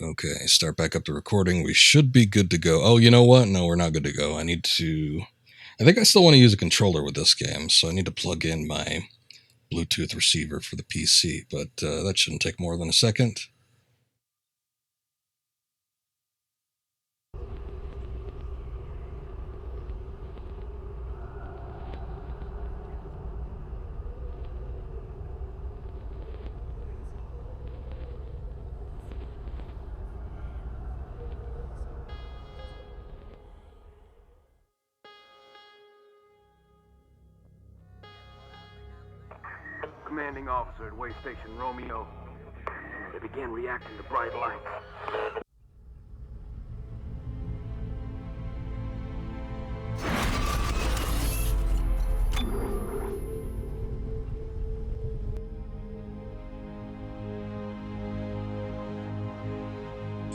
Okay, start back up the recording. We should be good to go. Oh, you know what? No, we're not good to go. I think I still want to use a controller with this game, so I need to plug in my Bluetooth receiver for the PC, but that shouldn't take more than a second. Commanding officer at Way Station Romeo. They began reacting to bright lights.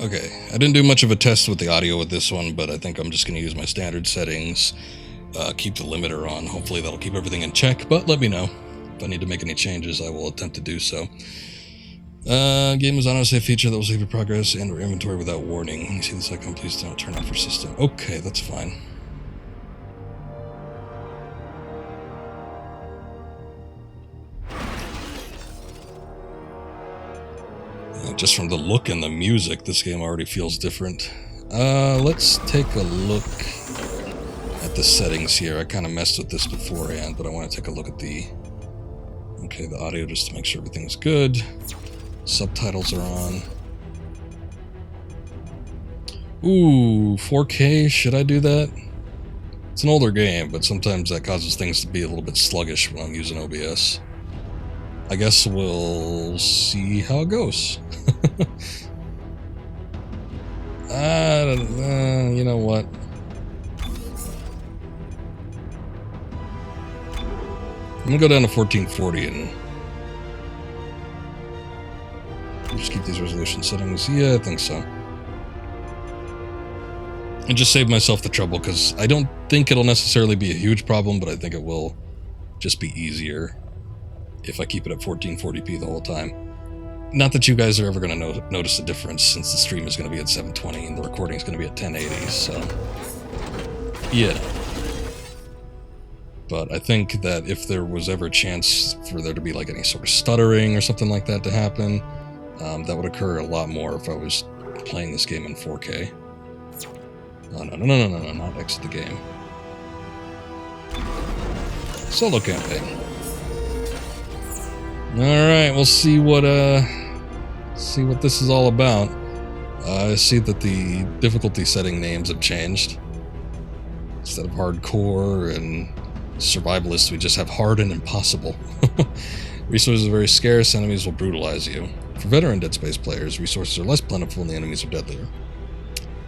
Okay, I didn't do much of a test with the audio with this one, but I think I'm just going to use my standard settings, keep the limiter on. Hopefully that'll keep everything in check, but let me know. If I need to make any changes, I will attempt to do so. Game is on a safe feature that will save your progress and or inventory without warning. You see this icon, please don't turn off your system. Okay, that's fine. Just from the look and the music, this game already feels different. Let's take a look at the settings here. I kind of messed with this beforehand, but I want to take a look at the audio just to make sure everything's good. Subtitles are on. Ooh, 4K, should I do that? It's an older game, but sometimes that causes things to be a little bit sluggish when I'm using OBS. I guess we'll see how it goes. You know what? I'm gonna go down to 1440 and just keep these resolution settings. Yeah, I think so. And just save myself the trouble, because I don't think it'll necessarily be a huge problem, but I think it will just be easier if I keep it at 1440p the whole time. Not that you guys are ever going to notice a difference, since the stream is going to be at 720 and the recording is going to be at 1080, so yeah. But I think that if there was ever a chance for there to be like any sort of stuttering or something like that to happen, that would occur a lot more if I was playing this game in 4K. Oh, no, not exit the game. Solo campaign. Alright, we'll see what this is all about. I see that the difficulty setting names have changed. Instead of hardcore and survivalist, we just have hard and impossible. Resources are very scarce, enemies will brutalize you. For veteran Dead Space players, resources are less plentiful and the enemies are deadlier.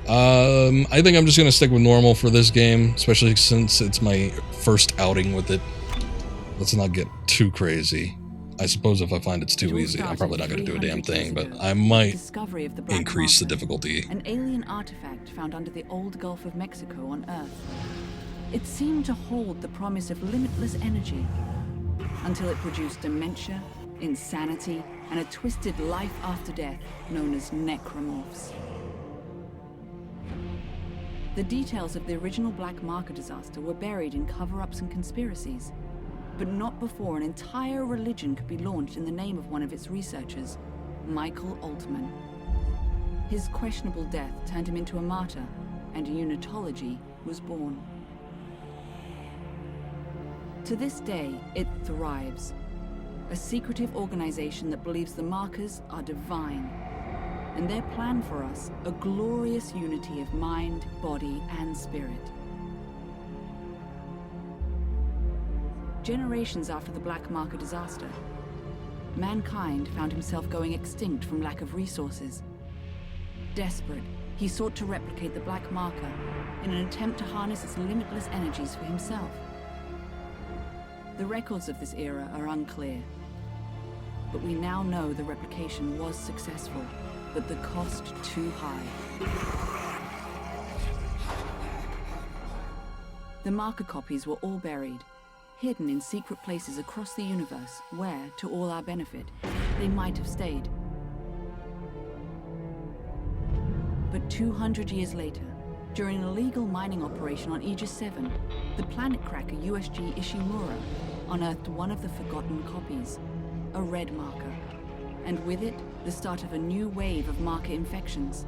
I think I'm just going to stick with normal for this game, especially since it's my first outing with it. Let's not get too crazy. I suppose if I find it's too easy, I'm probably not going to do a damn thing, but I might increase the difficulty. An alien artifact found under the old Gulf of Mexico on Earth. It seemed to hold the promise of limitless energy, until it produced dementia, insanity, and a twisted life after death known as necromorphs. The details of the original Black Marker disaster were buried in cover-ups and conspiracies, but not before an entire religion could be launched in the name of one of its researchers, Michael Altman. His questionable death turned him into a martyr, and unitology was born. To this day, it thrives, a secretive organization that believes the markers are divine, and their plan for us, a glorious unity of mind, body, and spirit. Generations after the Black Marker disaster, mankind found himself going extinct from lack of resources. Desperate, he sought to replicate the Black Marker in an attempt to harness its limitless energies for himself. The records of this era are unclear, but we now know the replication was successful, but the cost too high. The marker copies were all buried, hidden in secret places across the universe where, to all our benefit, they might have stayed. But 200 years later, during an illegal mining operation on Aegis 7, the planet cracker USG Ishimura unearthed one of the forgotten copies, a red marker, and with it, the start of a new wave of marker infections.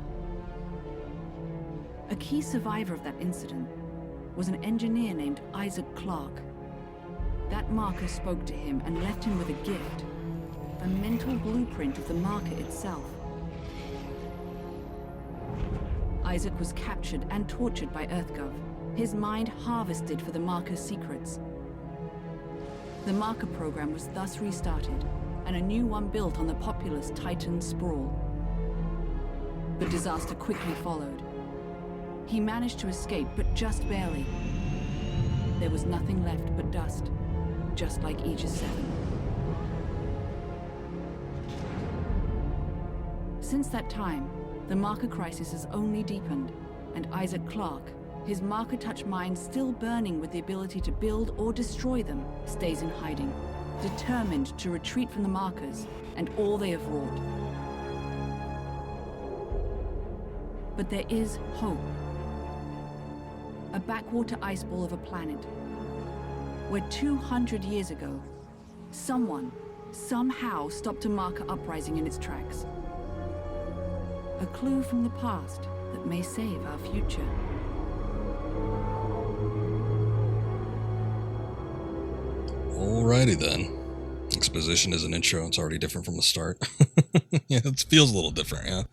A key survivor of that incident was an engineer named Clarke. That marker spoke to him and left him with a gift, a mental blueprint of the marker itself. Isaac was captured and tortured by EarthGov, his mind harvested for the marker's secrets. The marker program was thus restarted, and a new one built on the populous Titan sprawl. But disaster quickly followed. He managed to escape, but just barely. There was nothing left but dust, just like Aegis 7. Since that time, the marker crisis has only deepened, and Clarke, his marker-touch mind still burning with the ability to build or destroy them, stays in hiding, determined to retreat from the markers and all they have wrought. But there is hope. A backwater ice ball of a planet, where 200 years ago, someone, somehow stopped a marker uprising in its tracks. A clue from the past that may save our future. Alrighty then. Exposition is an intro. It's already different from the start. Yeah, it feels a little different, yeah.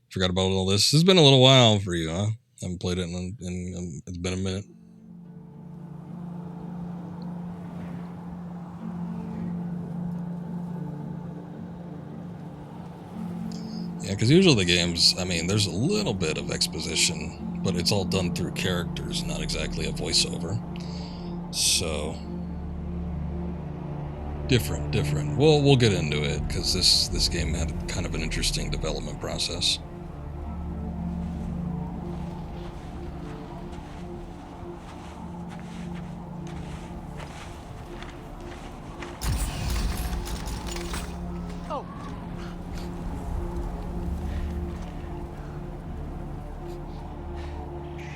Forgot about all this. It's been a little while for you, huh? Haven't played it in it's been a minute. Yeah, because usually the games, I mean, there's a little bit of exposition, but it's all done through characters, not exactly a voiceover. So, different. We'll get into it, because this game had kind of an interesting development process.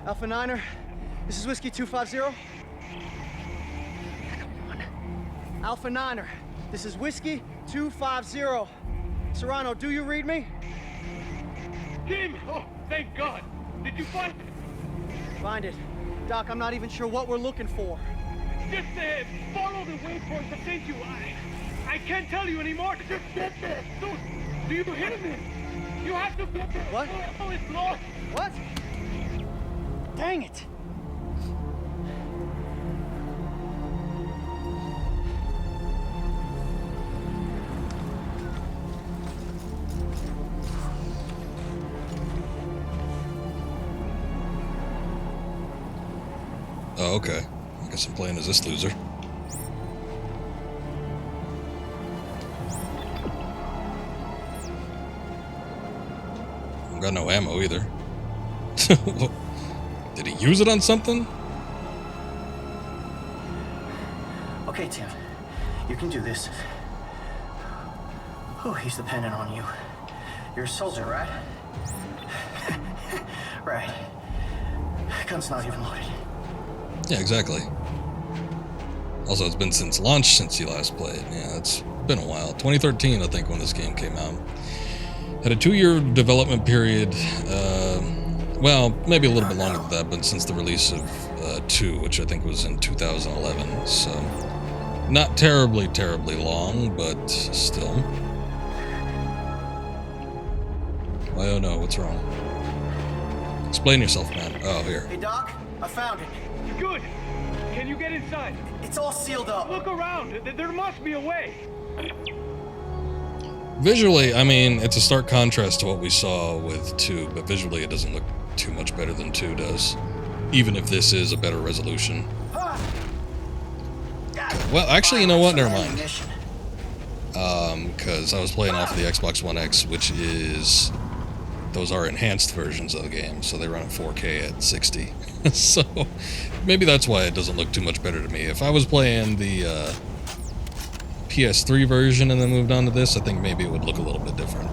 Alpha Niner, this is Whiskey 250. Alpha Niner, this is Whiskey 250. Serrano, do you read me? Tim! Oh, thank God! Did you find it? Find it. Doc, I'm not even sure what we're looking for. Just follow the waypoint that sent you. I can't tell you anymore. Just get there. Dude, do you hear me? You have to get there. What? Oh, it's lost. What? Dang it! Oh, okay. I guess I'm playing as this loser. I've got no ammo either. Did he use it on something? Okay, Tim. You can do this. Oh, he's dependent on you. You're a soldier, right? Right. Gun's not even loaded. Yeah, exactly. Also, it's been since launch since you last played. Yeah, it's been a while. 2013, I think, when this game came out. Had a 2-year development period. Well, maybe a little bit longer than that, but since the release of 2, which I think was in 2011. So, not terribly long, but still. Why, oh no, what's wrong? Explain yourself, man. Oh, here. Hey, Doc, I found it. Good. Can you get inside? It's all sealed up. Look around. There must be a way. Visually, I mean, it's a stark contrast to what we saw with 2, but visually it doesn't look too much better than 2 does, even if this is a better resolution. Well, actually, you know what? Never mind. Because I was playing off of the Xbox One X, which is... Those are enhanced versions of the game, so they run at 4K at 60. So, maybe that's why it doesn't look too much better to me. If I was playing the PS3 version and then moved on to this, I think maybe it would look a little bit different.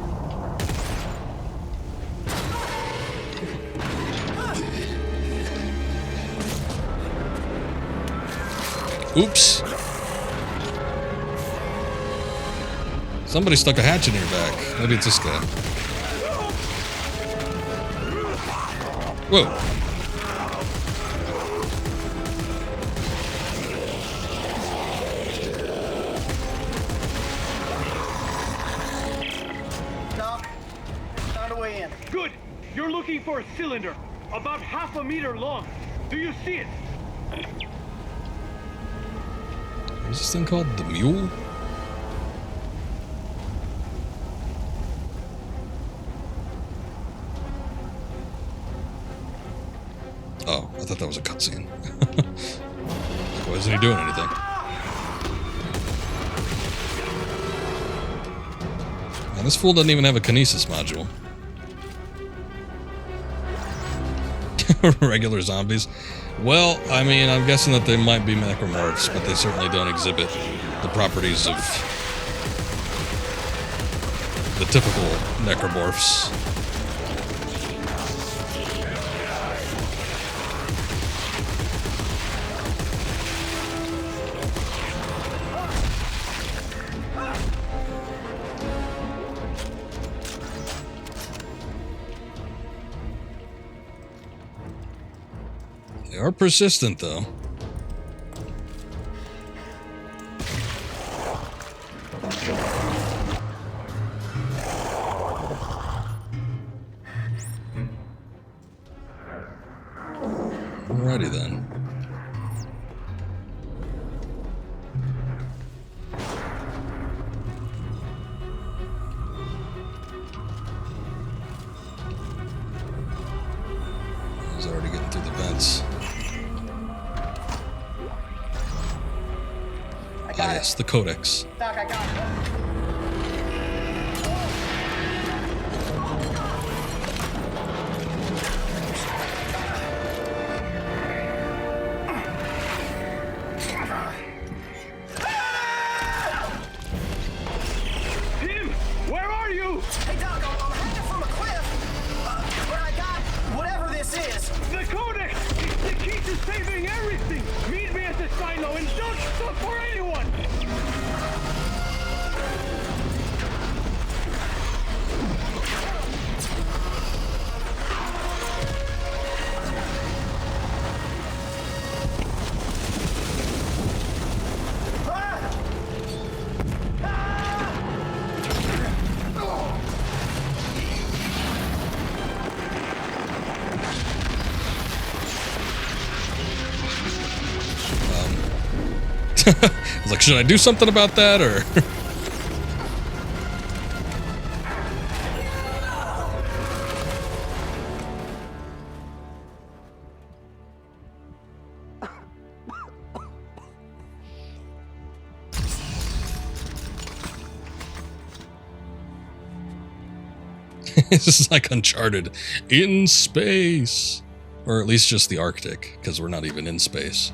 Oops. Somebody stuck a hatchet in your back. Maybe it's this guy. Whoa. Doc, found a way in. Good. You're looking for a cylinder, about half a meter long. Do you see it? What's this thing called? The mule? Oh, I thought that was a cutscene. Why isn't he doing anything? Man, this fool doesn't even have a Kinesis Module. Regular zombies. Well, I mean, I'm guessing that they might be necromorphs, but they certainly don't exhibit the properties of the typical necromorphs. They are persistent, though. Alrighty then. He's already getting through the vents. Ah, yes, the Codex. Doc, I got it. Tim, where are you? Hey, Doc, I'm hanging from a cliff. But I got whatever this is. The Codex! It's the key to saving everything! Meet me at the silo and don't stop for anyone! I was like, should I do something about that, or? This is like Uncharted in space, or at least just the Arctic, because we're not even in space.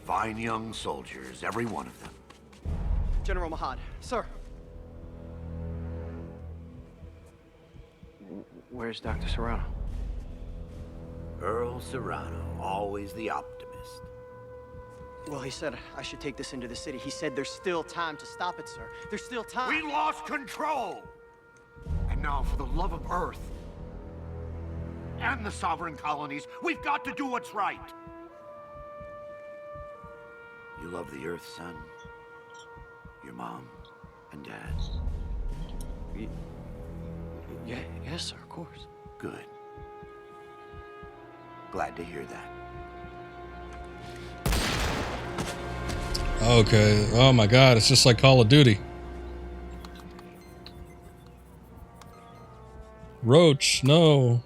Fine young soldiers, every one of them. General Mahad, sir. Where's Dr. Serrano? Earl Serrano, always the optimist. Well, he said I should take this into the city. He said there's still time to stop it, sir. There's still time. We lost control! And now, for the love of Earth and the sovereign colonies, we've got to do what's right. You love the Earth, son? Your mom and dad? Yeah, yes, sir, of course. Good. Glad to hear that. Okay. Oh my God, it's just like Call of Duty. Roach, no.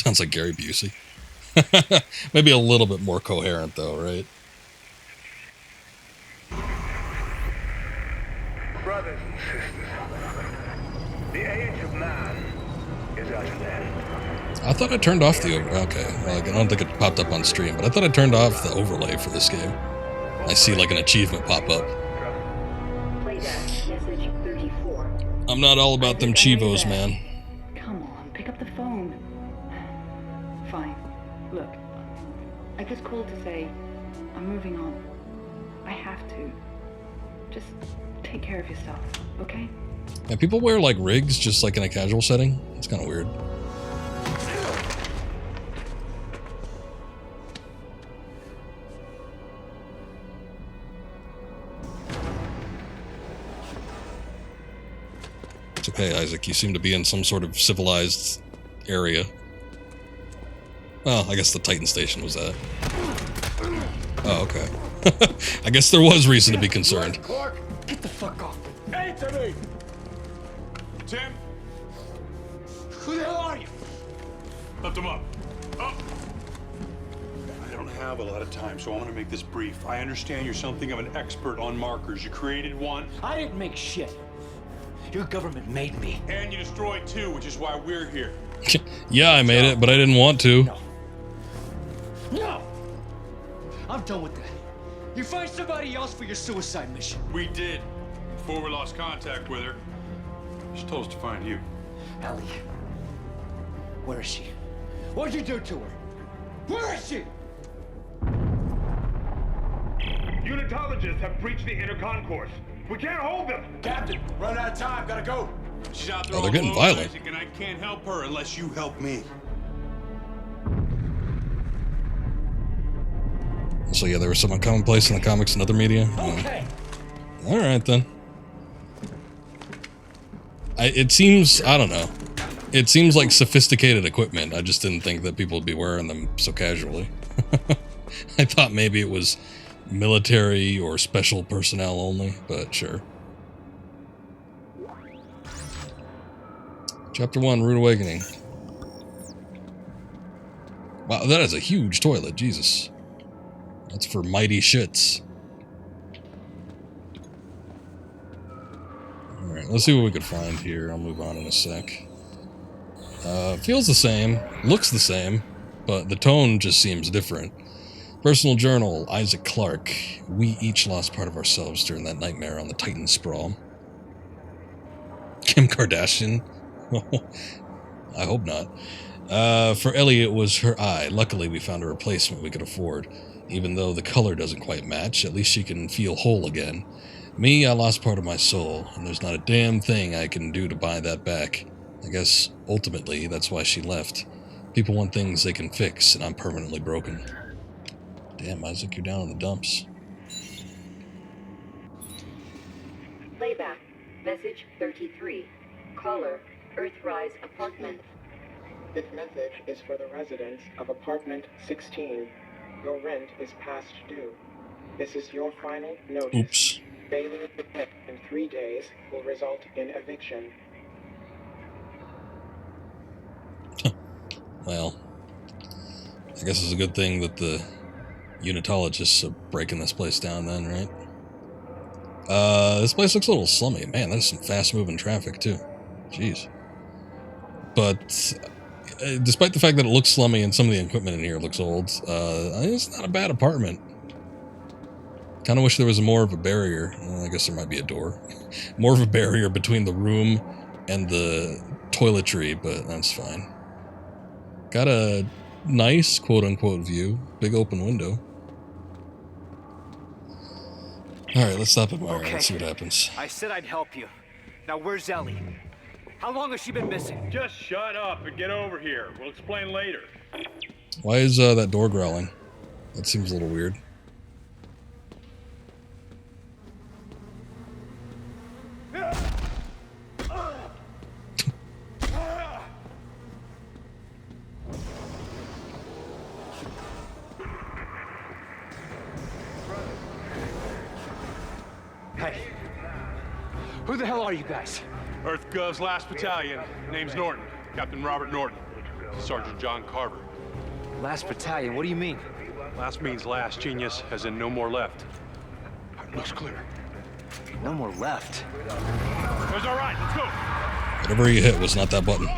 Sounds like Gary Busey. Maybe a little bit more coherent, though, right? Brothers and sisters, the age of man is at an end. I thought I turned off the okay. Well, I don't think it popped up on stream, but I thought I turned off the overlay for this game. I see like an achievement pop up. I'm not all about them Chivos, man. Come on, pick up the phone. Fine. Look, I just called to say I'm moving on. I have to. Just take care of yourself, okay? Yeah, people wear like rigs just like in a casual setting. It's kind of weird. It's okay, Isaac. You seem to be in some sort of civilized area. Well, I guess the Titan station was that. Oh, okay. I guess there was reason to be concerned. Clarke, get the fuck off. Answer me! Tim? Who the hell are you? Lift him up. Up! I don't have a lot of time, so I want to make this brief. I understand you're something of an expert on markers. You created one. I didn't make shit. Your government made me. And you destroyed two, which is why we're here. Yeah, I made it, but I didn't want to. No. No! I'm done with that. You find somebody else for your suicide mission. We did. Before we lost contact with her. She told us to find you. Ellie. Where is she? What'd you do to her? Where is she? Unitologists have breached the inner concourse. We can't hold them. Captain, run out of time. Gotta go. She's out there Oh, they're all getting alone, violent. Isaac, and I can't help her unless you help me. So yeah, there was some commonplace in the comics and other media. Okay. All right then. It seems, I don't know. It seems like sophisticated equipment. I just didn't think that people would be wearing them so casually. I thought maybe it was military or special personnel only, but sure. Chapter 1, Rude Awakening. Wow, that is a huge toilet, Jesus. That's for mighty shits. Alright, let's see what we could find here. I'll move on in a sec. Feels the same, looks the same, but the tone just seems different. Personal journal, Isaac Clarke. We each lost part of ourselves during that nightmare on the Titan sprawl. Kim Kardashian? I hope not. For Ellie, it was her eye. Luckily, we found a replacement we could afford. Even though the color doesn't quite match, at least she can feel whole again. Me, I lost part of my soul, and there's not a damn thing I can do to buy that back. I guess, ultimately, that's why she left. People want things they can fix, and I'm permanently broken. Damn, Isaac, you're down in the dumps. Playback. Message 33. Caller, Earthrise Apartment. This message is for the residents of Apartment 16. Your rent is past due. This is your final notice. Oops. Failure to pay in 3 days will result in eviction. Well, I guess it's a good thing that the unitologists are breaking this place down then, right? This place looks a little slummy. Man, there's some fast-moving traffic, too. Jeez. But despite the fact that it looks slummy and some of the equipment in here looks old, it's not a bad apartment. Kind of wish there was more of a barrier. Well, I guess there might be a door. More of a barrier between the room and the toiletry, but that's fine. Got a nice quote-unquote view. Big open window. Alright, let's stop admiring. Let's see what happens. I said I'd help you. Now where's Ellie? How long has she been missing? Just shut up and get over here. We'll explain later. Why is that door growling? That seems a little weird. Hey. Who the hell are you guys? Earth Gov's last battalion. Name's Norton. Captain Robert Norton. Sergeant John Carver. Last battalion, what do you mean? Last means last, genius, as in no more left. Looks clear. No more left. It's all right, let's go. Whatever you hit was not that button.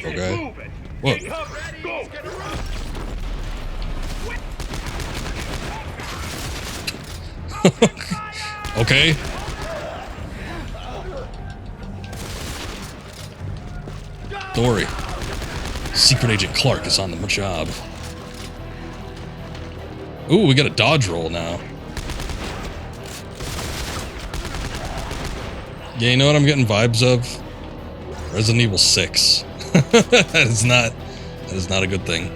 Okay. Whoa. Okay. Dory. Secret Agent Clarke is on the job. Ooh, we got a dodge roll now. Yeah, you know what I'm getting vibes of? Resident Evil 6. That is not a good thing.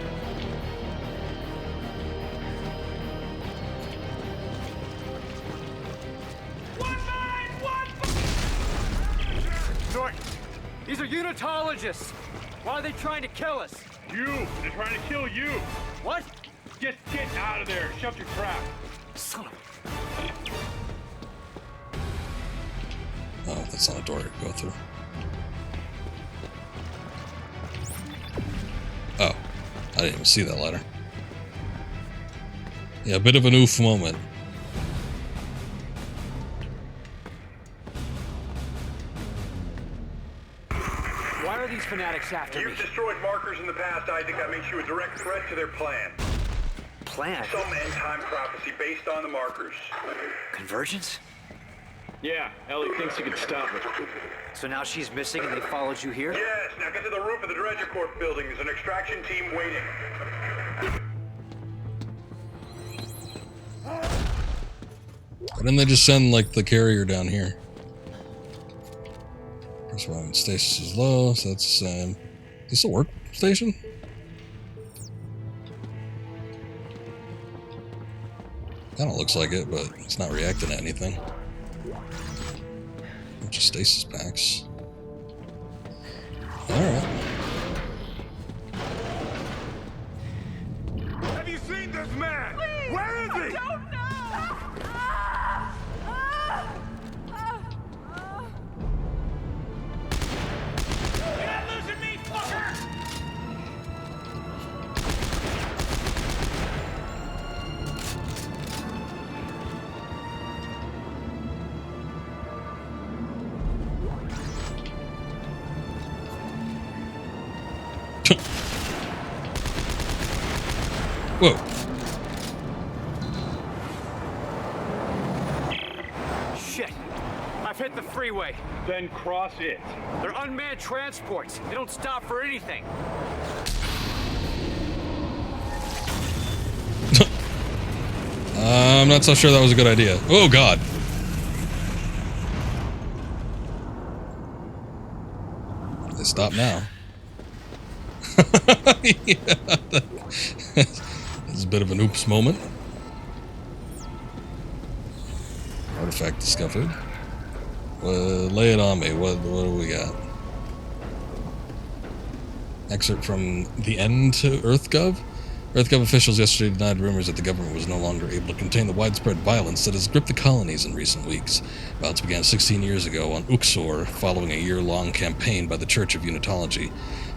Norton, these are unitologists. Why are they trying to kill us? You! They're trying to kill you! What? Just get out of there! Shut your trap! Son of Oh, that's not a door to go through. Oh, I didn't even see that ladder. Yeah, a bit of an oof moment. Why are these fanatics after me? You've destroyed markers in the past, Isaac. That makes you a direct threat to their plan. Plan? Some end-time prophecy based on the markers. Convergence? Yeah, Ellie thinks you can stop it. So now she's missing and they followed you here? Yes, now get to the roof of the Dredger Corp building. There's an extraction team waiting. Why didn't they just send, like, the carrier down here? First one, stasis is low, so that's the same. Is this a workstation? Kinda looks like it, but it's not reacting to anything. Bunch of stasis packs. Alright. Have you seen this man? Please, where is he? I don't know! You're not losing me, fucker! Whoa. Shit! I've hit the freeway. Then cross it. They're unmanned transports. They don't stop for anything. I'm not so sure that was a good idea. Oh, God. They stop now. Yeah. This is a bit of an oops moment. Artifact discovered. Lay it on me. What do we got? Excerpt from the end to EarthGov. EarthGov officials yesterday denied rumors that the government was no longer able to contain the widespread violence that has gripped the colonies in recent weeks. Violence began 16 years ago on Uxor, following a year-long campaign by the Church of Unitology.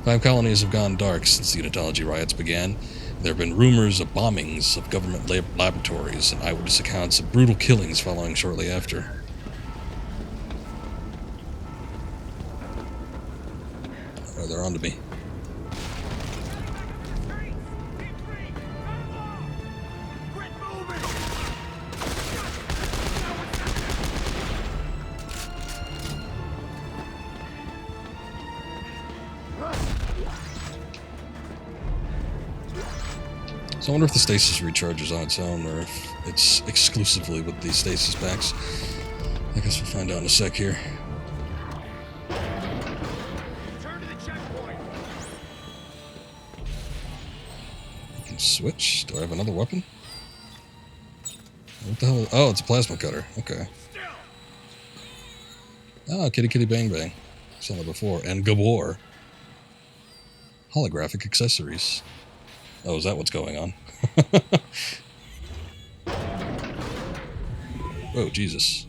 5 colonies have gone dark since the Unitology riots began. There have been rumors of bombings of government laboratories and eyewitness accounts of brutal killings following shortly after. Oh, they're onto me. So I wonder if the stasis recharges on its own, or if it's exclusively with these stasis packs. I guess we'll find out in a sec here. Turn to the checkpoint. I can switch. Do I have another weapon? What the hell? Oh, it's a plasma cutter. Okay. Oh, kitty kitty bang bang. Saw that before. And Gabor. Holographic accessories. Oh, is that what's going on? Oh, Jesus.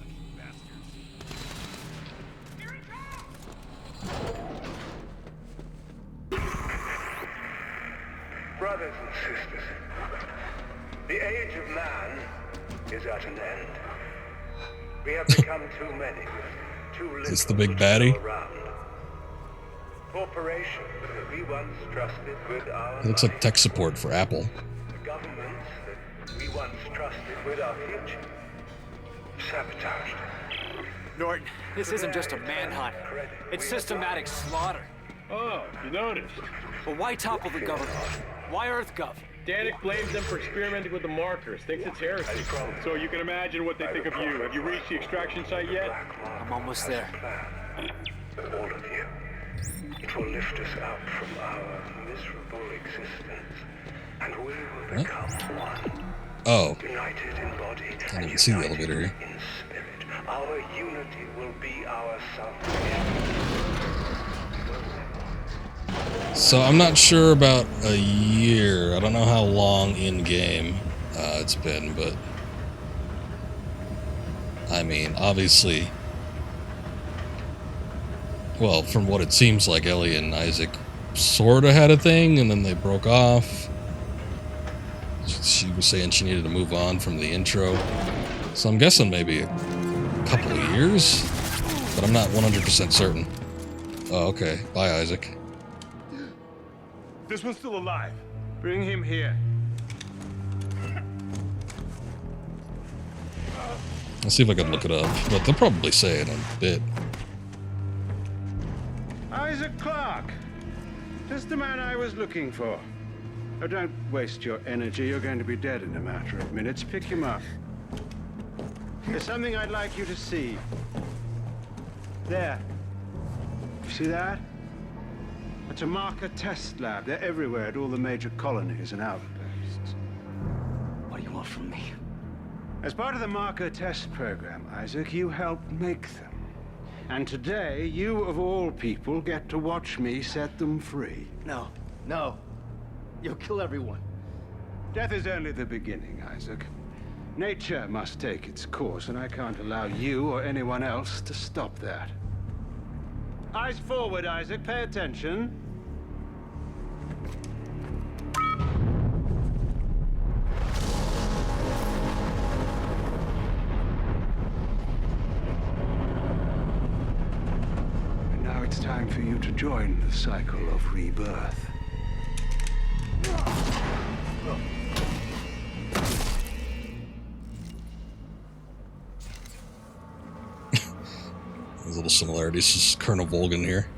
Brothers and sisters, the age of man is at an end. We have become too many with too little Is this the big baddie? around. Corporations that we once trusted with our It looks like tech support for Apple. The governments that we once trusted with our future. Sabotaged. Norton, this isn't just a manhunt. It's systematic slaughter. Oh, you noticed. But why topple the government? Why EarthGov? Danik blames them for experimenting with the markers, thinks it's heresy. So you can imagine what they think of you. Have you reached the extraction site yet? I'm almost there. All of you. It will lift us out from our miserable existence, and we will become one. Oh. United in body Can't and even see the united elevator here. in spirit. Our unity will be our salvation. So I'm not sure about a year. I don't know how long in game it's been, but I mean, obviously, well, from what it seems like, Ellie and Isaac sort of had a thing, and then they broke off. She was saying she needed to move on from the intro, so I'm guessing maybe a couple of years, but I'm not 100% certain. Oh, okay. Bye, Isaac. This one's still alive. Bring him here. I'll see if I can look it up, but they'll probably say it in a bit. Isaac Clarke. Just the man I was looking for. Oh, don't waste your energy. You're going to be dead in a matter of minutes. Pick him up. There's something I'd like you to see. There. You see that? It's a marker test lab. They're everywhere at all the major colonies and outposts. What do you want from me? As part of the marker test program, Isaac, you helped make them. And today, you of all people get to watch me set them free. No, no. You'll kill everyone. Death is only the beginning, Isaac. Nature must take its course, and I can't allow you or anyone else to stop that. Eyes forward, Isaac. Pay attention. And now it's time for you to join the cycle of rebirth. There's little similarities. This is Colonel Volgan here.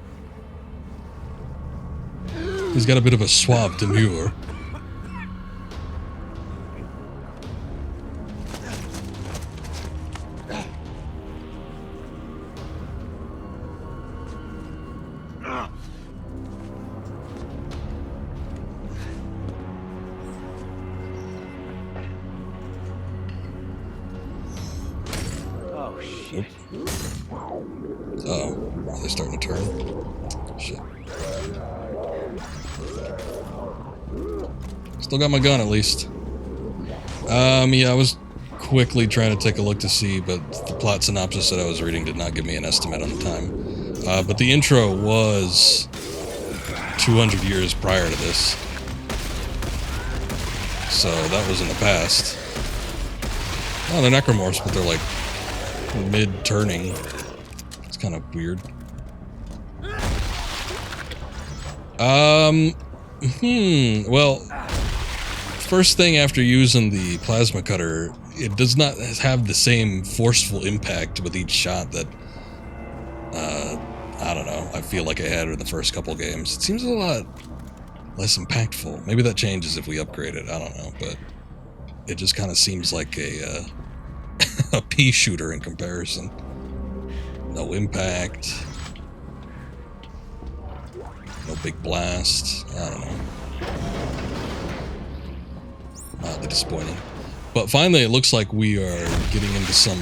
He's got a bit of a suave demure. Oh, shit. Oh, are they starting to turn? Shit. Still got my gun, at least. Yeah, I was quickly trying to take a look to see, but the plot synopsis that I was reading did not give me an estimate on the time. But the intro was 200 years prior to this. So that was in the past. Oh, they're necromorphs, but they're like mid-turning. It's kind of weird. Well, first thing after using the plasma cutter, it does not have the same forceful impact with each shot that, I don't know, I feel like I had in the first couple games. It seems a lot less impactful. Maybe that changes if we upgrade it, I don't know, but it just kind of seems like a pea shooter in comparison. No impact. No big blast. I don't know. Mildly disappointing. But finally, it looks like we are getting into some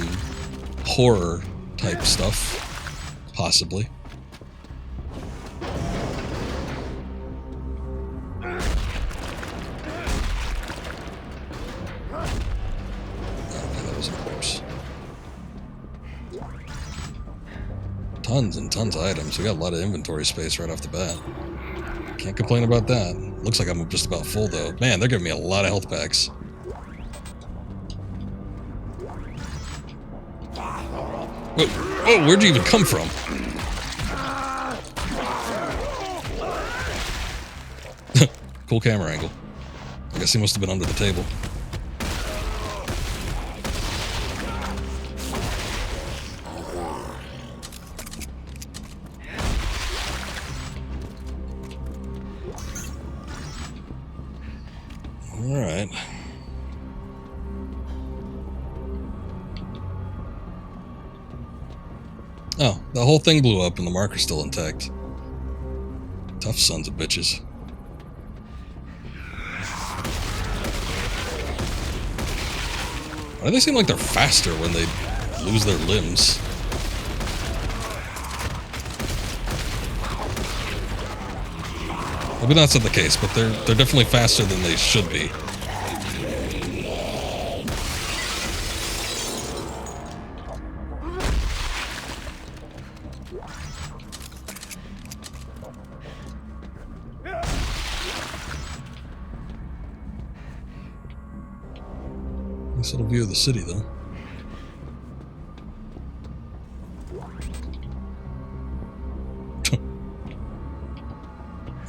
horror type stuff, possibly. Tons and tons of items. We got a lot of inventory space right off the bat. Can't complain about that. Looks like I'm just about full though. Man, they're giving me a lot of health packs. Whoa, oh, where'd you even come from? Cool camera angle. I guess he must have been under the table. Alright. Oh, the whole thing blew up and the marker's still intact. Tough sons of bitches. Why do they seem like they're faster when they lose their limbs? Maybe that's not the case, but they're definitely faster than they should be. Nice little view of the city, though.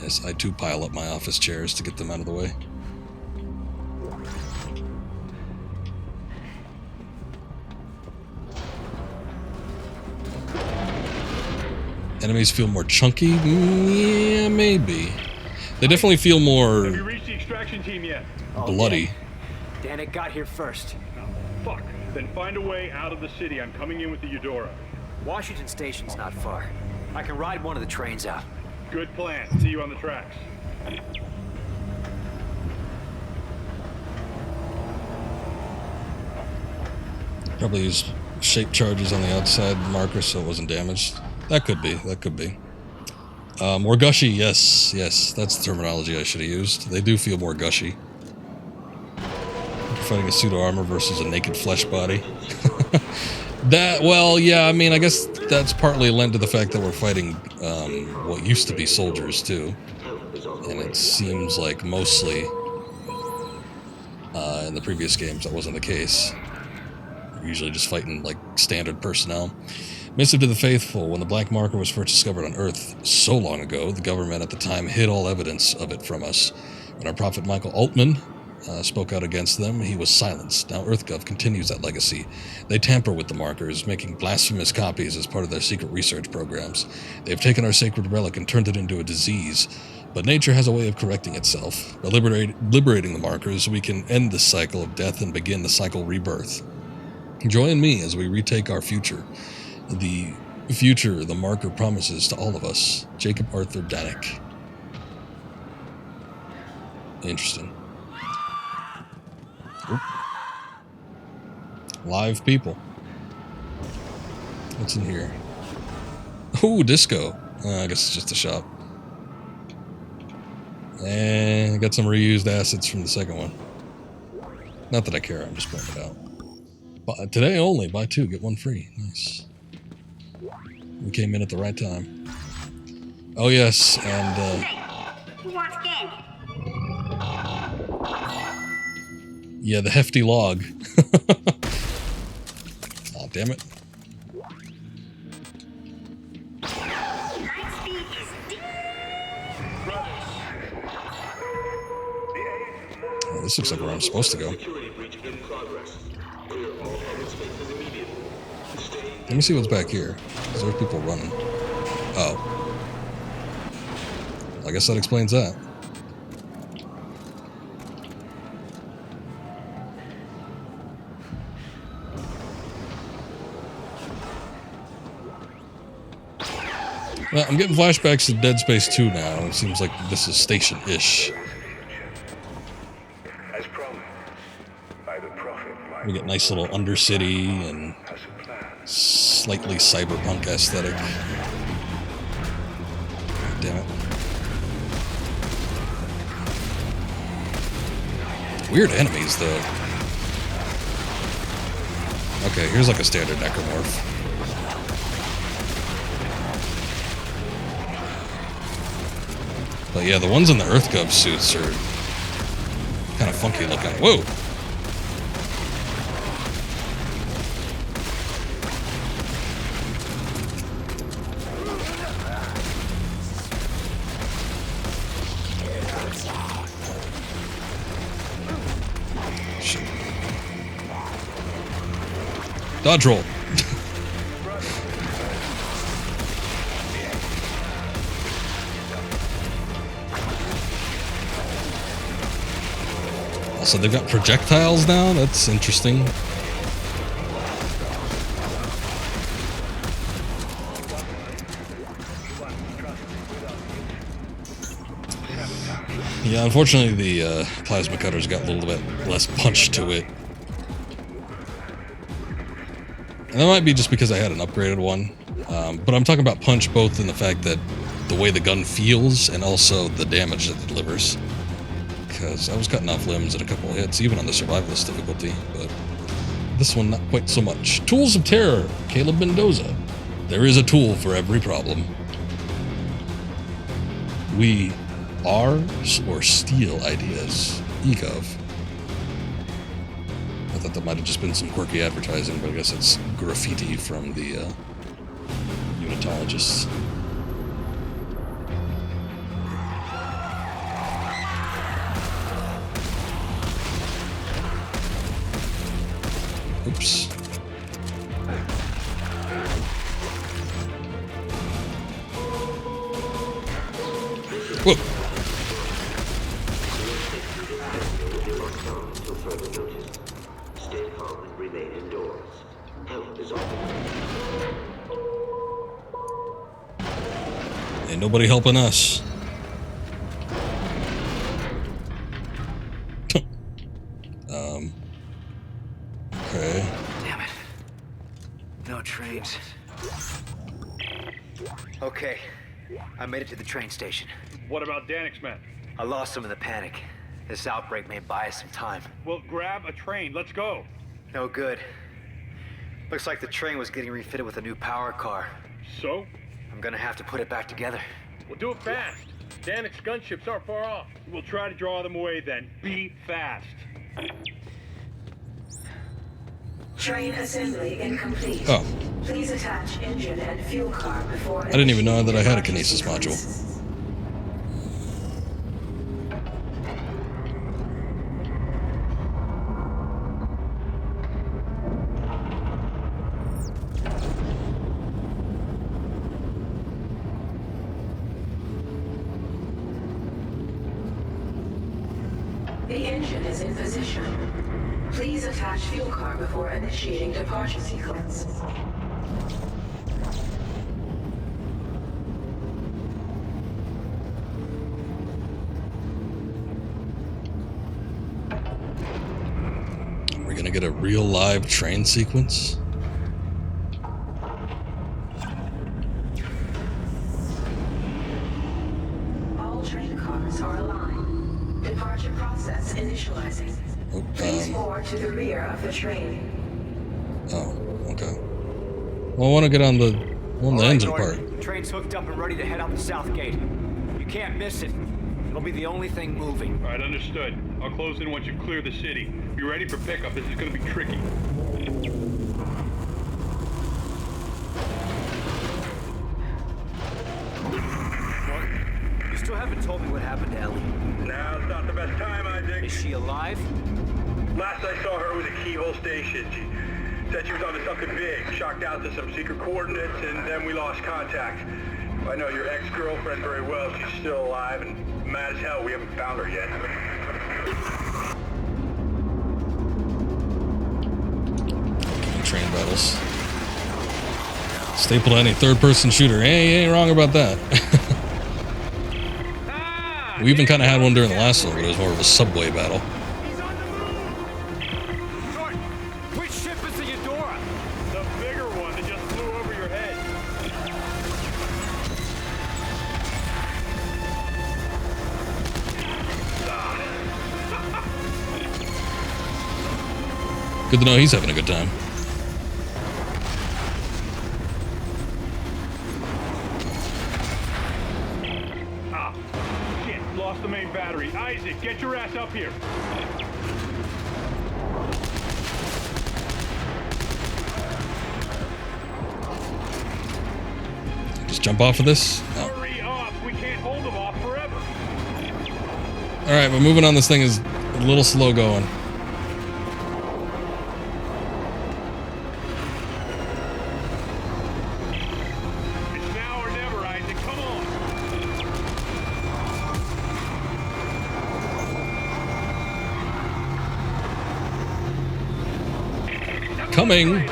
Yes, I too pile up my office chairs to get them out of the way. Enemies feel more chunky? Yeah, maybe. They definitely feel more... Have you reached the extraction team yet? Bloody. Dan, it got here first. Oh, fuck. Then find a way out of the city. I'm coming in with the Eudora. Washington Station's not far. I can ride one of the trains out. Good plan. See you on the tracks. Probably used shape charges on the outside marker so it wasn't damaged. That could be. That could be. More gushy, yes. Yes, that's the terminology I should have used. They do feel more gushy. You're fighting a pseudo-armor versus a naked flesh body. Well, yeah, I mean, I guess that's partly lent to the fact that we're fighting what used to be soldiers, too. And it seems like mostly in the previous games that wasn't the case. We're usually just fighting, like, standard personnel. Missive to the Faithful. When the black marker was first discovered on Earth so long ago, the government at the time hid all evidence of it from us. When our prophet Michael Altman spoke out against them, he was silenced. Now EarthGov continues that legacy. They tamper with the markers, making blasphemous copies as part of their secret research programs. They have taken our sacred relic and turned it into a disease. But nature has a way of correcting itself. By liberating the markers, we can end this cycle of death and begin the cycle rebirth. Join me as we retake our future. The future the marker promises to all of us. Jacob Arthur Danick. Interesting. Oop. Live people. What's in here? Oh, disco. I guess it's just a shop. And I got some reused assets from the second one. Not that I care, I'm just pointing it out. But today only, buy two, get one free. Nice. We came in at the right time. Oh yes, and Who wants candy? yeah, the hefty log. Oh, damn it. Oh, this looks like where I'm supposed to go. Let me see what's back here. There's people running. Oh. I guess that explains that. Well, I'm getting flashbacks to Dead Space 2 now. It seems like this is station-ish. As promised by the prophet. We get nice little undercity and slightly cyberpunk aesthetic. Damn it. Weird enemies, though. Okay, here's like a standard necromorph. But yeah, the ones in the EarthGov suits are kind of funky looking. Whoa! Shit. Dodge roll. Also, they've got projectiles now. That's interesting. Yeah, unfortunately, the plasma cutter's got a little bit less punch to it. And that might be just because I had an upgraded one. But I'm talking about punch both in the fact that the way the gun feels and also the damage that it delivers. Because I was cutting off limbs in a couple of hits, even on the survivalist difficulty, but this one not quite so much. Tools of Terror, Caleb Mendoza. There is a tool for every problem. We are or steal ideas. EGov. I thought that might have just been some quirky advertising, but I guess it's graffiti from the unitologists. Oops. Whoa. Stay calm and remain indoors. Help is on. Ain't nobody helping us. Okay. Damn it. No trains. Okay. I made it to the train station. What about Danik's men? I lost them in the panic. This outbreak may buy us some time. Well, grab a train. Let's go. No good. Looks like the train was getting refitted with a new power car. So? I'm gonna have to put it back together. Well, do it fast. Danik's gunships aren't far off. We'll try to draw them away then. Be fast. Train assembly incomplete. Oh. Please attach engine and fuel car before. I didn't even know that I had a Kinesis module. The engine is in position. Please attach fuel car before initiating departure sequence. We're gonna get a real live train sequence. All train cars are aligned. Departure process initializing. Please board to the rear of the train. Oh, okay. Well, I want to get on the engine part. The train's hooked up and ready to head out the south gate. You can't miss it. It'll be the only thing moving. All right, understood. I'll close in once you clear the city. Be ready for pickup. This is going to be tricky. You still haven't told me what happened to Ellie. Now's not the best time, Isaac. Is she alive? Last I saw her was at Keyhole Station. She said she was onto something big, shocked out to some secret coordinates, and then we lost contact. I know your ex-girlfriend very well. She's still alive and mad as hell. We haven't found her yet. Train battles. Staple to any third-person shooter. Hey, you ain't wrong about that. We even kind of had one during the last one, but it was more of a subway battle. Good to know he's having a good time. Ah, shit, lost the main battery. Isaac, get your ass up here. Just jump off of this? No. Hurry up, we can't hold them off forever. Alright, but moving on this thing is a little slow going. It's now or never, Isaac, come on. Coming!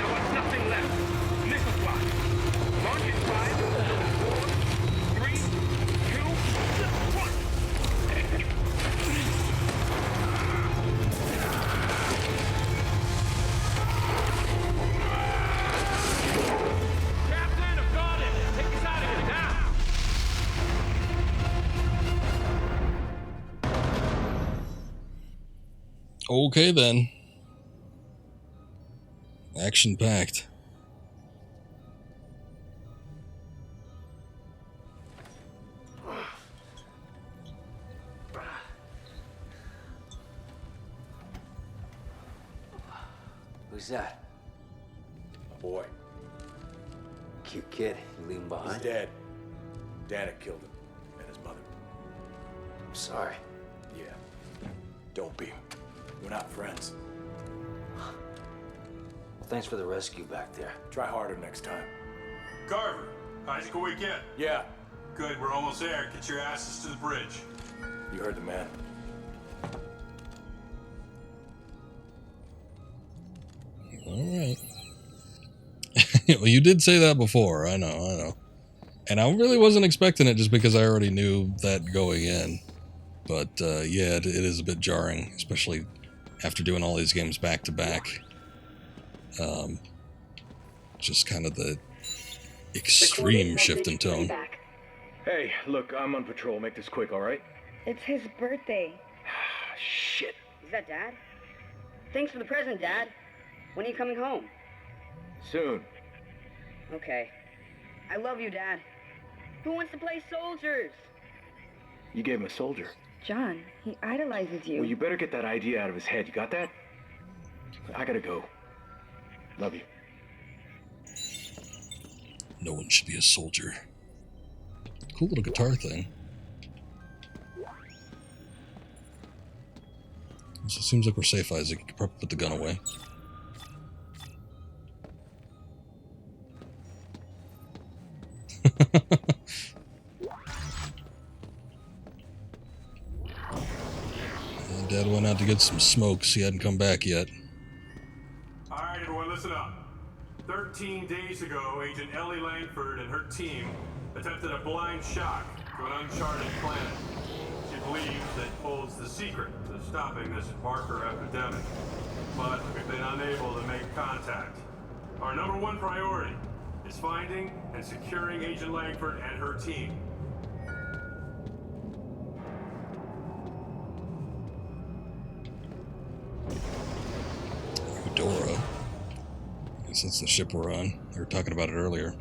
Okay then. Action packed. Who's that? A boy. Cute kid. You leave him behind? He's dead. Dad had killed him. And his mother. I'm sorry. Yeah. Don't be. We're not friends. Well, thanks for the rescue back there. Try harder next time. Carver, Isaac awake yet? Yeah. Good, we're almost there. Get your asses to the bridge. You heard the man. Alright. Well, you did say that before. I know. And I really wasn't expecting it just because I already knew that going in. But, yeah, it is a bit jarring, especially after doing all these games back to back. Just kind of the extreme shift in tone. Hey, look, I'm on patrol. Make this quick, all right? It's his birthday. Shit. Is that Dad? Thanks for the present, Dad. When are you coming home? Soon. Okay. I love you, Dad. Who wants to play soldiers? You gave him a soldier. John, he idolizes you. Well, you better get that idea out of his head. You got that? I gotta go. Love you. No one should be a soldier. Cool little guitar thing. So it seems like we're safe, Isaac. You can probably put the gun away. Dad went out to get some smokes. He hadn't come back yet. All right, everyone, listen up. 13 days ago, Agent Ellie Langford and her team attempted a blind shock to an uncharted planet. She believes it holds the secret to stopping this marker epidemic, but we've been unable to make contact. Our number one priority is finding and securing Agent Langford and her team. Fedora. I guess that's the ship we're on. They were talking about it earlier.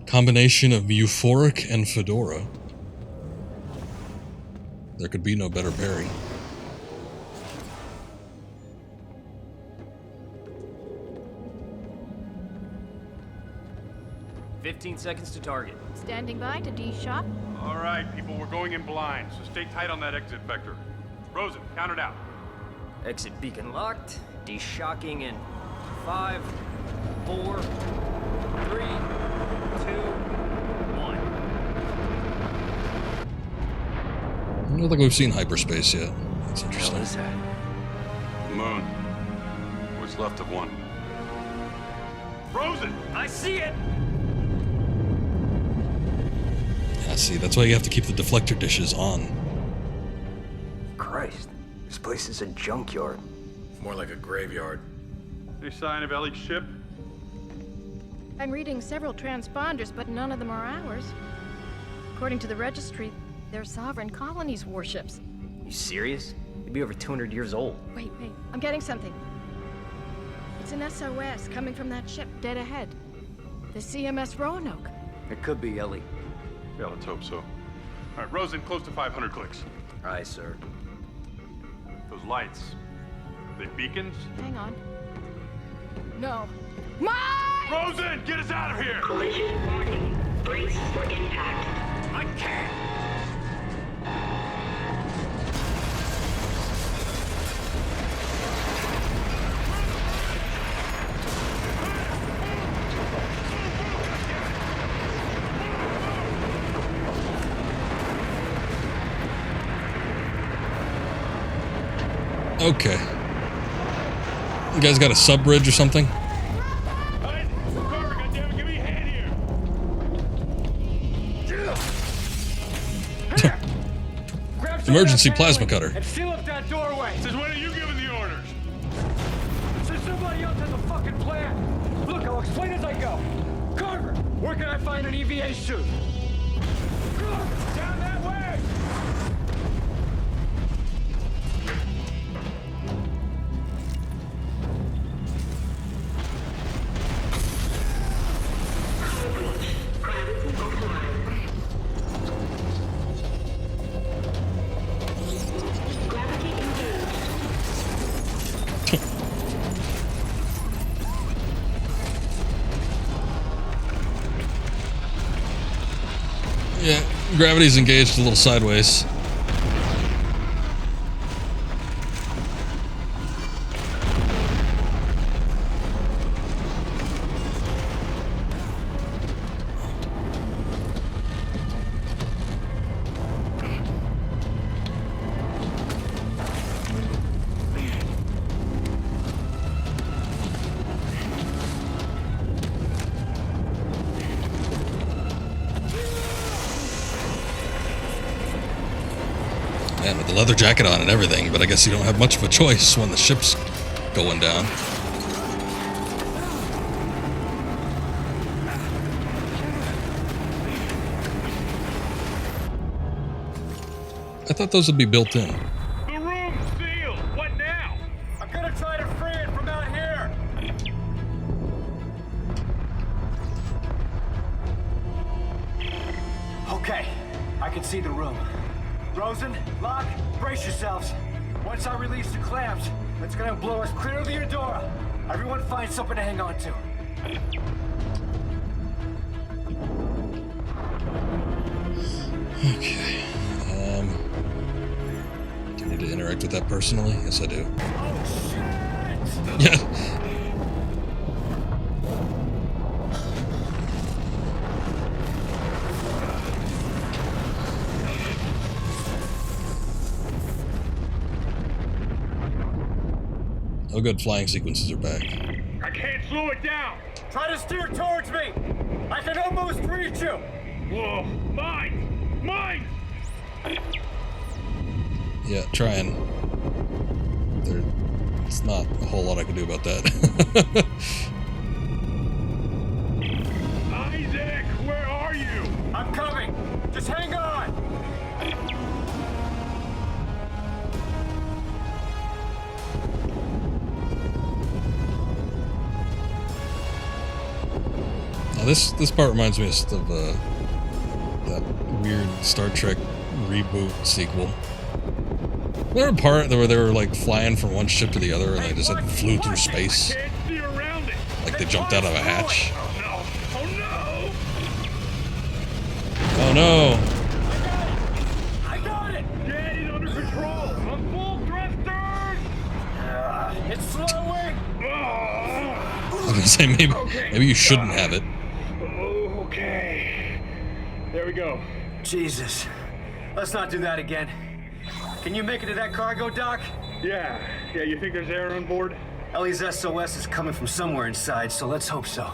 Combination of euphoric and fedora. There could be no better pairing. "15 seconds to target. Standing by to D-shock. All right, people, we're going in blind, so stay tight on that exit vector. Rosen, count it out. Exit beacon locked. D-shocking in 5, 4, 3, 2, 1. I don't think we've seen hyperspace yet. That's interesting. What is that? The moon. What's left of one. Rosen! I see it! Yeah, see, that's why you have to keep the deflector dishes on. Christ, this place is a junkyard. More like a graveyard. Any sign of Ellie's ship? I'm reading several transponders, but none of them are ours. According to the registry, they're sovereign colonies' warships. You serious? You'd be over 200 years old. Wait, I'm getting something. It's an SOS coming from that ship dead ahead. The CMS Roanoke. It could be Ellie. Yeah, let's hope so. All right, Rosen, close to 500 clicks. Aye, sir. Those lights, are they beacons? Hang on. No. Mike! Rosen, get us out of here! Collision warning. Brace for impact. I can't! Okay. You guys got a sub bridge or something? Emergency plasma cutter. And seal up that doorway. Since when are you giving the orders? Since somebody else has a fucking plan. Look, I'll explain as I go. Carver, where can I find an EVA suit? Down that way! Yeah, gravity's engaged a little sideways. Man, with the leather jacket on and everything, but I guess you don't have much of a choice when the ship's going down. I thought those would be built in. The room's sealed. What now? I'm gonna try to free it from out here. Okay, I can see the room. Rosen, Locke, brace yourselves. Once I release the clamps, it's gonna blow us clear of the Eudora. Everyone find something to hang on to. Okay. Do I need to interact with that personally? Yes, I do. Oh, shit! Yeah. Oh, good. Flying sequences are back. I can't slow it down. Try to steer towards me. I can almost reach you. Whoa, mine! Mine! Yeah, trying. There's not a whole lot I can do about that. Isaac, where are you? I'm coming. Just hang on. Now this part reminds me of that weird Star Trek reboot sequel. There a part where they were like flying from one ship to the other and they just like flew through space. Can't see around it. Like they jumped out of a hatch. Oh no! Oh no! I got it. Get it under control. I'm full thrusters. It's slowing. I was gonna say maybe you shouldn't have it. Okay. There we go. Jesus. Let's not do that again. Can you make it to that cargo dock? Yeah, you think there's air on board? Ellie's SOS is coming from somewhere inside, so let's hope so.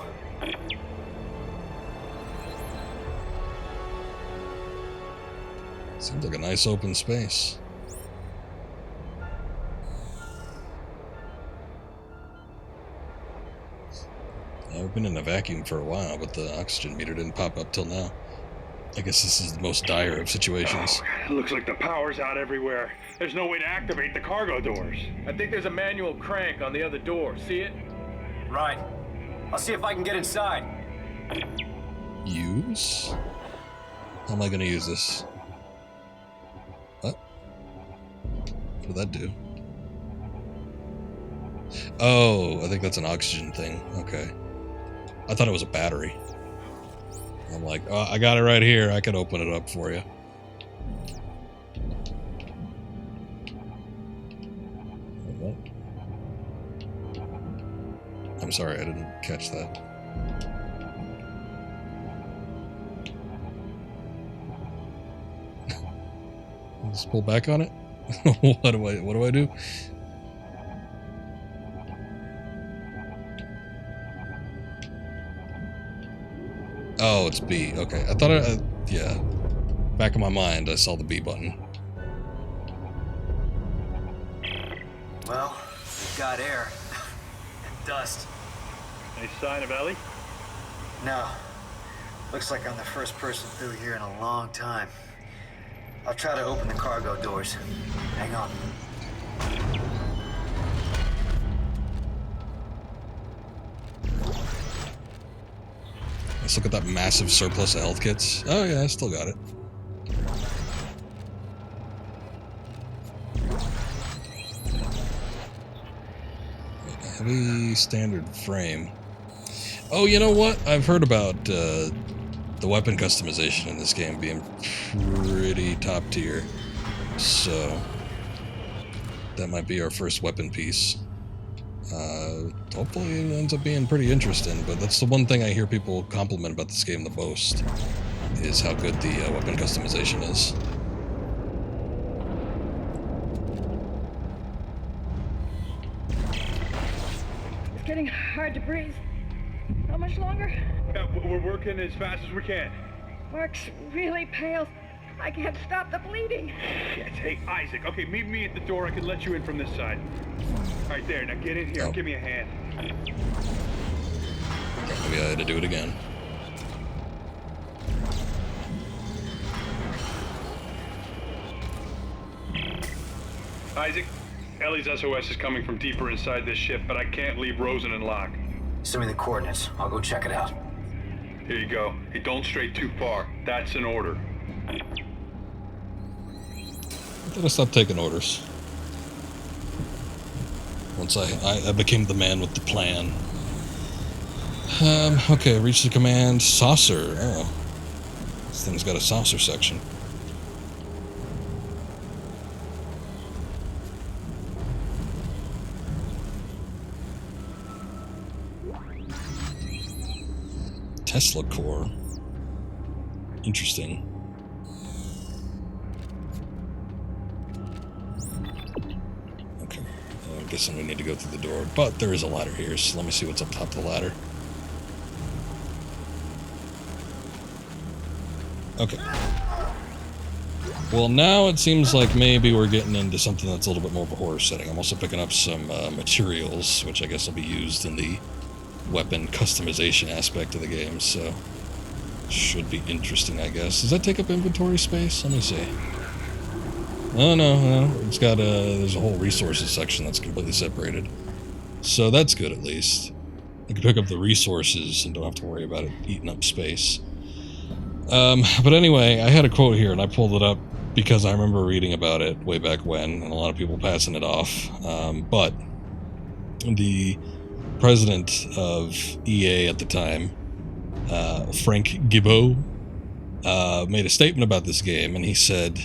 Seems like a nice open space. I've been in a vacuum for a while, but the oxygen meter didn't pop up till now. I guess this is the most dire of situations. Oh, it looks like the power's out everywhere. There's no way to activate the cargo doors. I think there's a manual crank on the other door. See it? Right. I'll see if I can get inside. Use? How am I going to use this? What? What did that do? Oh, I think that's an oxygen thing. Okay. I thought it was a battery. I'm like, oh, I got it right here. I can open it up for you. What? I'm sorry, I didn't catch that. Just pull back on it. What do I do? Oh, it's B. Okay, I thought yeah. Back in my mind, I saw the B button. Well, we've got air and dust. Any sign of Ellie? No. Looks like I'm the first person through here in a long time. I'll try to open the cargo doors. Hang on. Let's look at that massive surplus of health kits. Oh yeah, I still got it. Heavy standard frame. Oh, you know what? I've heard about the weapon customization in this game being pretty top tier. So that might be our first weapon piece. Hopefully it ends up being pretty interesting, but that's the one thing I hear people compliment about this game the most, is how good the weapon customization is. It's getting hard to breathe. How much longer? Yeah, we're working as fast as we can. Mark's really pale. I can't stop the bleeding. Yes, hey, Isaac. Okay, meet me at the door. I can let you in from this side. All right, there. Now get in here. Oh. Give me a hand. Maybe I had to do it again. Isaac, Ellie's SOS is coming from deeper inside this ship, but I can't leave Rosen and Locke. Send me the coordinates. I'll go check it out. Here you go. Hey, don't stray too far. That's an order. Gotta stop taking orders. Once I became the man with the plan. Okay, reach the command. Saucer. Oh. This thing's got a saucer section. Tesla core. Interesting. Okay. I'm guessing we need to go through the door, but there is a ladder here, so let me see what's up top of the ladder. Okay. Well, now it seems like maybe we're getting into something that's a little bit more of a horror setting. I'm also picking up some materials, which I guess will be used in the weapon customization aspect of the game, so should be interesting, I guess. Does that take up inventory space? Let me see. Oh, no. It's got there's a whole resources section that's completely separated. So that's good, at least. I can pick up the resources and don't have to worry about it eating up space. But anyway, I had a quote here, and I pulled it up because I remember reading about it way back when, and a lot of people passing it off. But the president of EA at the time, Frank Gibeau, made a statement about this game, and he said,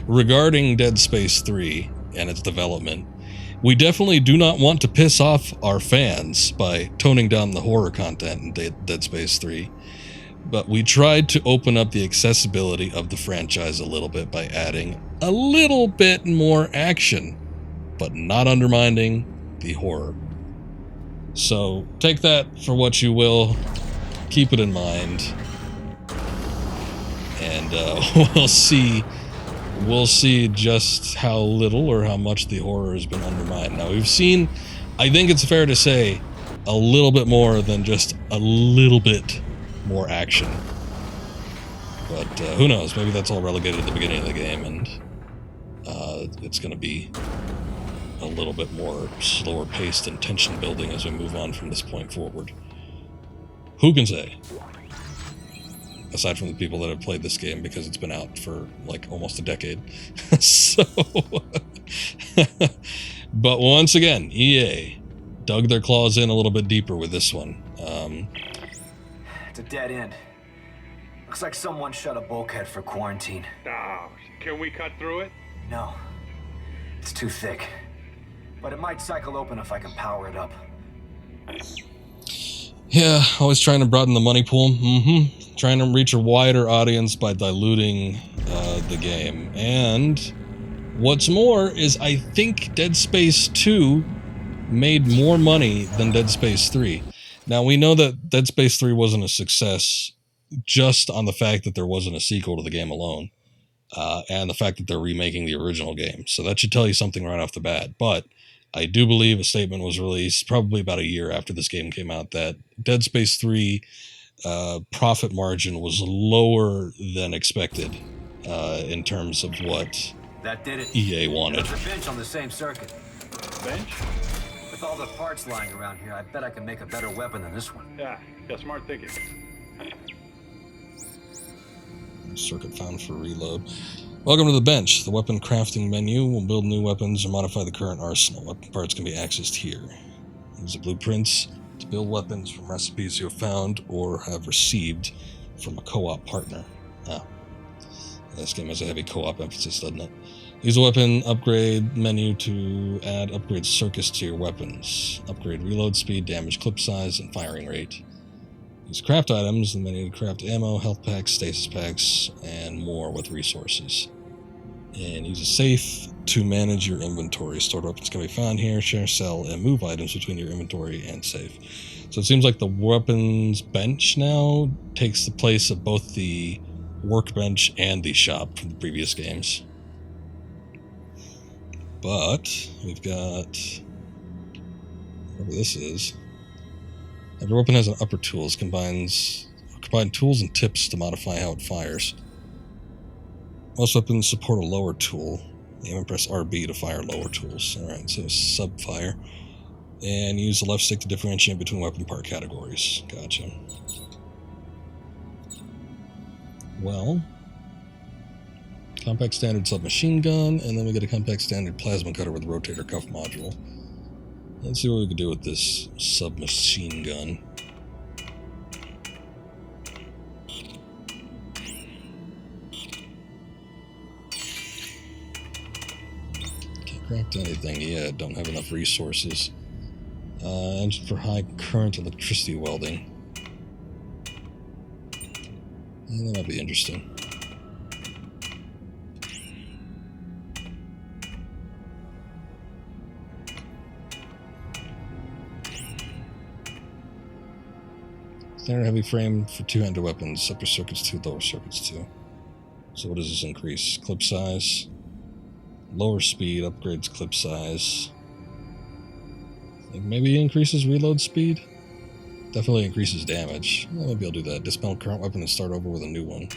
regarding Dead Space 3 and its development, we definitely do not want to piss off our fans by toning down the horror content in Dead Space 3, but we tried to open up the accessibility of the franchise a little bit by adding a little bit more action, but not undermining the horror. So take that for what you will, keep it in mind, and we'll see just how little or how much the horror has been undermined. Now we've seen, I think it's fair to say, a little bit more than just a little bit more action. But who knows, maybe that's all relegated at the beginning of the game, and it's going to be a little bit more slower paced and tension building as we move on from this point forward. Who can say? Aside from the people that have played this game, because it's been out for like almost a decade. So, but once again, EA dug their claws in a little bit deeper with this one. It's a dead end. Looks like someone shut a bulkhead for quarantine. Oh, can we cut through it? No. It's too thick. But it might cycle open if I can power it up. Yeah, always trying to broaden the money pool. Trying to reach a wider audience by diluting the game. And what's more is I think Dead Space 2 made more money than Dead Space 3. Now, we know that Dead Space 3 wasn't a success just on the fact that there wasn't a sequel to the game alone. And the fact that they're remaking the original game. So that should tell you something right off the bat. But I do believe a statement was released probably about a year after this game came out that Dead Space 3 profit margin was lower than expected in terms of what that did it. EA wanted. There's a bench on the same circuit. Bench? With all the parts lying around here, I bet I can make a better weapon than this one. Yeah, smart thinking. Circuit found for reload. Welcome to the bench. The weapon crafting menu will build new weapons or modify the current arsenal. Weapon parts can be accessed here. Use the blueprints to build weapons from recipes you have found or have received from a co-op partner. This game has a heavy co-op emphasis, doesn't it? Use the weapon upgrade menu to add upgrade circuits to your weapons. Upgrade reload speed, damage clip size, and firing rate. Use craft items in the menu to craft ammo, health packs, stasis packs, and more with resources. And use a safe to manage your inventory. Stored weapons can be found here. Share, sell, and move items between your inventory and safe. So it seems like the weapons bench now takes the place of both the workbench and the shop from the previous games. But we've got whatever this is. Every weapon has an upper tools. Combine tools and tips to modify how it fires. Most weapons support a lower tool. Aim and press RB to fire lower tools. Alright, so sub-fire. And use the left stick to differentiate between weapon part categories. Gotcha. Well, compact standard submachine gun, and then we get a compact standard plasma cutter with rotator cuff module. Let's see what we can do with this submachine gun. Can't craft anything yet, don't have enough resources. Engine for high current electricity welding. And that might be interesting. Standard heavy frame for two-handed weapons, upper circuits 2, lower circuits 2. So what does this increase? Clip size. Lower speed upgrades clip size. I think maybe increases reload speed. Definitely increases damage. Well, maybe I'll do that. Dispel current weapon and start over with a new one,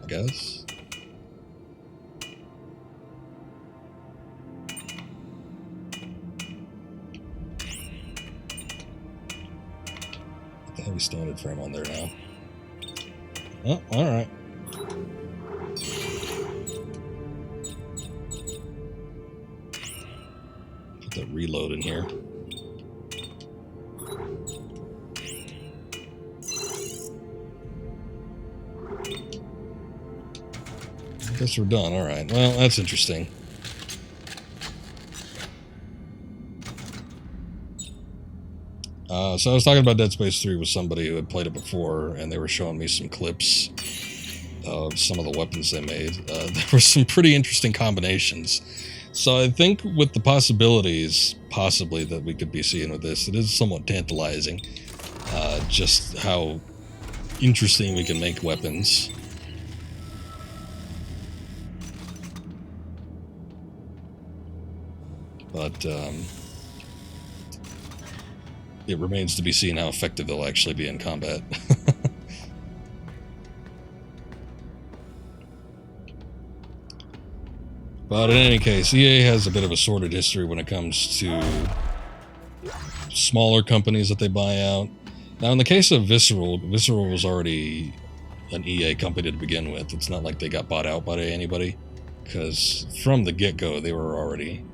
I guess. Heavy standard frame on there now. Oh, alright. Put that reload in here. I guess we're done. Alright. Well, that's interesting. So I was talking about Dead Space 3 with somebody who had played it before, and they were showing me some clips of some of the weapons they made. There were some pretty interesting combinations. So I think with the possibilities, possibly, that we could be seeing with this, it is somewhat tantalizing. Just how interesting we can make weapons. But, it remains to be seen how effective they'll actually be in combat. But in any case, EA has a bit of a sordid history when it comes to smaller companies that they buy out. Now, in the case of Visceral was already an EA company to begin with. It's not like they got bought out by anybody, because from the get-go, they were already,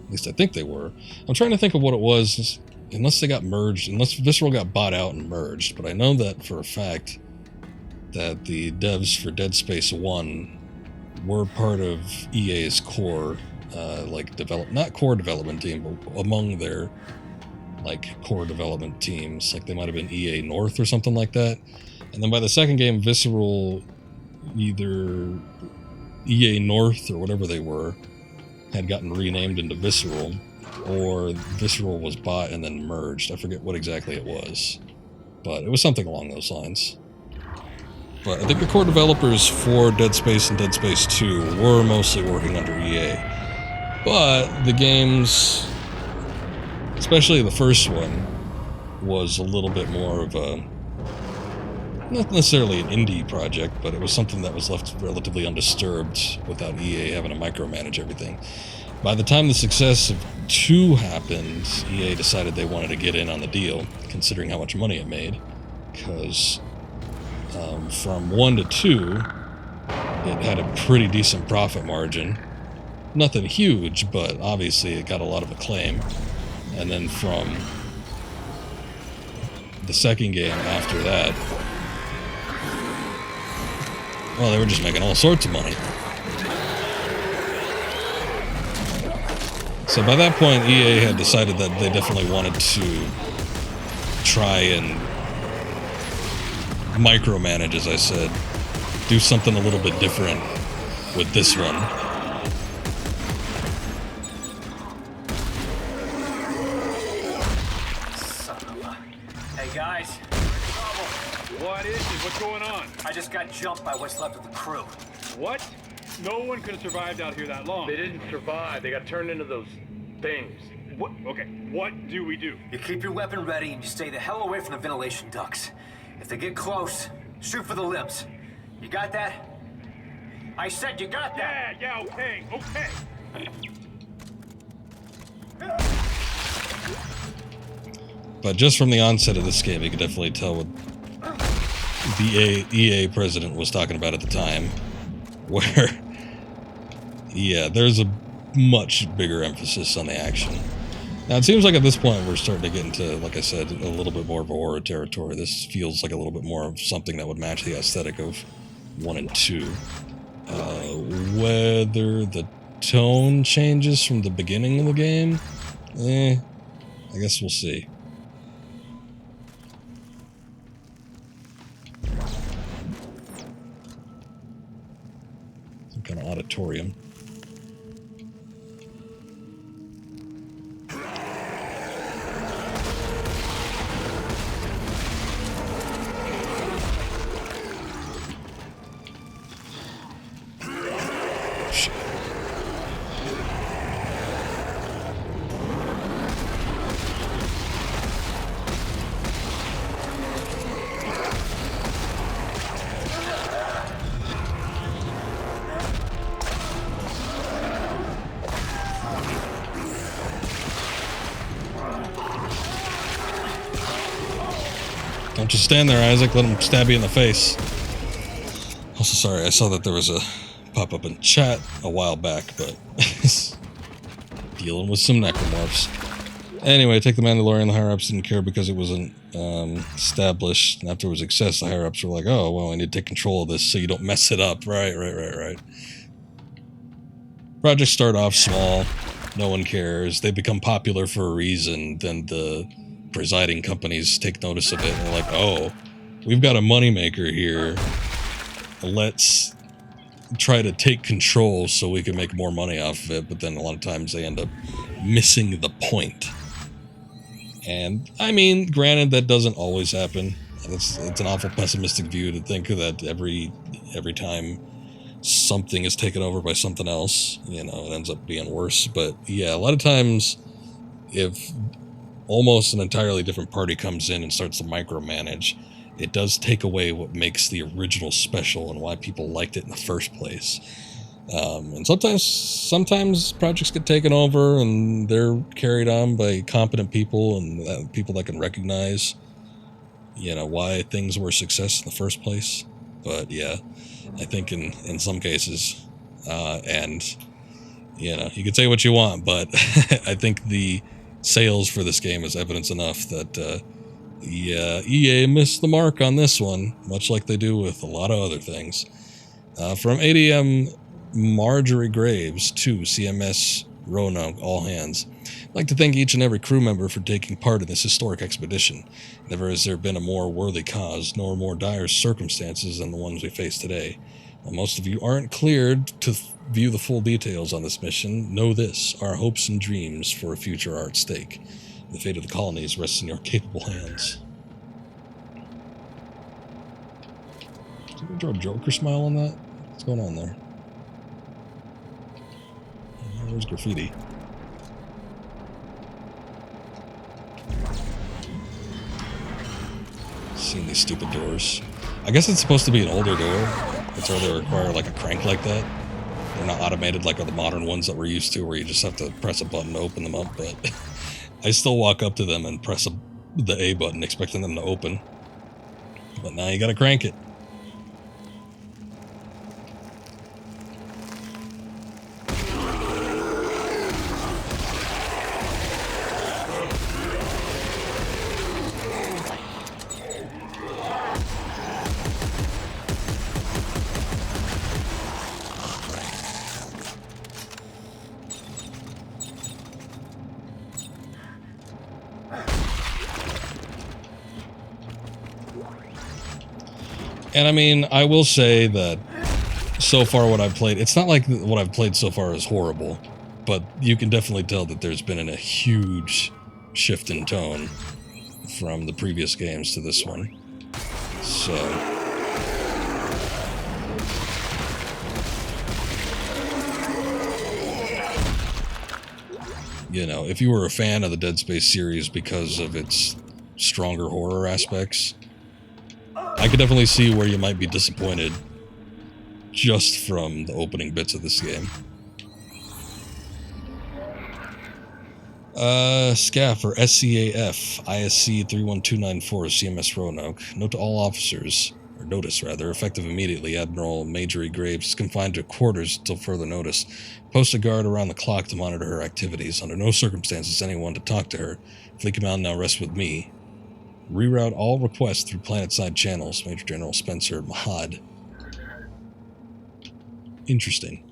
at least I think they were. I'm trying to think of what it was, unless they got merged, unless Visceral got bought out and merged, but I know that for a fact that the devs for Dead Space 1 were part of EA's core, not core development team, but among their, core development teams. Like, they might have been EA North or something like that. And then by the second game, Visceral, either EA North or whatever they were, had gotten renamed into Visceral, or Visceral was bought and then merged. I forget what exactly it was, but it was something along those lines. But I think the core developers for Dead Space and Dead Space 2 were mostly working under EA. But the games, especially the first one, was a little bit more of a, not necessarily an indie project, but it was something that was left relatively undisturbed without EA having to micromanage everything. By the time the success of 2 happened, EA decided they wanted to get in on the deal, considering how much money it made, because from 1 to 2, it had a pretty decent profit margin. Nothing huge, but obviously it got a lot of acclaim. And then from the second game after that, well, they were just making all sorts of money. So by that point, EA had decided that they definitely wanted to try and micromanage, as I said, do something a little bit different with this one. Hey guys, What is it? What's going on? I just got jumped by what's left of the crew. What? No one could have survived out here that long. They didn't survive. They got turned into those things. What? Okay, what do we do? You keep your weapon ready and you stay the hell away from the ventilation ducts. If they get close, shoot for the limbs. You got that? I said you got that! Yeah, okay. But just from the onset of this game, you could definitely tell what the EA president was talking about at the time, where, yeah, there's a much bigger emphasis on the action. Now, it seems like at this point we're starting to get into, like I said, a little bit more of a horror territory. This feels like a little bit more of something that would match the aesthetic of 1 and 2. Whether the tone changes from the beginning of the game, I guess we'll see. Some kind of auditorium. Don't just stand there, Isaac. Let him stab you in the face. Also, sorry, I saw that there was a pop-up in chat a while back, but dealing with some necromorphs. Anyway, take the Mandalorian. The higher-ups didn't care because it wasn't established. And after it was success, the higher-ups were like, oh, well, I need to take control of this so you don't mess it up. Right. Projects start off small. No one cares. They become popular for a reason. Then the presiding companies take notice of it and they're like, oh, we've got a moneymaker here. Let's try to take control so we can make more money off of it. But then a lot of times they end up missing the point. And I mean, granted, that doesn't always happen. It's an awful pessimistic view to think that every time something is taken over by something else, you know, it ends up being worse. But yeah, a lot of times if almost an entirely different party comes in and starts to micromanage, it does take away what makes the original special and why people liked it in the first place. And sometimes projects get taken over and they're carried on by competent people and people that can recognize, why things were a success in the first place. But yeah, I think in some cases, and you can say what you want, but I think the sales for this game is evidence enough that EA missed the mark on this one, much like they do with a lot of other things. From ADM Marjorie Graves to CMS Roanoke, all hands. I'd like to thank each and every crew member for taking part in this historic expedition. Never has there been a more worthy cause, nor more dire circumstances than the ones we face today. While most of you aren't cleared to view the full details on this mission, know this: our hopes and dreams for a future are at stake. The fate of the colonies rests in your capable hands. Did we draw a Joker smile on that? What's going on there? There's graffiti. Seeing these stupid doors. I guess it's supposed to be an older door. That's why they require like a crank like that. They're not automated like the modern ones that we're used to, where you just have to press a button to open them up. But I still walk up to them and press the A button, expecting them to open. But now you gotta crank it. And I mean, I will say that so far what I've played, it's not like what I've played so far is horrible, but you can definitely tell that there's been a huge shift in tone from the previous games to this one. So if you were a fan of the Dead Space series because of its stronger horror aspects, I could definitely see where you might be disappointed just from the opening bits of this game. SCAF or SCAF, ISC 31294, CMS Roanoke. Note to all officers, or notice rather, effective immediately. Admiral Marjorie Graves is confined to quarters until further notice. Post a guard around the clock to monitor her activities. Under no circumstances anyone to talk to her. Fleet Command now rests with me. Reroute all requests through planet-side channels. Major General Spencer Mahad. Interesting.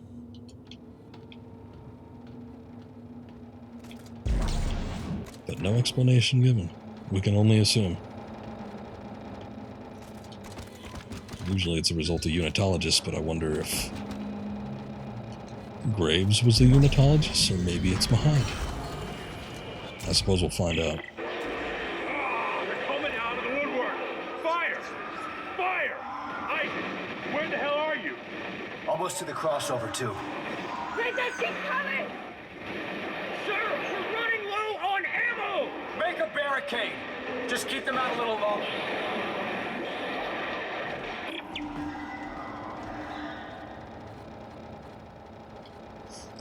But no explanation given. We can only assume. Usually it's a result of unitologists, but I wonder if Graves was the unitologist, or maybe it's Mahad. I suppose we'll find out. Almost to the crossover, too. They just keep coming! Sir, we're running low on ammo! Make a barricade! Just keep them out a little longer.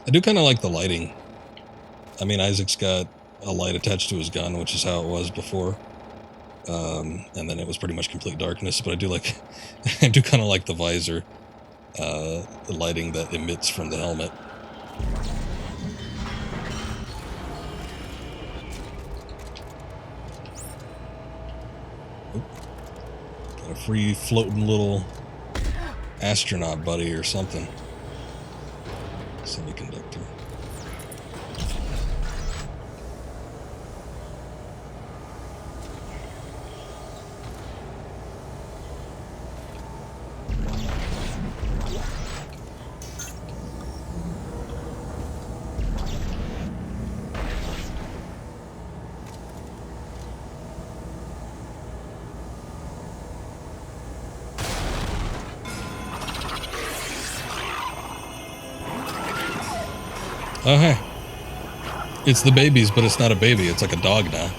I do kind of like the lighting. I mean, Isaac's got a light attached to his gun, which is how it was before. And then it was pretty much complete darkness, but I do kind of like the visor. The lighting that emits from the helmet. Got a free floating little astronaut buddy or something. Semiconductor. Oh, hey. It's the babies, but it's not a baby. It's like a dog now.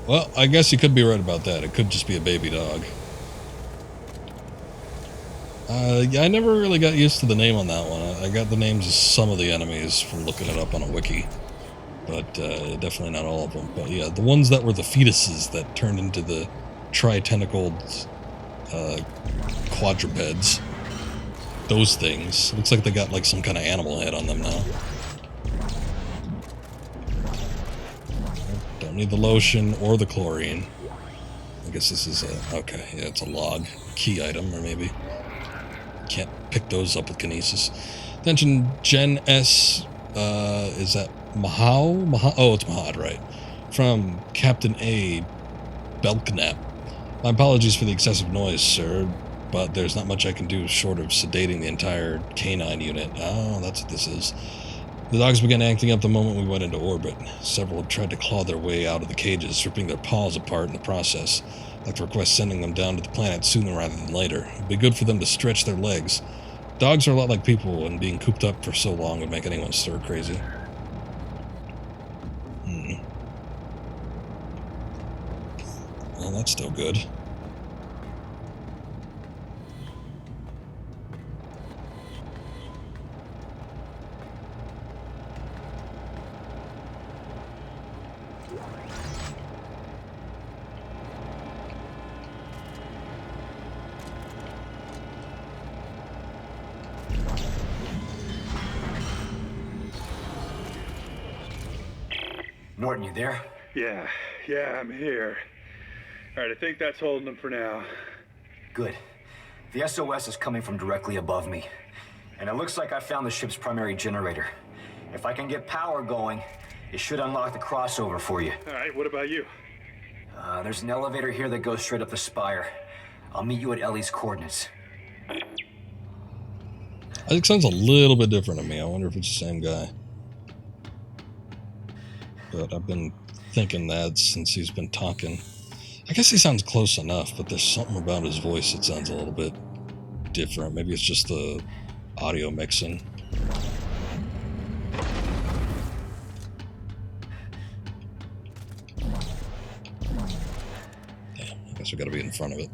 Well, I guess you could be right about that. It could just be a baby dog. Yeah, I never really got used to the name on that one. I got the names of some of the enemies from looking it up on a wiki. But definitely not all of them. But yeah, the ones that were the fetuses that turned into the tri-tentacled quadrupeds. Those things. Looks like they got like some kind of animal head on them now. Don't need the lotion or the chlorine. I guess this is a... Okay, yeah, it's a log. Key item, or maybe. Can't pick those up with Kinesis. Attention, Gen S... is that Mahal? Oh, it's Mahad, right. From Captain A. Belknap. My apologies for the excessive noise, sir, but there's not much I can do short of sedating the entire canine unit. Oh, that's what this is. The dogs began acting up the moment we went into orbit. Several have tried to claw their way out of the cages, ripping their paws apart in the process. I'd like to request sending them down to the planet sooner rather than later. It'd be good for them to stretch their legs. Dogs are a lot like people, and being cooped up for so long would make anyone stir crazy. Well, that's still good. Norton, you there? Yeah, I'm here. Alright, I think that's holding them for now. Good. The SOS is coming from directly above me. And it looks like I found the ship's primary generator. If I can get power going, it should unlock the crossover for you. Alright, what about you? There's an elevator here that goes straight up the spire. I'll meet you at Ellie's coordinates. I think it sounds a little bit different to me. I wonder if it's the same guy. But I've been thinking that since he's been talking. I guess he sounds close enough, but there's something about his voice that sounds a little bit different. Maybe it's just the audio mixing. Damn, I guess we gotta be in front of it.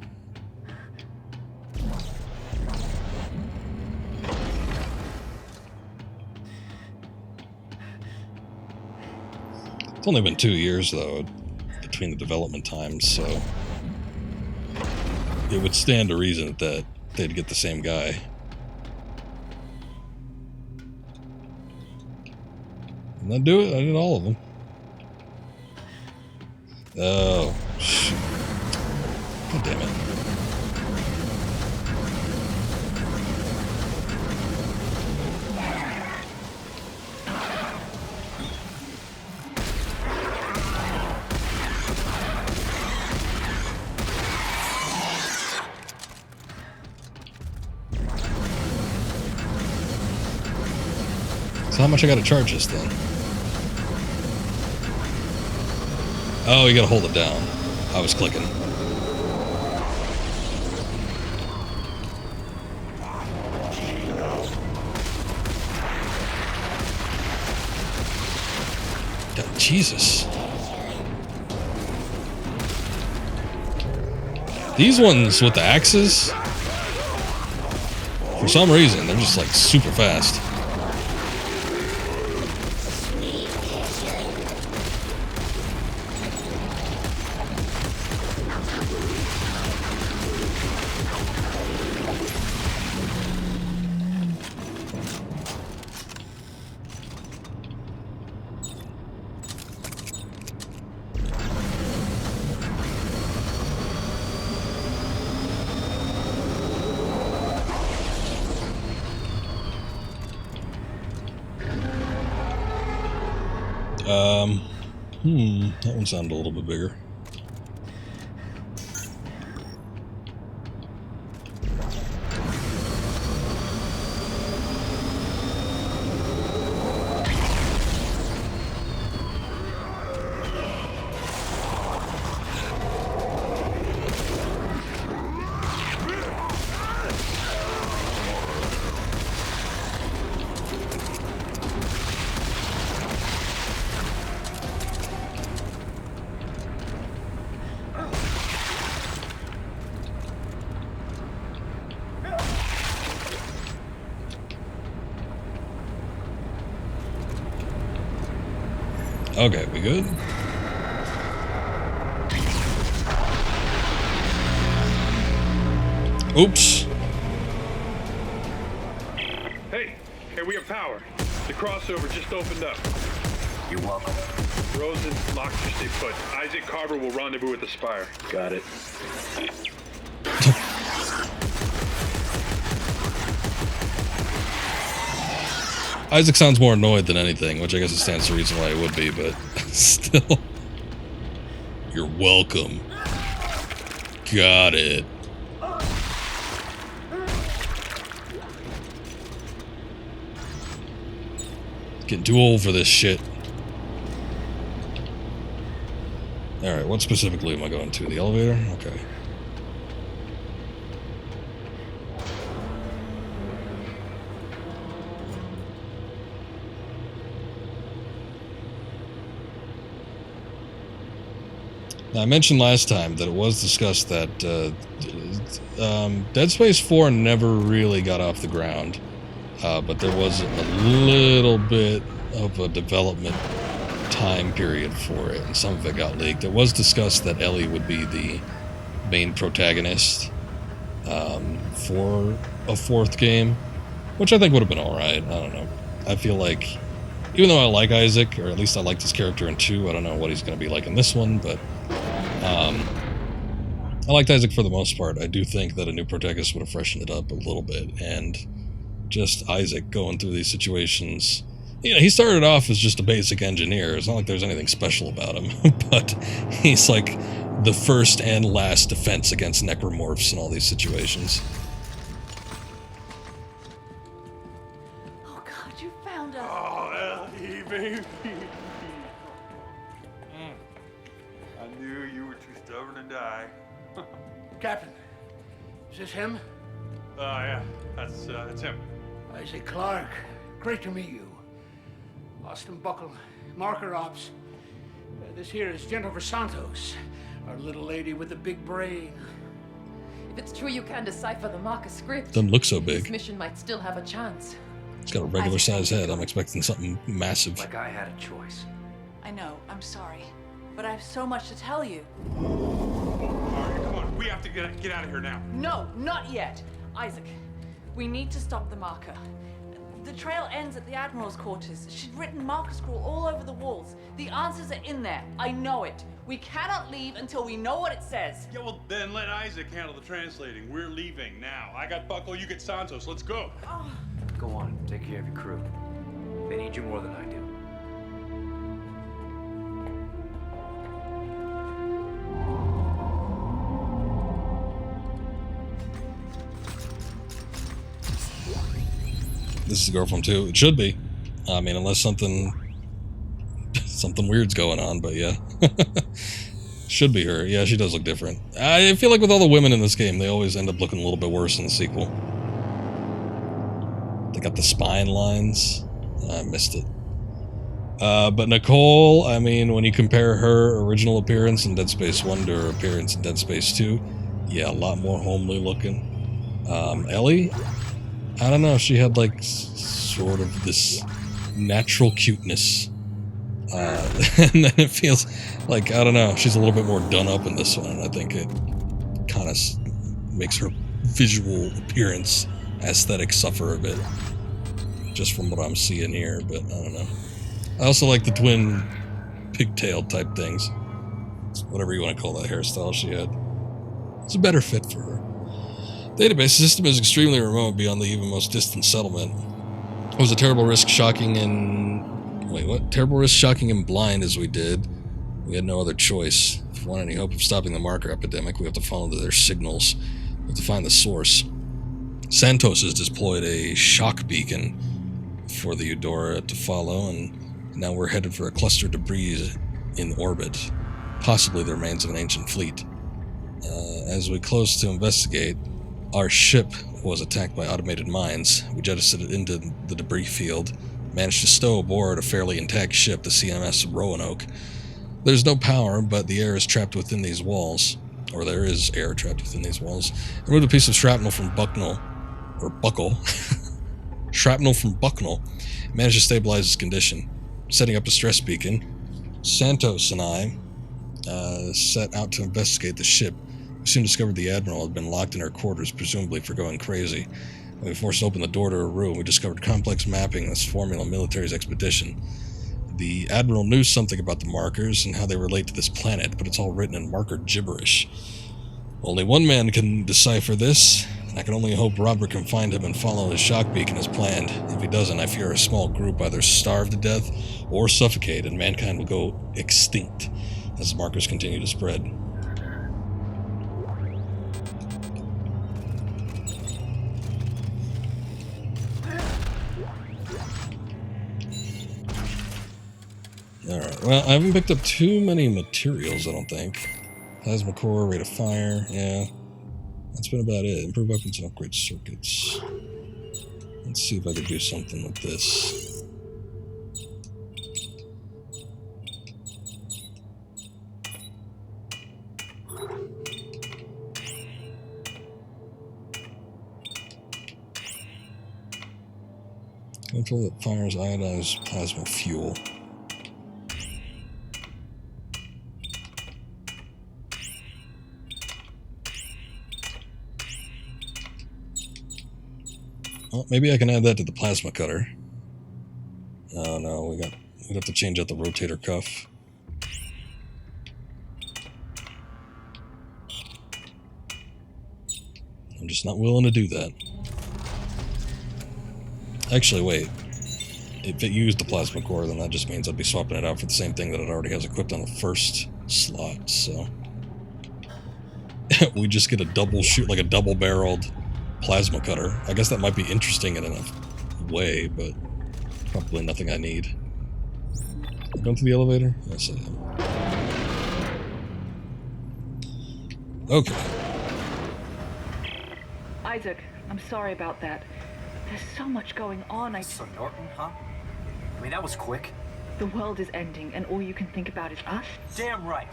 It's only been 2 years, though, between the development times, so it would stand to reason that they'd get the same guy. Didn't I do it? I did all of them. Oh, shoot. God damn it. So how much I gotta charge this thing? Oh, you gotta hold it down. I was clicking. God, Jesus. These ones with the axes, for some reason, they're just like super fast. That one sounded a little bit bigger. Okay, we good? Oops. Hey, we have power. The crossover just opened up. You're welcome. Rosen, Locke, you stay put. Isaac Carver will rendezvous at the Spire. Got it. Isaac sounds more annoyed than anything, which I guess it stands to reason why it would be, but still. You're welcome. Got it. Getting too old for this shit. Alright, what specifically am I going to? The elevator? Okay. Now, I mentioned last time that it was discussed that Dead Space 4 never really got off the ground, but there was a little bit of a development time period for it, and some of it got leaked. It was discussed that Ellie would be the main protagonist for a fourth game, which I think would have been alright. I don't know. I feel like, even though I like Isaac, or at least I liked his character in 2, I don't know what he's going to be like in this one, but I liked Isaac for the most part. I do think that a new protagonist would have freshened it up a little bit, and just Isaac going through these situations. You know, he started off as just a basic engineer. It's not like there's anything special about him, but he's like the first and last defense against necromorphs in all these situations. Oh God, you found us! Oh, Ellie, baby. I knew you were too stubborn to die. Captain, is this him? Yeah, that's him. Isaac Clarke. Great to meet you. Austin Buckle, Marker Ops. This here is Jennifer Santos, our little lady with the big brain. If it's true you can decipher the marker script, Doesn't look so big. this mission might still have a chance. He's got a regular sized head. I'm expecting something massive. Like I had a choice. I know, I'm sorry. But I have so much to tell you. All right, come on. We have to get out of here now. No, not yet. Isaac, we need to stop the marker. The trail ends at the Admiral's quarters. She'd written marker scroll all over the walls. The answers are in there. I know it. We cannot leave until we know what it says. Yeah, well, then let Isaac handle the translating. We're leaving now. I got Buckle, you get Santos. Let's go. Oh. Go on, take care of your crew. They need you more than I do. This is the girl from 2. It should be. I mean, unless something weird's going on, but yeah. Should be her. Yeah, she does look different. I feel like with all the women in this game, they always end up looking a little bit worse in the sequel. They got the spine lines. I missed it. But Nicole, I mean, when you compare her original appearance in Dead Space 1 to her appearance in Dead Space 2, yeah, a lot more homely looking. Ellie? I don't know, she had like sort of this natural cuteness. And then it feels like, I don't know, she's a little bit more done up in this one. And I think it kind of makes her visual appearance aesthetic suffer a bit. Just from what I'm seeing here, but I don't know. I also like the twin pigtail type things. Whatever you want to call that hairstyle she had. It's a better fit for her. Database system is extremely remote beyond the even most distant settlement. It was a terrible risk shocking and... Wait, what? Terrible risk shocking and blind as we did. We had no other choice. If we want any hope of stopping the marker epidemic, we have to follow their signals. We have to find the source. Santos has deployed a shock beacon for the Eudora to follow, and now we're headed for a cluster of debris in orbit. Possibly the remains of an ancient fleet. As we close to investigate, our ship was attacked by automated mines. We jettisoned it into the debris field, managed to stow aboard a fairly intact ship, the CMS Roanoke. There's no power, but the air is trapped within these walls. Or there is air trapped within these walls. Removed a piece of shrapnel from Buckle. Shrapnel from Bucknell. Managed to stabilize his condition. Setting up a stress beacon. Santos and I set out to investigate the ship. We soon discovered the Admiral had been locked in her quarters, presumably for going crazy. When we forced open the door to her room, we discovered complex mapping that's formula military's expedition. The Admiral knew something about the markers and how they relate to this planet, but it's all written in marker gibberish. Only one man can decipher this, and I can only hope Robert can find him and follow his shock beacon as planned. If he doesn't, I fear a small group either starve to death or suffocate, and mankind will go extinct as the markers continue to spread. Alright, well, I haven't picked up too many materials, I don't think. Plasma core, rate of fire, yeah. That's been about it. Improve weapons and upgrade circuits. Let's see if I can do something with this. Control that fires iodized plasma fuel. Well, maybe I can add that to the plasma cutter. Oh no, we'd have to change out the rotator cuff. I'm just not willing to do that. Actually, wait. If it used the plasma core, then that just means I'd be swapping it out for the same thing that it already has equipped on the first slot, so... we just get a double shoot, like a double-barreled plasma cutter. I guess that might be interesting in a way, but probably nothing I need. Am I going through the elevator? Yes, I am. Okay. Isaac, I'm sorry about that. There's so much going on. So Norton, huh? I mean, that was quick. The world is ending, and all you can think about is us? Damn right.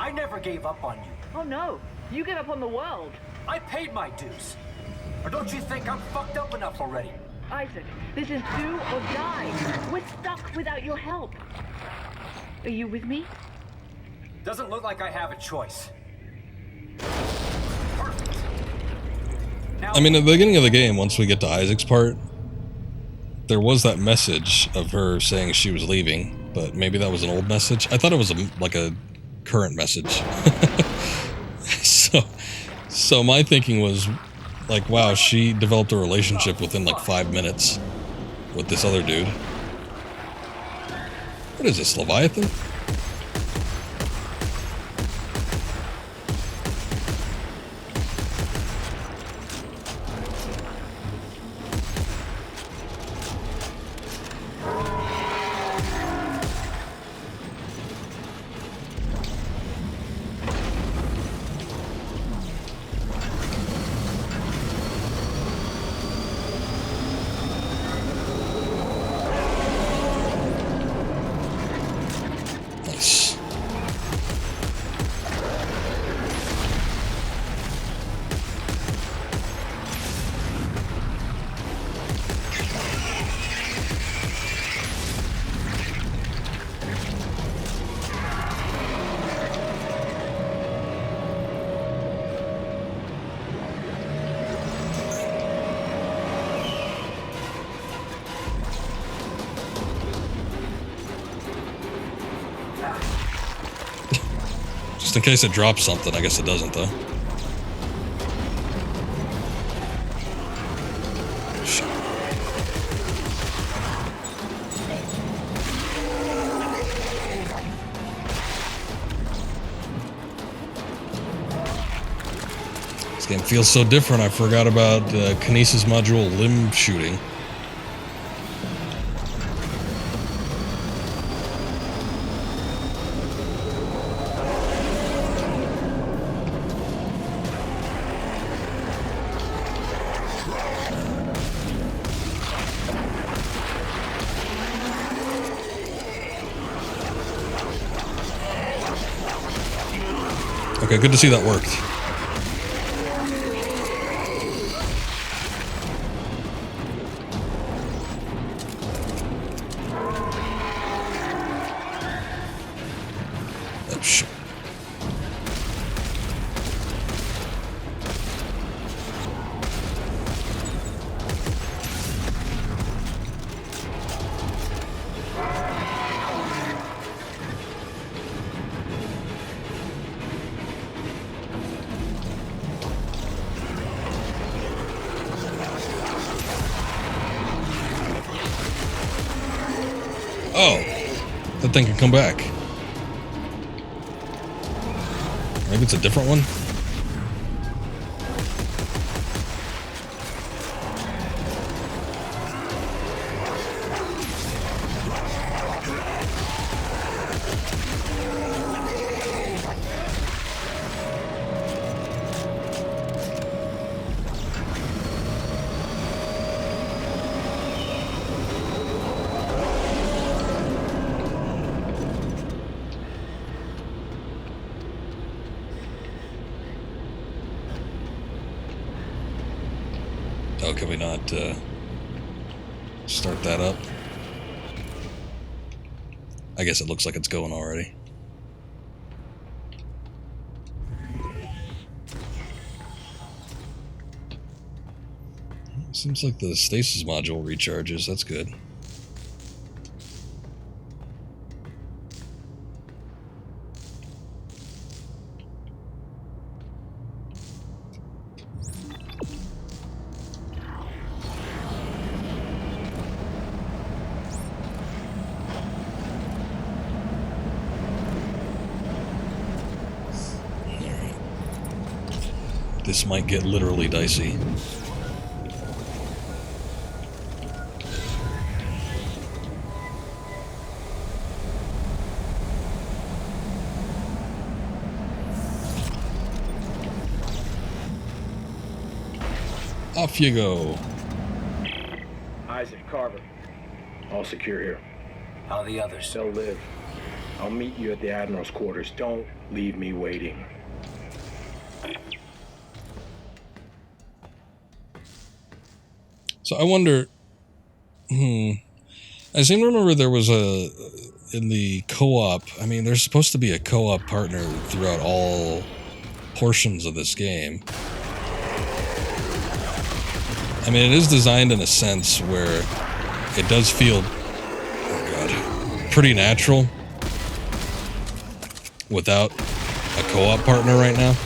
I never gave up on you. Oh no, you gave up on the world. I paid my dues. Or don't you think I'm fucked up enough already? Isaac, this is do or die. We're stuck without your help. Are you with me? Doesn't look like I have a choice. I mean, at the beginning of the game, once we get to Isaac's part, there was that message of her saying she was leaving, but maybe that was an old message. I thought it was like a current message. So my thinking was, like, wow, she developed a relationship within like 5 minutes with this other dude. What is this, Leviathan? Just in case it drops something. I guess it doesn't, though. Shit. This game feels so different. I forgot about Kinesis Module limb shooting. Okay, good to see that worked. Oh, shit. Oh, that thing can come back. Maybe it's a different one? Oh, can we not start that up? I guess it looks like it's going already. Seems like the stasis module recharges. That's good. This might get literally dicey. Off you go. Isaac, Carver. All secure here. How are the others? They'll live. I'll meet you at the Admiral's quarters. Don't leave me waiting. So I wonder, I seem to remember there was in the co-op, I mean, there's supposed to be a co-op partner throughout all portions of this game. I mean, it is designed in a sense where it does feel, oh god, pretty natural without a co-op partner right now.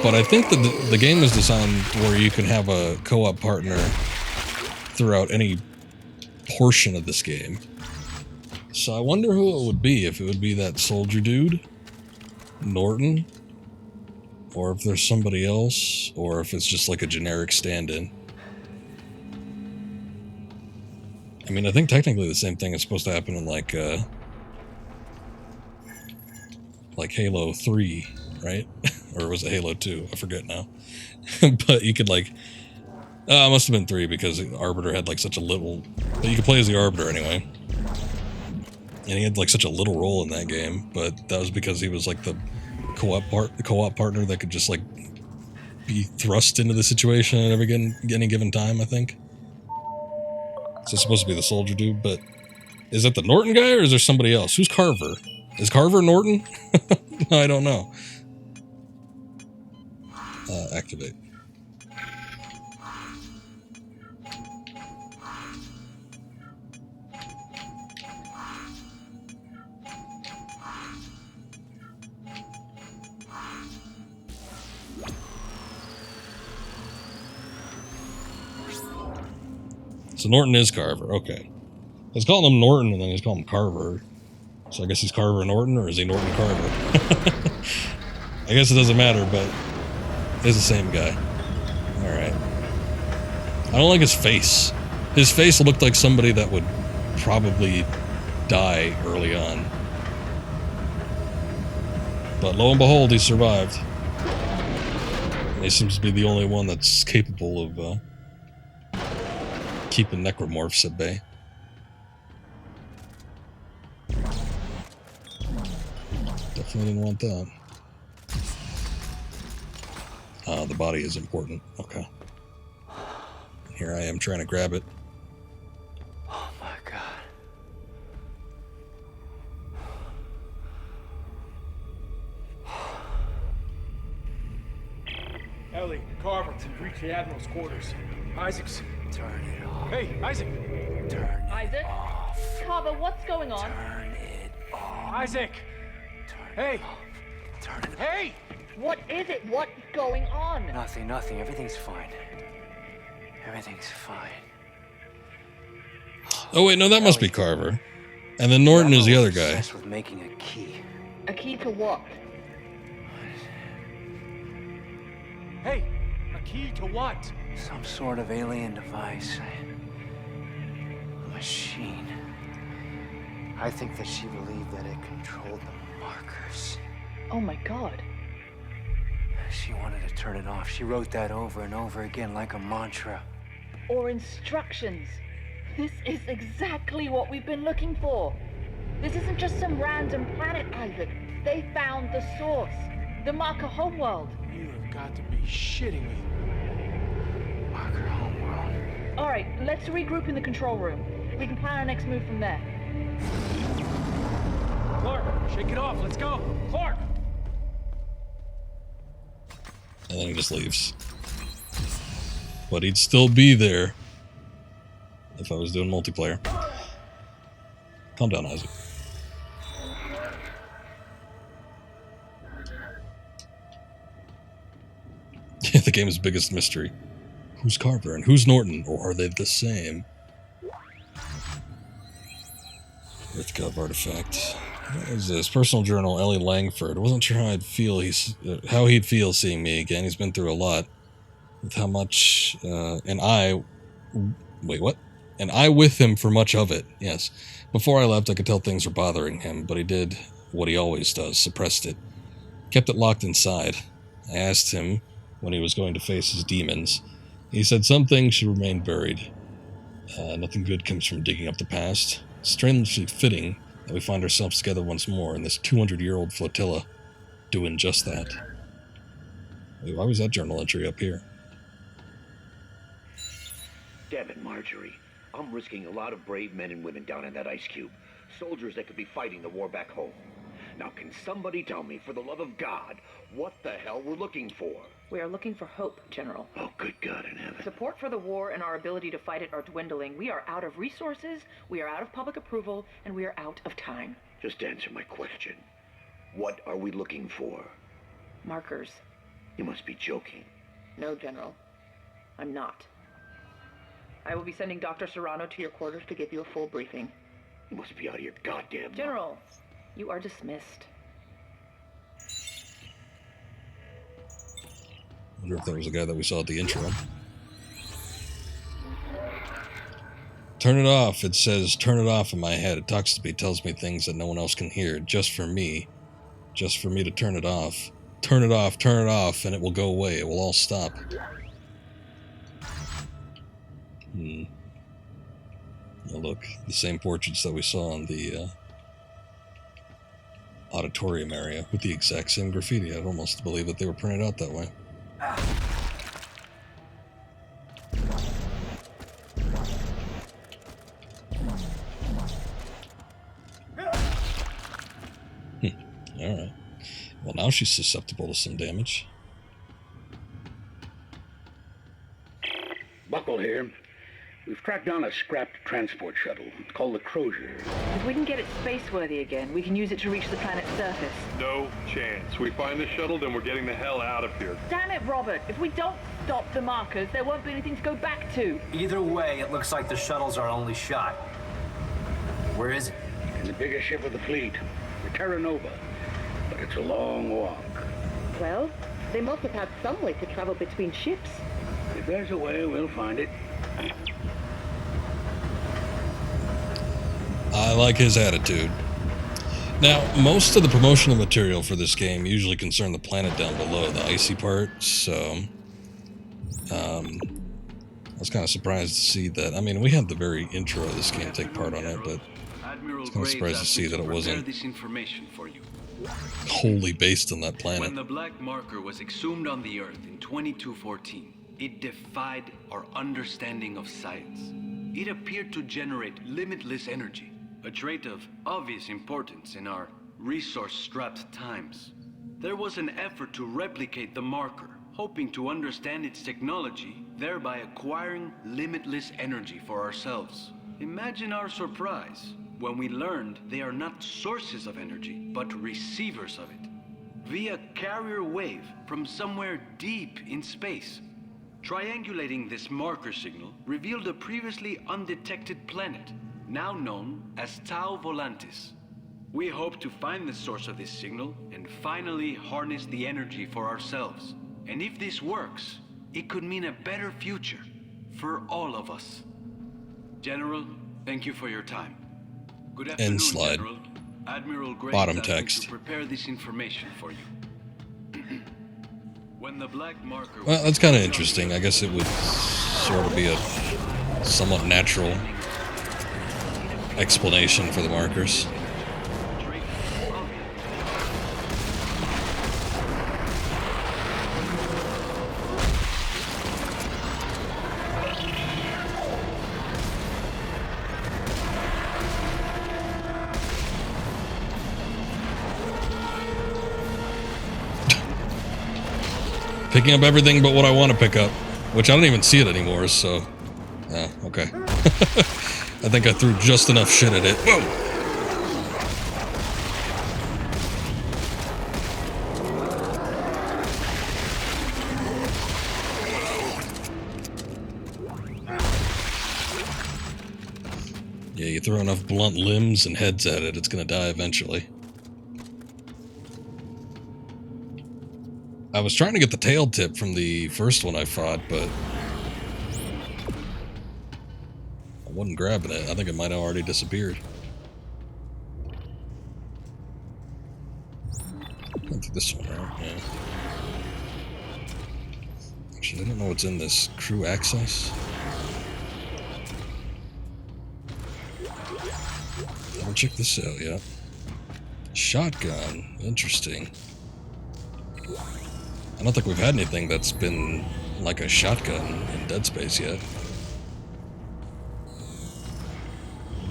But I think that the game is designed where you can have a co-op partner throughout any portion of this game. So I wonder who it would be, if it would be that soldier dude, Norton, or if there's somebody else, or if it's just like a generic stand-in. I mean, I think technically the same thing is supposed to happen in like Halo 3, right? Or was it Halo 2? I forget now. But you could like... it must have been 3 because the Arbiter had like such a little... But you could play as the Arbiter anyway. And he had like such a little role in that game, but that was because he was like the co-op partner that could just like be thrust into the situation at any given time, I think. So it's supposed to be the soldier dude, but is that the Norton guy or is there somebody else? Who's Carver? Is Carver Norton? I don't know. Activate. So Norton is Carver, okay. He's calling him Norton and then he's calling him Carver. So I guess he's Carver Norton, or is he Norton Carver? I guess it doesn't matter, but it's the same guy. Alright. I don't like his face. His face looked like somebody that would probably die early on. But lo and behold, he survived. And he seems to be the only one that's capable of keeping necromorphs at bay. Definitely didn't want that. The body is important. Okay. Here I am trying to grab it. Oh my god. Ellie, Carver, reach the Admiral's quarters. Isaac's. Turn it off. Hey, Isaac! Isaac? Carver, what's going on? Turn it off. Isaac! Hey! Turn it off. Hey! What is it? What's going on? Nothing. Everything's fine. Everything's fine. Oh wait, no, that must be Carver. And then Norton is the other guy. Obsessed with making a key. A key to what? Hey! A key to what? Some sort of alien device. A machine. I think that she believed that it controlled the markers. Oh my god. She wanted to turn it off. She wrote that over and over again like a mantra. Or instructions. This is exactly what we've been looking for. This isn't just some random planet, Isaac. They found the source. The marker homeworld. You have got to be shitting me. Marker homeworld. All right, let's regroup in the control room. We can plan our next move from there. Clarke, shake it off. Let's go. Clarke! And then he just leaves. But he'd still be there if I was doing multiplayer. Calm down, Isaac. The game's biggest mystery. Who's Carver and who's Norton? Or are they the same? EarthGov artifact. What is this? Personal journal, Ellie Langford. Wasn't sure how he'd feel seeing me again. He's been through a lot. With how much, and I with him for much of it, yes. Before I left, I could tell things were bothering him, but he did what he always does, suppressed it. Kept it locked inside. I asked him when he was going to face his demons. He said some things should remain buried. Nothing good comes from digging up the past. Strangely fitting that we find ourselves together once more in this 200-year-old flotilla, doing just that. Wait, why was that journal entry up here? Damn it, Marjorie. I'm risking a lot of brave men and women down in that ice cube. Soldiers that could be fighting the war back home. Now, can somebody tell me, for the love of God, what the hell we're looking for? We are looking for hope, General. Oh, good God in heaven. Support for the war and our ability to fight it are dwindling. We are out of resources, we are out of public approval, and we are out of time. Just answer my question. What are we looking for? Markers. You must be joking. No, General. I'm not. I will be sending Dr. Serrano to your quarters to give you a full briefing. You must be out of your goddamn mind. General, you are dismissed. I wonder if that was the guy that we saw at the intro. Turn it off. It says, turn it off in my head. It talks to me, tells me things that no one else can hear. Just for me. Just for me to turn it off. Turn it off, and it will go away. It will all stop. Now look, the same portraits that we saw in the auditorium area with the exact same graffiti. I'd almost believe that they were printed out that way. Alright. Well, now she's susceptible to some damage. Buckle here. We've tracked down a scrapped transport shuttle called the Crozier. If we can get it space-worthy again, we can use it to reach the planet's surface. No chance. We find the shuttle, then we're getting the hell out of here. Damn it, Robert! If we don't stop the markers, there won't be anything to go back to. Either way, it looks like the shuttle's our only shot. Where is it? In the biggest ship of the fleet, the Terra Nova. But it's a long walk. Well, they must have had some way to travel between ships. If there's a way, we'll find it. I like his attitude. Now, most of the promotional material for this game usually concern the planet down below, the icy part, so I was kind of surprised to see that. I mean, we had the very intro of this game take part on it, but I was kind of surprised to see that it wasn't this information for you. wholly based on that planet. When the black marker was exhumed on the Earth in 2214, it defied our understanding of science. It appeared to generate limitless energy, a trait of obvious importance in our resource-strapped times. There was an effort to replicate the marker, hoping to understand its technology, thereby acquiring limitless energy for ourselves. Imagine our surprise when we learned they are not sources of energy, but receivers of it, via carrier wave from somewhere deep in space. Triangulating this marker signal revealed a previously undetected planet, now known as Tau Volantis. We hope to find the source of this signal and finally harness the energy for ourselves. And if this works, it could mean a better future for all of us. General, thank you for your time. Good afternoon, End slide. General. Admiral Graves Bottom asked me text. to prepare this information for you. When the black marker... Well, that's kind of interesting. I guess it would sort of be a somewhat natural explanation for the markers. Picking up everything but what I want to pick up, which I don't even see it anymore, so... Oh, okay. I think I threw just enough shit at it. Whoa! Yeah, you throw enough blunt limbs and heads at it, it's gonna die eventually. I was trying to get the tail tip from the first one I fought, but I wasn't grabbing it. I think it might have already disappeared. Went through this one, right? Yeah. Actually, I don't know what's in this. Crew access? I'll check this out, yeah. Shotgun. Interesting. I don't think we've had anything that's been like a shotgun in Dead Space yet.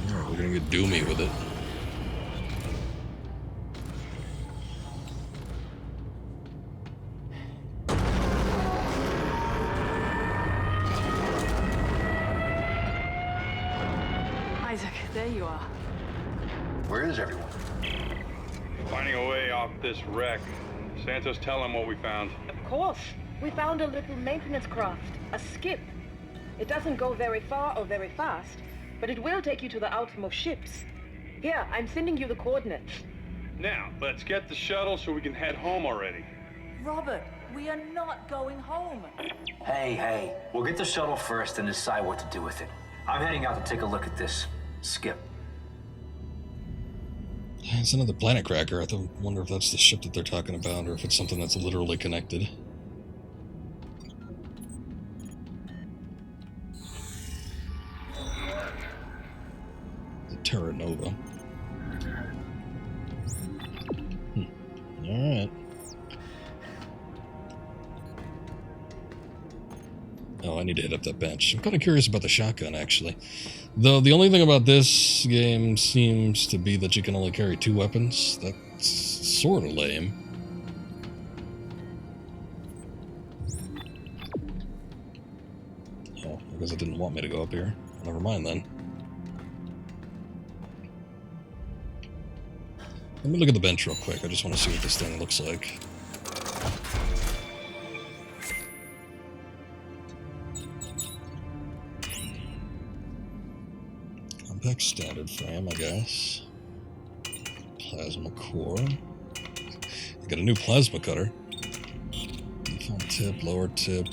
Alright, we're gonna get doomy with it. Isaac, there you are. Where is everyone? Finding a way off this wreck. Santos, tell him what we found. Of course. We found a little maintenance craft, a skip. It doesn't go very far or very fast, but it will take you to the outermost ships. Here, I'm sending you the coordinates. Now, let's get the shuttle so we can head home already. Robert, we are not going home. Hey, we'll get the shuttle first and decide what to do with it. I'm heading out to take a look at this skip. It's another planet cracker. I wonder if that's the ship that they're talking about, or if it's something that's literally connected. The Terra Nova. Alright. Oh, I need to hit up that bench. I'm kind of curious about the shotgun, actually. Though the only thing about this game seems to be that you can only carry 2 weapons. That's sort of lame. Oh, I guess it didn't want me to go up here. Never mind then. Let me look at the bench real quick. I just want to see what this thing looks like. Compact standard frame, I guess. Plasma core. I got a new plasma cutter. Front tip, lower tip.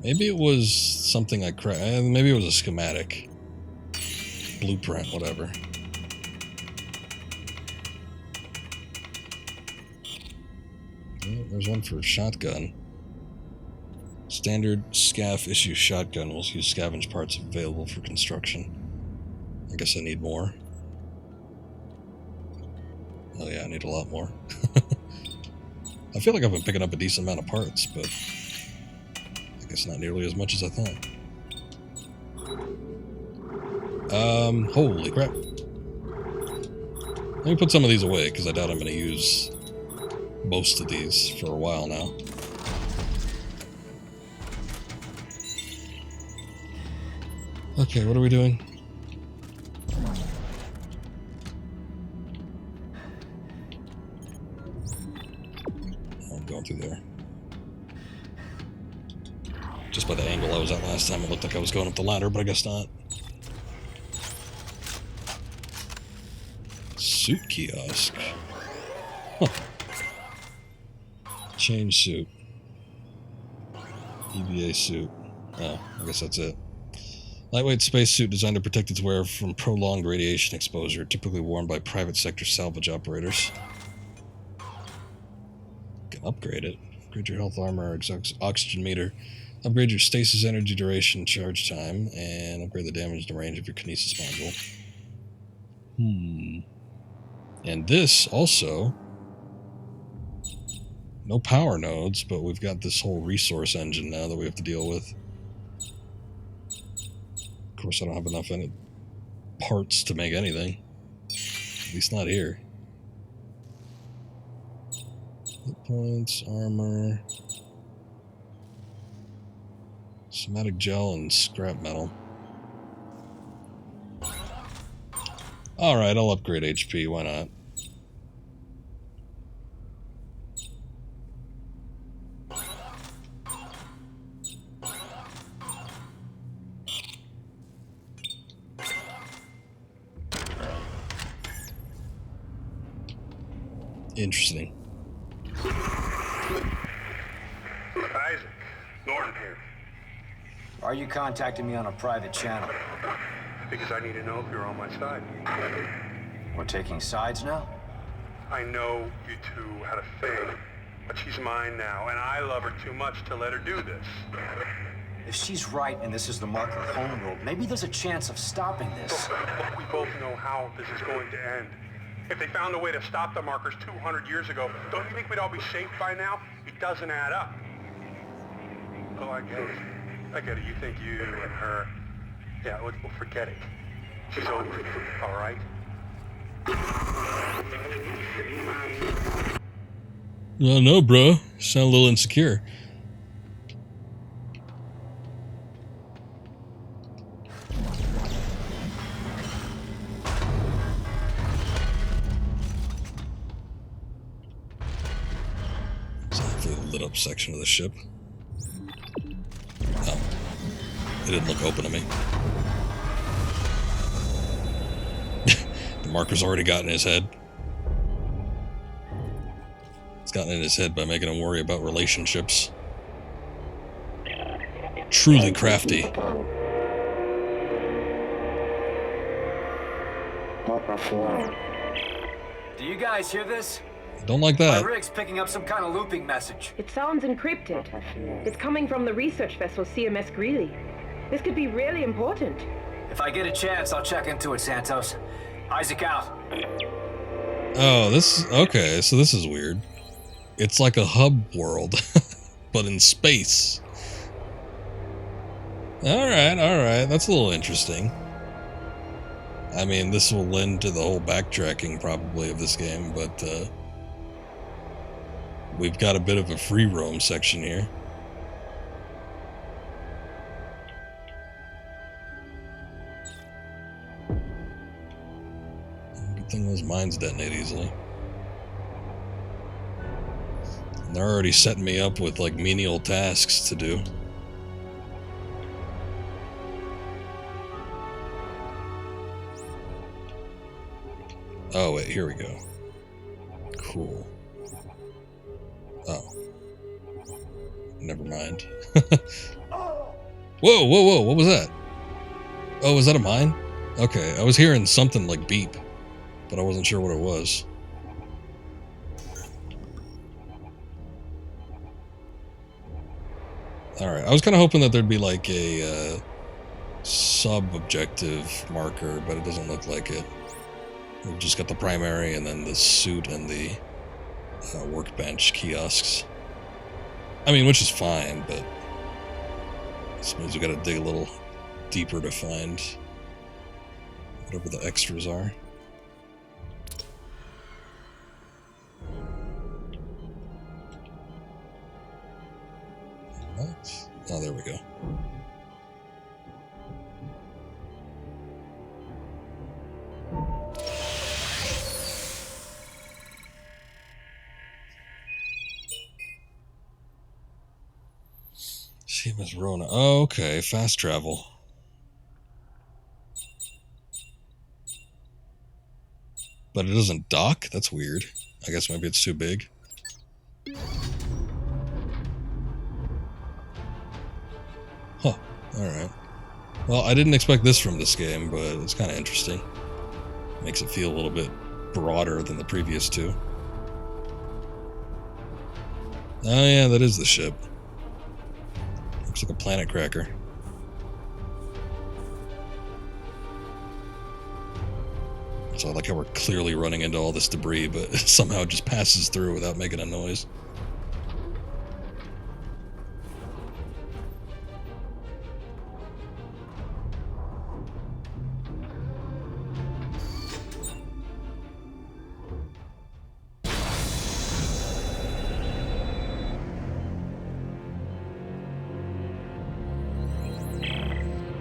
Maybe it was something I cracked. Maybe it was a schematic. Blueprint, whatever. There's one for shotgun. Standard SCAF issue shotgun will use scavenge parts available for construction. I guess I need more. Oh yeah, I need a lot more. I feel like I've been picking up a decent amount of parts, but I guess not nearly as much as I thought. Holy crap. Let me put some of these away, because I doubt I'm going to use most of these for a while now. Okay, what are we doing? I'm going through there. Just by the angle I was at last time, it looked like I was going up the ladder, but I guess not. Suit kiosk. Huh. Change suit. EVA suit. Oh, I guess that's it. Lightweight spacesuit designed to protect its wearer from prolonged radiation exposure, typically worn by private sector salvage operators. You can upgrade it. Upgrade your health armor, oxygen meter. Upgrade your stasis energy duration, charge time, and upgrade the damage and range of your Kinesis Module. And this also, no power nodes, but we've got this whole resource engine now that we have to deal with. Of course, I don't have enough parts to make anything. At least not here. Hit points, armor, somatic gel, and scrap metal. Alright, I'll upgrade HP, why not? Interesting. Isaac, Norton here. Why are you contacting me on a private channel? Because I need to know if you're on my side. We're taking sides now? I know you two had a thing, but she's mine now, and I love her too much to let her do this. If she's right and this is the marker homeworld, maybe there's a chance of stopping this. Look, we both know how this is going to end. If they found a way to stop the markers 200 years ago, don't you think we'd all be safe by now? It doesn't add up. Oh, I get it. I get it. You think you and her... Yeah, we'll forget it. She's over it, all right? Well, no, bro. You sound a little insecure. Lit up section of the ship. Oh. It didn't look open to me. The marker's already got in his head. It's gotten in his head by making him worry about relationships. Truly crafty. Do you guys hear this? Don't like that. My rig's picking up some kind of looping message. It sounds encrypted. It's coming from the research vessel CMS Greeley. This could be really important. If I get a chance, I'll check into it, Santos. Isaac out. Oh, okay, so this is weird. It's like a hub world, but in space. Alright, that's a little interesting. I mean, this will lend to the whole backtracking, probably, of this game, but, we've got a bit of a free roam section here. Good thing those mines detonate easily. And they're already setting me up with, like, menial tasks to do. Oh, wait, here we go. Cool. Oh. Never mind. Whoa, what was that? Oh, was that a mine? Okay, I was hearing something like beep, but I wasn't sure what it was. Alright, I was kind of hoping that there'd be like a sub-objective marker, but it doesn't look like it. We've just got the primary and then the suit and the workbench kiosks. I mean, which is fine, but I suppose we gotta dig a little deeper to find whatever the extras are. What? Oh, there we go. See, Miss Rona. Oh, okay, fast travel. But it doesn't dock? That's weird. I guess maybe it's too big. Huh. Alright. Well, I didn't expect this from this game, but it's kind of interesting. Makes it feel a little bit broader than the previous two. Oh yeah, that is the ship. Looks like a planet cracker. So I like how we're clearly running into all this debris, but somehow it just passes through without making a noise.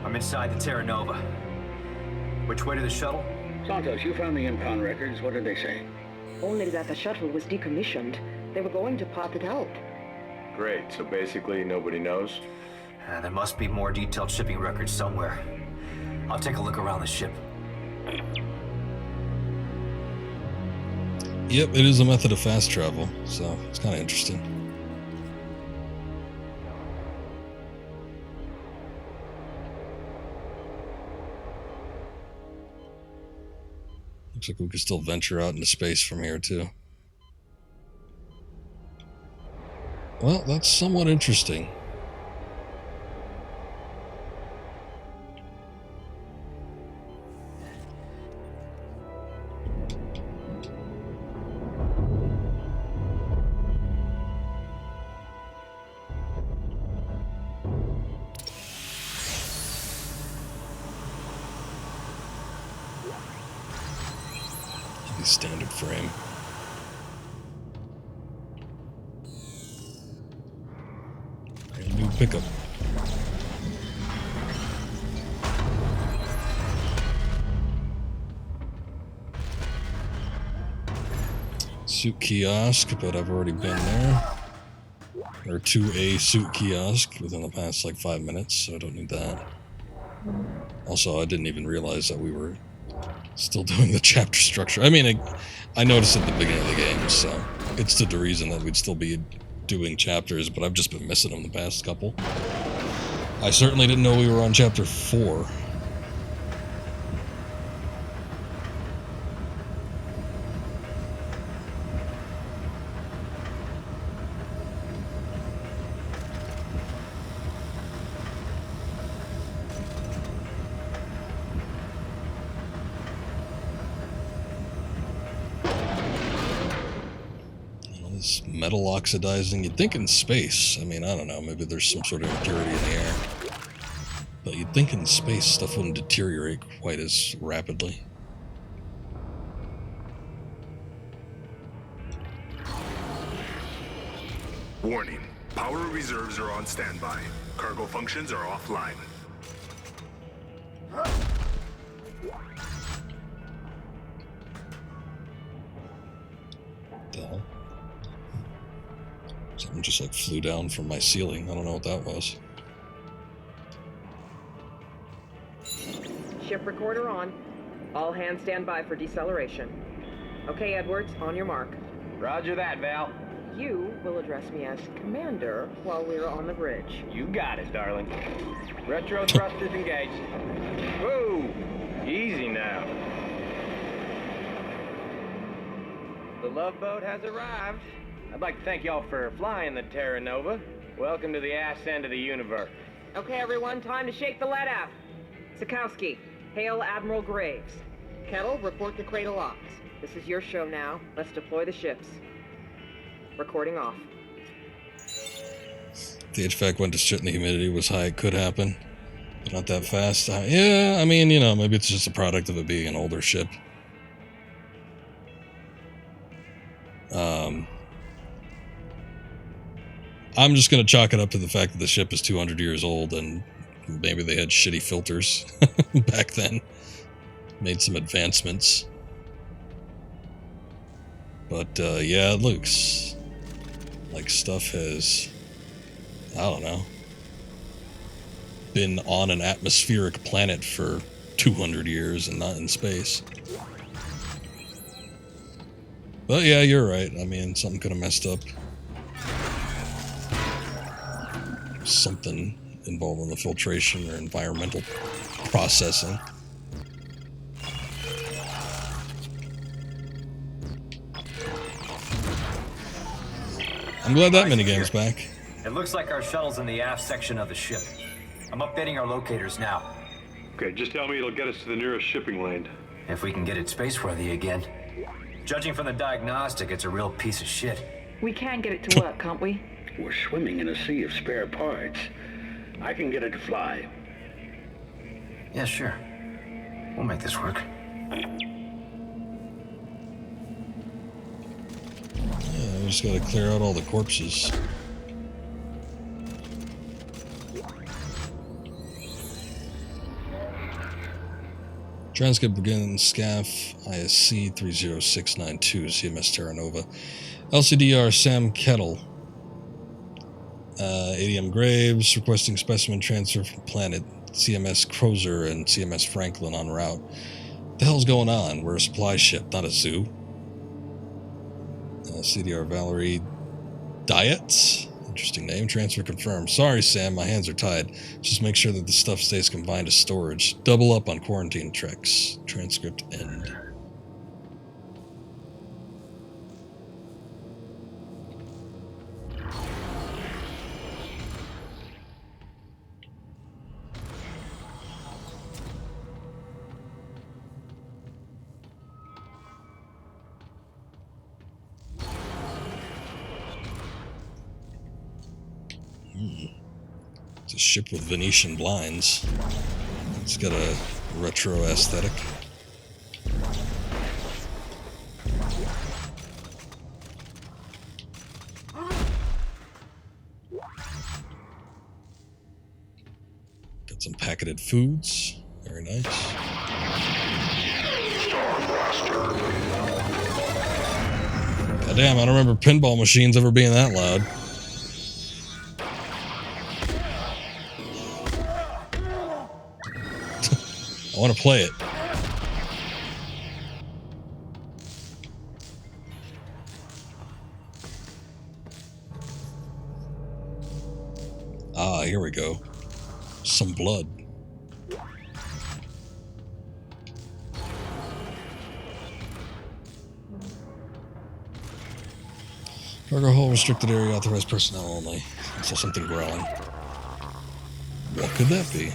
I'm inside the Terra Nova. Which way to the shuttle? Santos, you found the impound records. What did they say? Only that the shuttle was decommissioned. They were going to pop it out. Great, so basically nobody knows? There must be more detailed shipping records somewhere. I'll take a look around the ship. Yep, it is a method of fast travel, so it's kind of interesting. Looks like we could still venture out into space from here, too. Well, that's somewhat interesting. Standard frame. A new pickup. Suit kiosk, but I've already been there. Or to a suit kiosk within the past like 5 minutes, so I don't need that. Also, I didn't even realize that we were still doing the chapter structure. I mean, I noticed at the beginning of the game, so it's the reason that we'd still be doing chapters, but I've just been missing them the past couple. I certainly didn't know we were on chapter 4. Metal oxidizing. You'd think in space. I mean, I don't know. Maybe there's some sort of impurity in the air. But you'd think in space stuff wouldn't deteriorate quite as rapidly. Warning. Power reserves are on standby. Cargo functions are offline. What the hell? Something just like flew down from my ceiling. I don't know what that was. Ship recorder on. All hands stand by for deceleration. Okay, Edwards, on your mark. Roger that, Val. You will address me as Commander while we're on the bridge. You got it, darling. Retro thrusters engaged. Whoa! Easy now. The love boat has arrived. I'd like to thank y'all for flying the Terra Nova. Welcome to the ass end of the universe. Okay, everyone, time to shake the lead out. Sikowski, hail Admiral Graves. Kettle, report to Cradle Ops. This is your show now. Let's deploy the ships. Recording off. The HVAC went to shit and the humidity was high. It could happen. But not that fast. Yeah, I mean, you know, maybe it's just a product of it being an older ship. I'm just going to chalk it up to the fact that the ship is 200 years old and maybe they had shitty filters back then. Made some advancements. But, yeah, it looks like stuff has, I don't know, been on an atmospheric planet for 200 years and not in space. But, yeah, you're right. I mean, something could have messed up. Something involving the filtration or environmental processing. I'm glad that minigame's back. It looks like our shuttle's in the aft section of the ship. I'm updating our locators now. Okay, just tell me it'll get us to the nearest shipping lane. If we can get it spaceworthy again. Judging from the diagnostic, it's a real piece of shit. We can get it to work, can't we? We're swimming in a sea of spare parts. I can get it to fly. Yeah, sure. We'll make this work. Yeah, we just gotta clear out all the corpses. Transcript begins SCAF ISC 30692 CMS Terra Nova. LCDR Sam Kettle. ADM Graves requesting specimen transfer from planet CMS Crozer and CMS Franklin en route. What the hell's going on? We're a supply ship, not a zoo. CDR Valerie Diet. Interesting name. Transfer confirmed. Sorry, Sam, my hands are tied. Just make sure that the stuff stays confined to storage. Double up on quarantine checks. Transcript end. It's a ship with Venetian blinds. It's got a retro aesthetic. Got some packeted foods. Very nice. God damn, I don't remember pinball machines ever being that loud. I want to play it. Ah, here we go. Some blood. Cargo hold restricted area, authorized personnel only. I saw something growling. What could that be?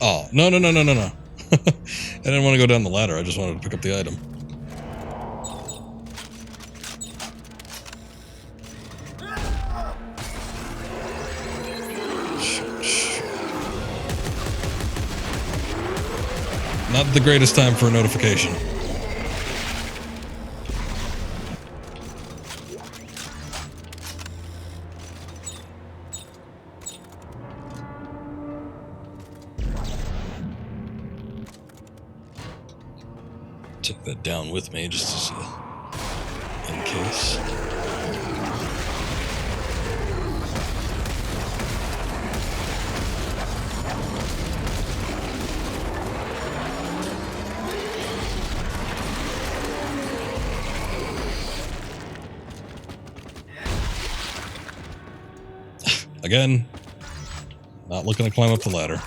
Oh, no. I didn't want to go down the ladder. I just wanted to pick up the item. Not the greatest time for a notification. Take that down with me just as in case. Again, not looking to climb up the ladder.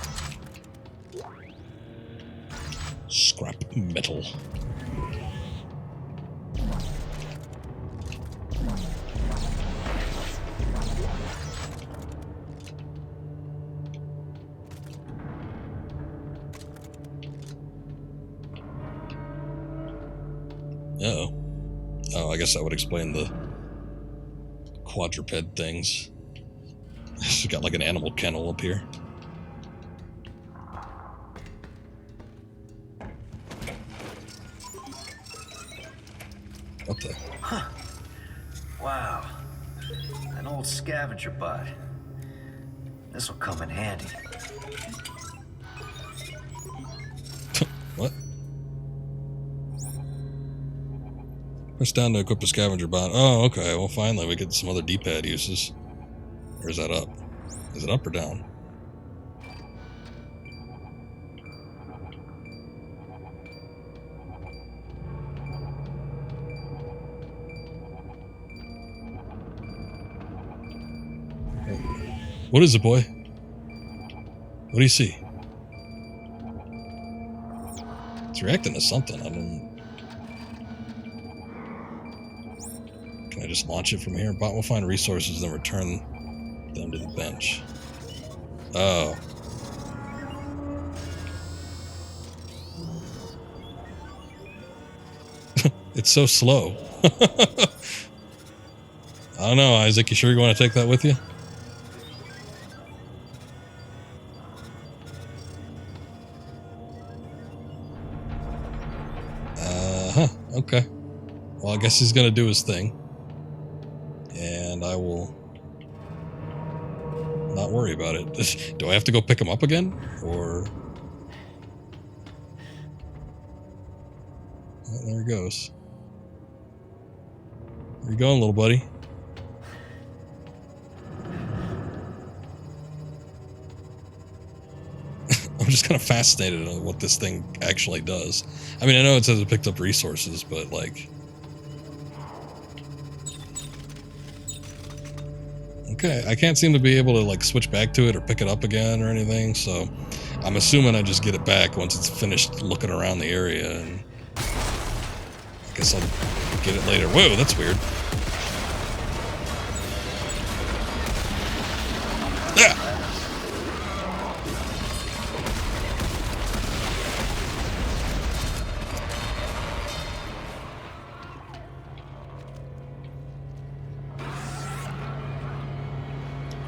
Scrap metal. Uh-oh. Oh, I guess that would explain the quadruped things. She's got like an animal kennel up here. What the? Huh. Wow. An old scavenger bot. This'll come in handy. What? Press down to equip the scavenger bot. Oh, okay. Well, finally, we get some other D-pad uses. Or is that up? Is it up or down? What is it, boy? What do you see? It's reacting to something. I don't... Can I just launch it from here? Bot will find resources and return them to the bench. Oh. It's so slow. I don't know, Isaac. You sure you want to take that with you? Okay. Well, I guess he's gonna do his thing. And I will not worry about it. Do I have to go pick him up again? Or... Oh, there he goes. Where you going, little buddy? I'm just kind of fascinated on what this thing actually does. I mean, I know it says it picked up resources, but like... Okay, I can't seem to be able to like switch back to it or pick it up again or anything, so I'm assuming I just get it back once it's finished looking around the area, and I guess I'll get it later. Whoa, that's weird. Yeah.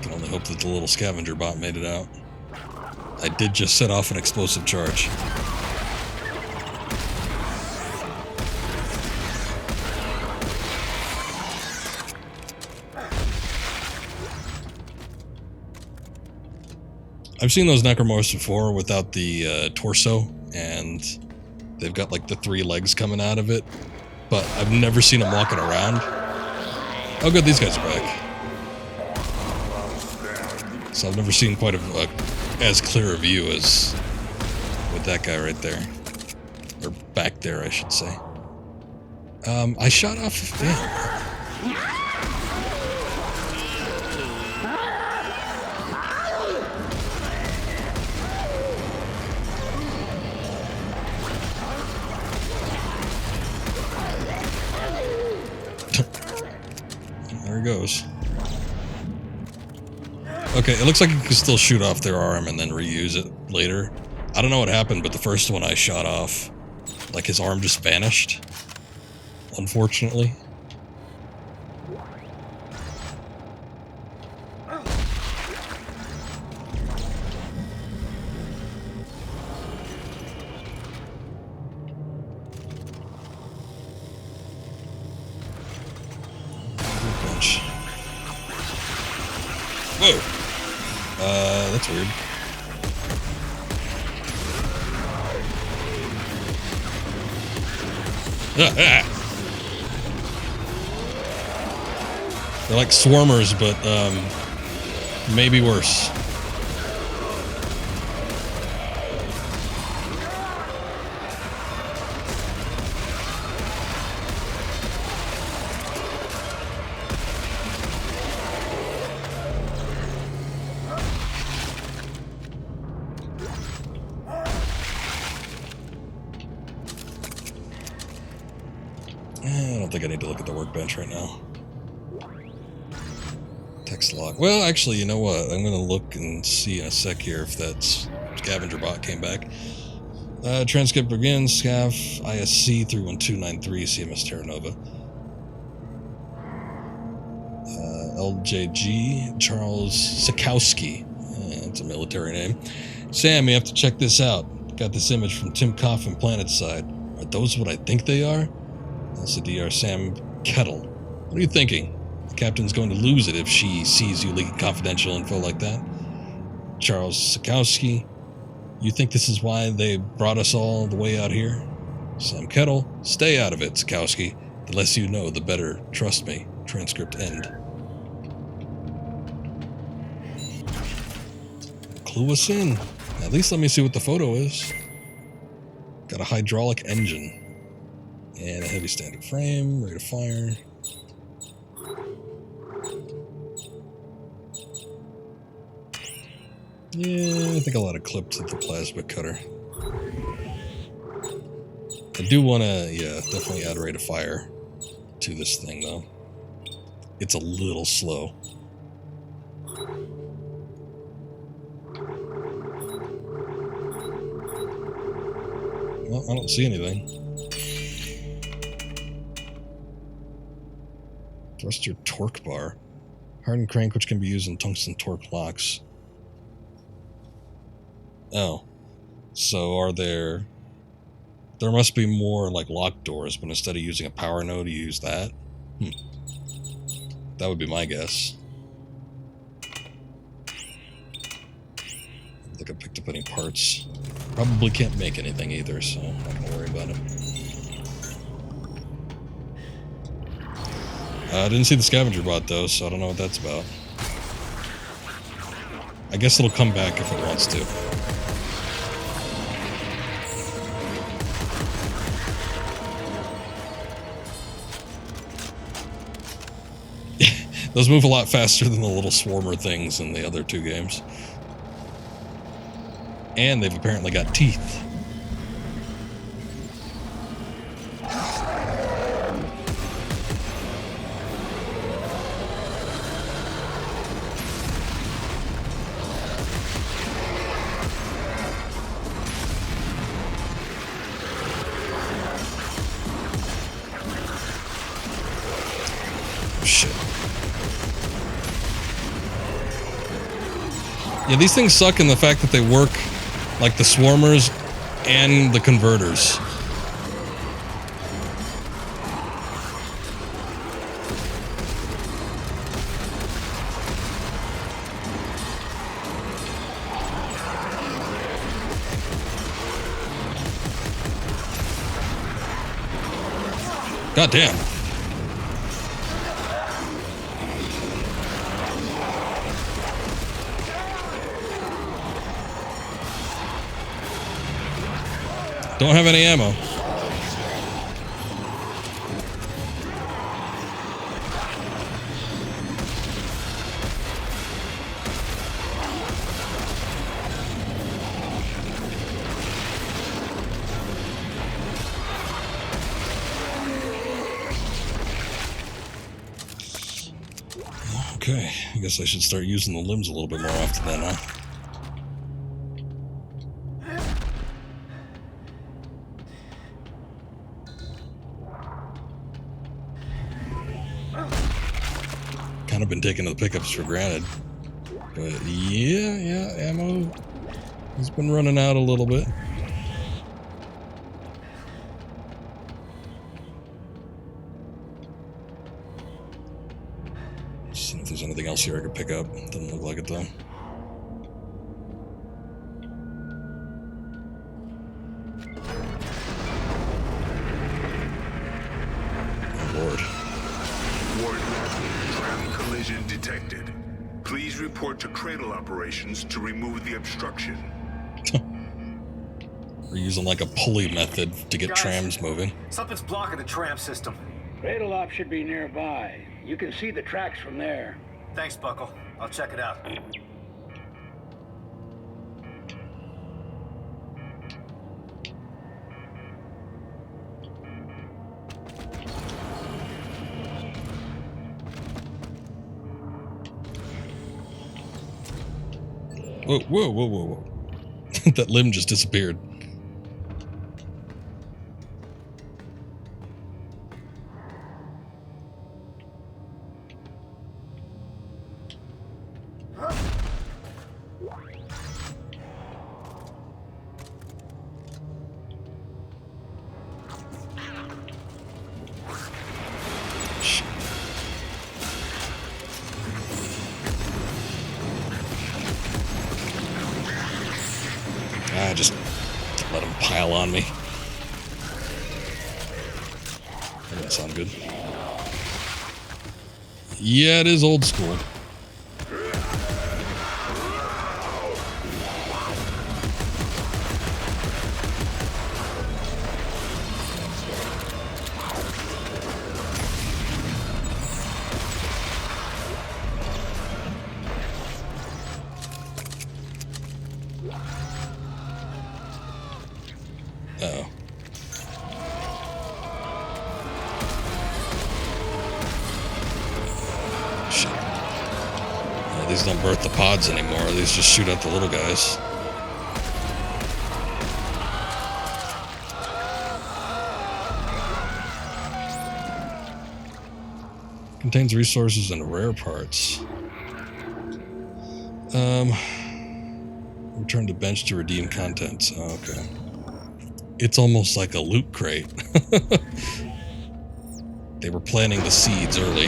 Can only hope that the little scavenger bot made it out. I did just set off an explosive charge. I've seen those necromorphs before without the torso, and they've got like the 3 legs coming out of it, but I've never seen them walking around. Oh good, these guys are back. So I've never seen quite as clear a view as with that guy right there. Or back there, I should say. I shot off... Yeah. There he goes. Okay, it looks like you can still shoot off their arm and then reuse it later. I don't know what happened, but the first one I shot off, like his arm just vanished. Unfortunately. Whoa. That's weird. They're like swarmers, but maybe worse. I don't think I need to look at the workbench right now. Text log. Well, actually, you know what? I'm going to look and see in a sec here if that scavenger bot came back. Transcript begins. SCAF ISC 31293 CMS Terra Nova. LJG Charles Sikowski. That's a military name. Sam, you have to check this out. Got this image from Tim Coffin Planetside. Are those what I think they are? LCDR Sam Kettle. What are you thinking? The captain's going to lose it if she sees you leaking confidential info like that. Charles Sikowski. You think this is why they brought us all the way out here? Sam Kettle. Stay out of it, Sikowski. The less you know, the better. Trust me. Transcript end. Clue us in. At least let me see what the photo is. Got a hydraulic engine. And a heavy standard frame. Rate of fire. Yeah, I think I'll add a clip to the plasma cutter. I do want to, yeah, definitely add rate of fire to this thing, though. It's a little slow. Well, I don't see anything. Thruster torque bar. Hardened crank, which can be used in tungsten torque locks. Oh. So are there... There must be more, like, lock doors, but instead of using a power node, you use that? That would be my guess. I don't think I picked up any parts. Probably can't make anything either, so I'm not gonna worry about it. I didn't see the scavenger bot, though, so I don't know what that's about. I guess it'll come back if it wants to. Those move a lot faster than the little swarmer things in the other two games. And they've apparently got teeth. Yeah, these things suck in the fact that they work like the swarmers and the converters. God damn. Don't have any ammo. Okay, I guess I should start using the limbs a little bit more often then, huh? Kind of been taking the pickups for granted, but yeah, ammo has been running out a little bit. See if there's anything else here I could pick up. Doesn't look like it though. Oh Lord. Collision detected. Please report to cradle operations to remove the obstruction. We're using like a pulley method to get trams moving. Something's blocking the tram system. Cradle op should be nearby. You can see the tracks from there. Thanks, Buckle. I'll check it out. Whoa. That limb just disappeared. just let them pile on me. That doesn't sound good. Yeah, it is old school. Uh-oh. Shit. Yeah, these don't birth the pods anymore. These just shoot at the little guys. Contains resources and rare parts. Return to bench to redeem contents. Oh, okay. It's almost like a loot crate. They were planting the seeds early.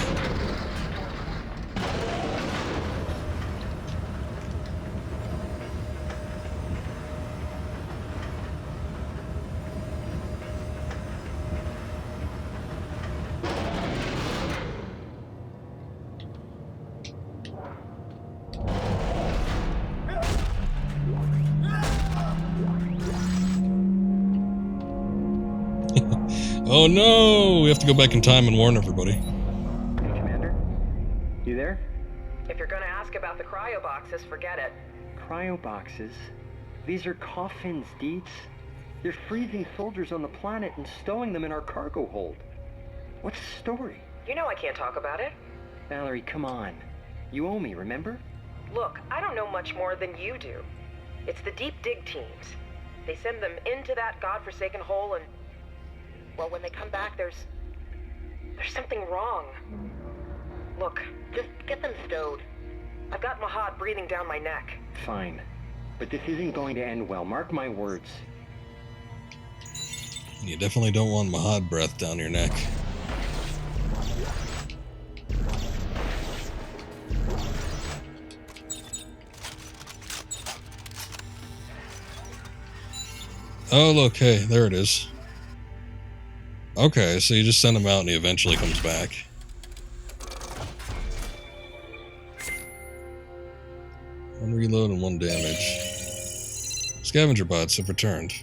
Oh no! We have to go back in time and warn everybody. Hey, Commander? You there? If you're gonna ask about the cryo boxes, forget it. Cryo boxes? These are coffins, Deets. They're freezing soldiers on the planet and stowing them in our cargo hold. What's the story? You know I can't talk about it. Valerie, come on. You owe me, remember? Look, I don't know much more than you do. It's the deep dig teams. They send them into that godforsaken hole and... well, when they come back, there's something wrong. Look, just get them stowed. I've got Mahad breathing down my neck. Fine. But this isn't going to end well, mark my words. You definitely don't want Mahad breath down your neck. Oh, look, hey, there it is. Okay, so you just send him out and he eventually comes back. One reload and 1 damage. Scavenger bots have returned.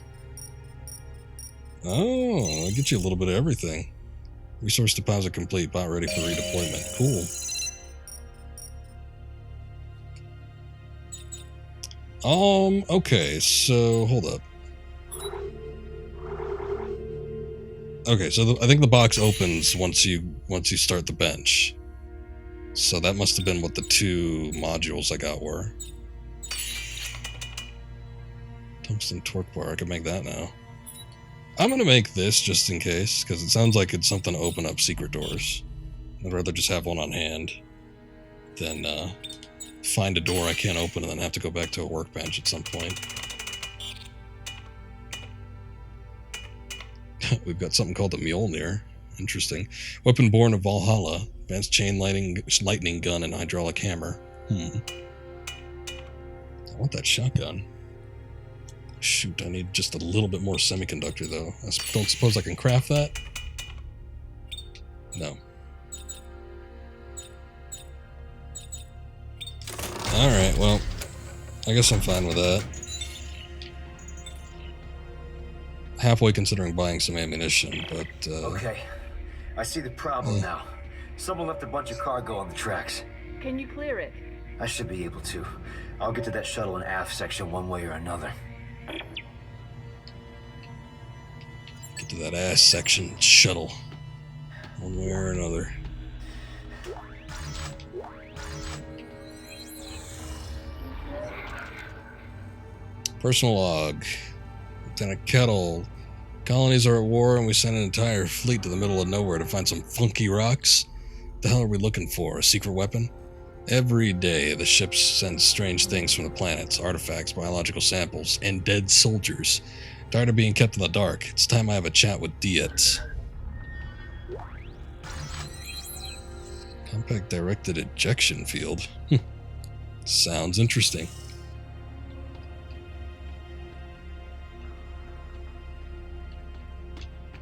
Oh, I'll get you a little bit of everything. Resource deposit complete, bot ready for redeployment. Cool. Okay, so hold up. Okay, so I think the box opens once you start the bench. So that must have been what the 2 modules I got were. Tungsten torque bar, I can make that now. I'm gonna make this just in case, because it sounds like it's something to open up secret doors. I'd rather just have one on hand than find a door I can't open and then have to go back to a workbench at some point. We've got something called the Mjolnir. Interesting. Weapon born of Valhalla. Advanced chain lightning gun and hydraulic hammer. I want that shotgun. Shoot, I need just a little bit more semiconductor, though. I don't suppose I can craft that? No. Alright, well, I guess I'm fine with that. Halfway considering buying some ammunition, but, Okay, I see the problem now. Someone left a bunch of cargo on the tracks. Can you clear it? I should be able to. I'll get to that shuttle and aft section one way or another. Get to that ass section shuttle. One way or another. Personal log. Lieutenant Kettle. Colonies are at war and we sent an entire fleet to the middle of nowhere to find some funky rocks. What the hell are we looking for? A secret weapon? Every day the ships send strange things from the planets, artifacts, biological samples, and dead soldiers. Tired of being kept in the dark. It's time I have a chat with Dietz. Compact directed ejection field. Sounds interesting.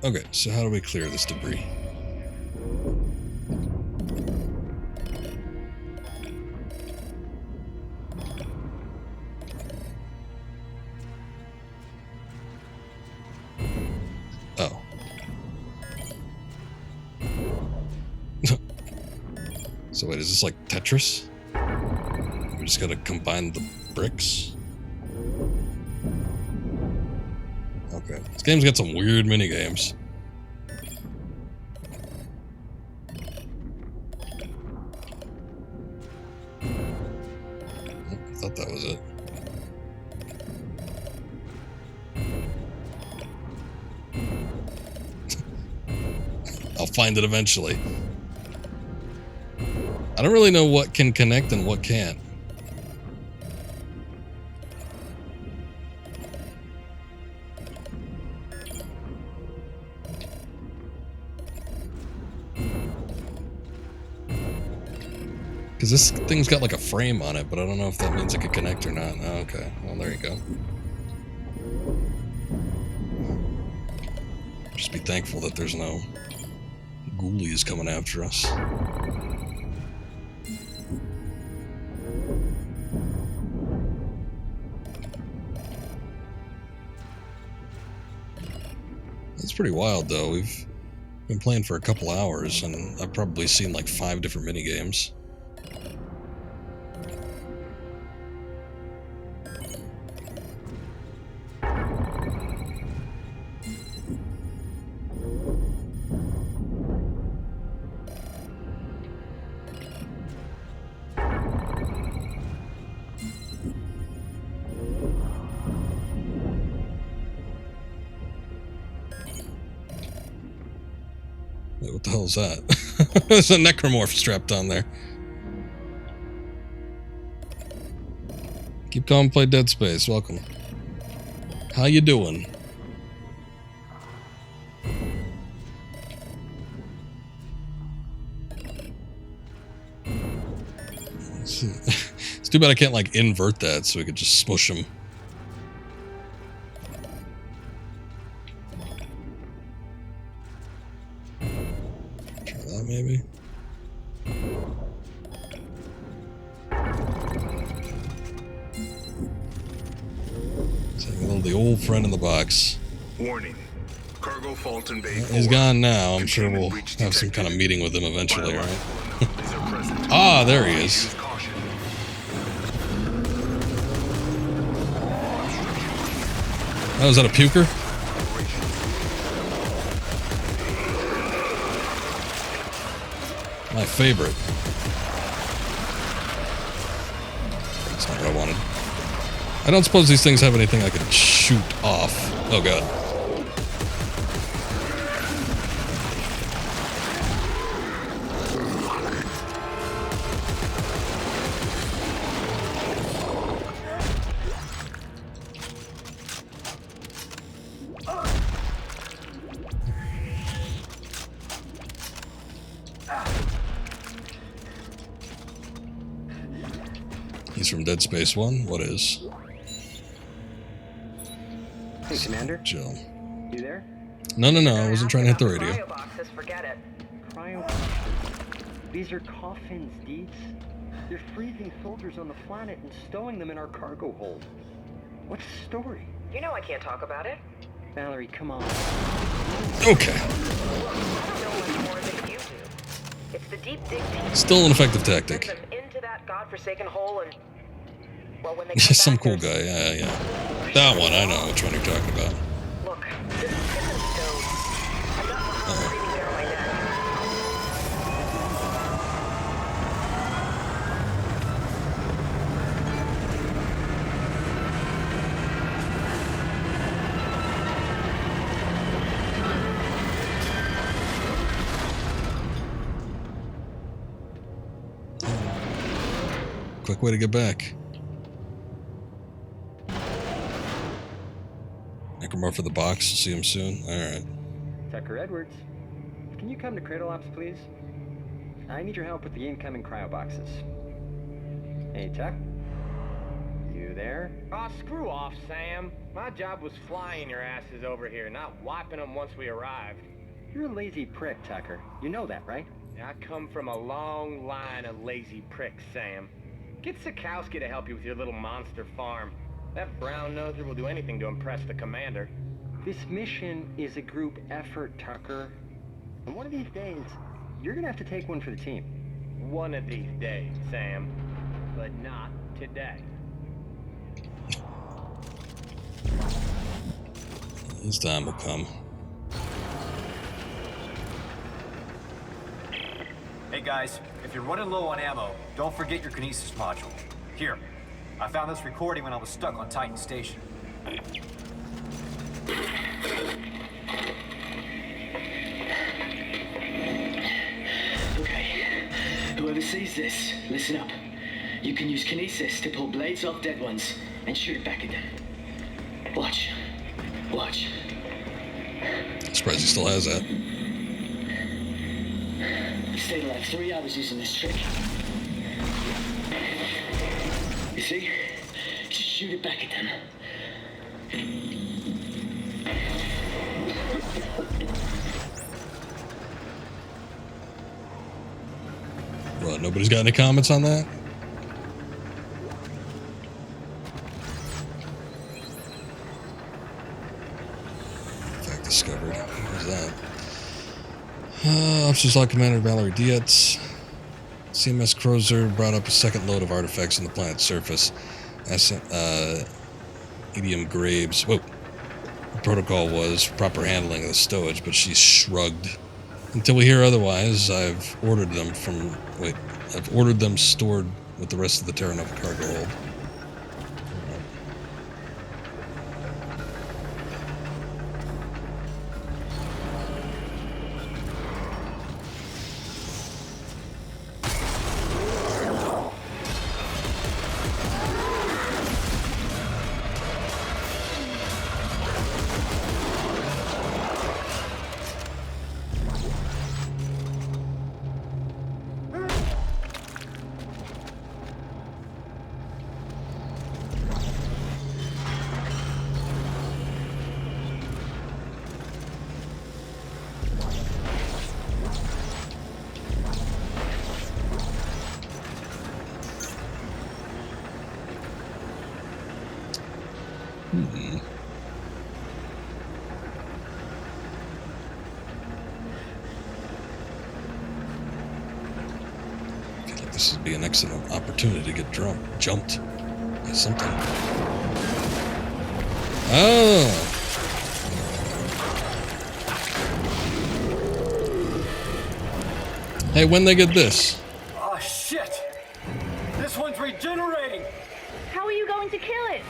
Okay, so how do we clear this debris? Oh. So wait, is this like Tetris? We just gotta combine the bricks? Okay. This game's got some weird minigames. I thought that was it. I'll find it eventually. I don't really know what can connect and what can't. Because this thing's got like a frame on it, but I don't know if that means it could connect or not. Oh, okay, well there you go. Just be thankful that there's no ghoulies coming after us. It's pretty wild though. We've been playing for a couple hours and I've probably seen like 5 different minigames. Wait, what the hell is that? There's a necromorph strapped on there. Keep calm, play Dead Space. Welcome. How you doing? It's too bad I can't like invert that so we could just smush him. Try that maybe. The old friend in the box. Warning. Cargo fault in Bay 4. He's gone now. I'm sure we'll have some kind of meeting with him eventually, right? Ah, there he is. Oh, is that a puker? My favorite. That's not what I wanted. I don't suppose these things have anything I can shoot off. Oh god. He's from Dead Space 1. What is? Hey, Commander. Joe. You there? No. I wasn't trying to hit the radio. Cryo boxes, forget it. Cryo boxes. These are coffins, Deeds. They're freezing soldiers on the planet and stowing them in our cargo hold. What's the story? You know I can't talk about it. Valerie, come on. Okay. I don't know much more than you do. It's the deep dig team. Still an effective tactic. Send them into that godforsaken hole and... Well, when they Some cool guy, yeah. That one, I know which one you're talking about. Look, this isn't stowed. I'm not breathing down my neck. Quick way to get back. Necromorph for the box. See him soon. Alright. Tucker Edwards, can you come to Cradle Ops, please? I need your help with the incoming cryo boxes. Hey, Tuck? You You there? Oh, screw off, Sam. My job was flying your asses over here, not wiping them once we arrived. You're a lazy prick, Tucker. You know that, right? I come from a long line of lazy pricks, Sam. Get Sikowski to help you with your little monster farm. That brown noser will do anything to impress the commander. This mission is a group effort, Tucker. And one of these days, you're gonna have to take one for the team. One of these days, Sam. But not today. His time will come. Hey guys, if you're running low on ammo, don't forget your Kinesis Module. Here, I found this recording when I was stuck on Titan Station. Okay, whoever sees this, listen up. You can use Kinesis to pull blades off dead ones and shoot it back at them. Watch. Watch. I'm surprised he still has that. You stayed alive 3 hours using this trick. You see? Just shoot it back at them. What, nobody's got any comments on that? Fact discovered. What was that? Officers Law Commander Valerie Dietz. CMS Cruiser brought up a second load of artifacts on the planet's surface. Edium Graves. Whoa. The protocol was proper handling of the stowage, but she shrugged. Until we hear otherwise, I've ordered them stored with the rest of the Terra Nova cargo hold. This would be an excellent opportunity to get jumped by something. Oh! Hey, when they get this? Oh, shit! This one's regenerating! How are you going to kill it?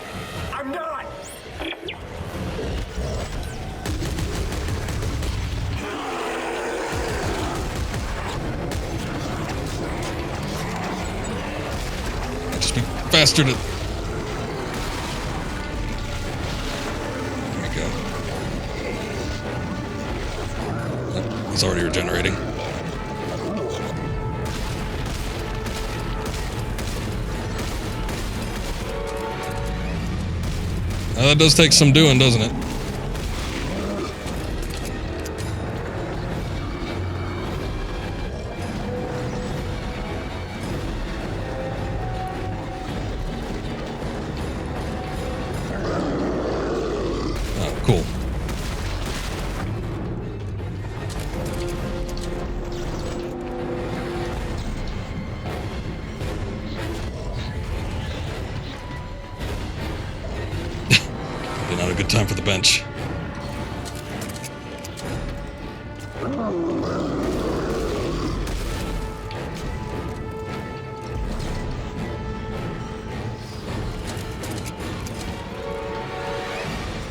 I'm not! Just be faster to... There we go. Oh, he's already regenerating. That does take some doing, doesn't it? Oh, cool. Not a good time for the bench.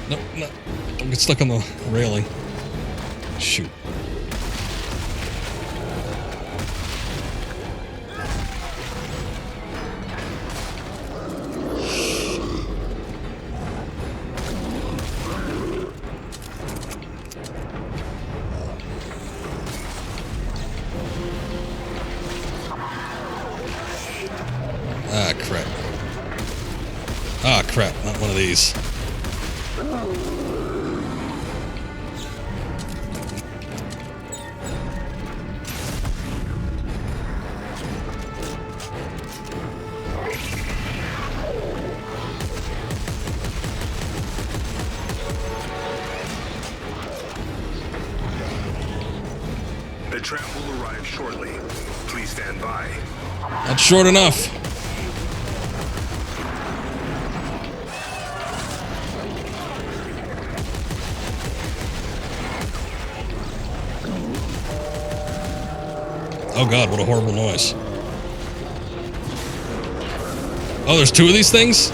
No, no. Don't get stuck on the railing. Shoot. Ah, crap. one of these. The tram will arrive shortly. Please stand by. That's short enough. Oh god, what a horrible noise. Oh, there's two of these things?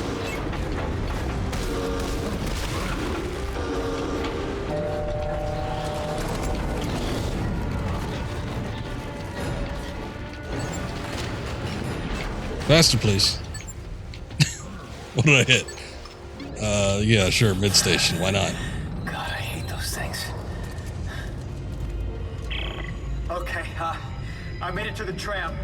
Faster, please. What did I hit? Yeah, sure, mid-station. Why not? God, I hate those things. Okay, I made it to the tram.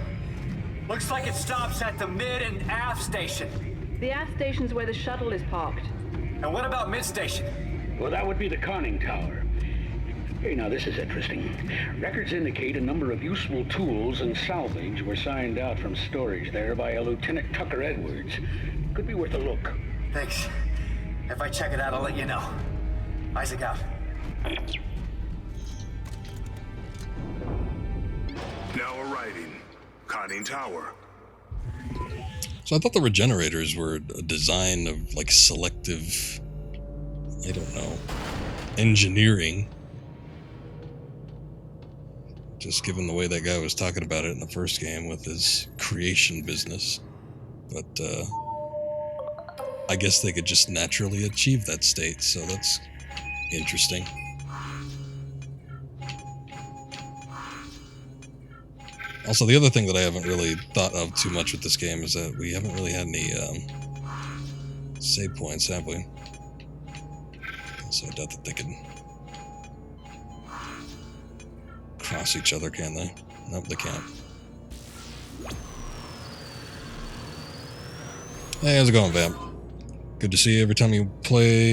Looks like it stops at the mid and aft station. The aft station's where the shuttle is parked. And what about mid station? Well, that would be the conning tower. Hey, now this is interesting. Records indicate a number of useful tools and salvage were signed out from storage there by a Lieutenant Tucker Edwards. Could be worth a look. Thanks. If I check it out, I'll let you know. Isaac out. Now arriving. Conning tower. So I thought the regenerators were a design of, like, selective, I don't know, engineering. Just given the way that guy was talking about it in the first game with his creation business. But, I guess they could just naturally achieve that state, so that's interesting. Also, the other thing that I haven't really thought of too much with this game is that we haven't really had any save points, have we? So I doubt that they can cross each other, can they? Nope, they can't. Hey, how's it going, Vamp? Good to see you. Every time you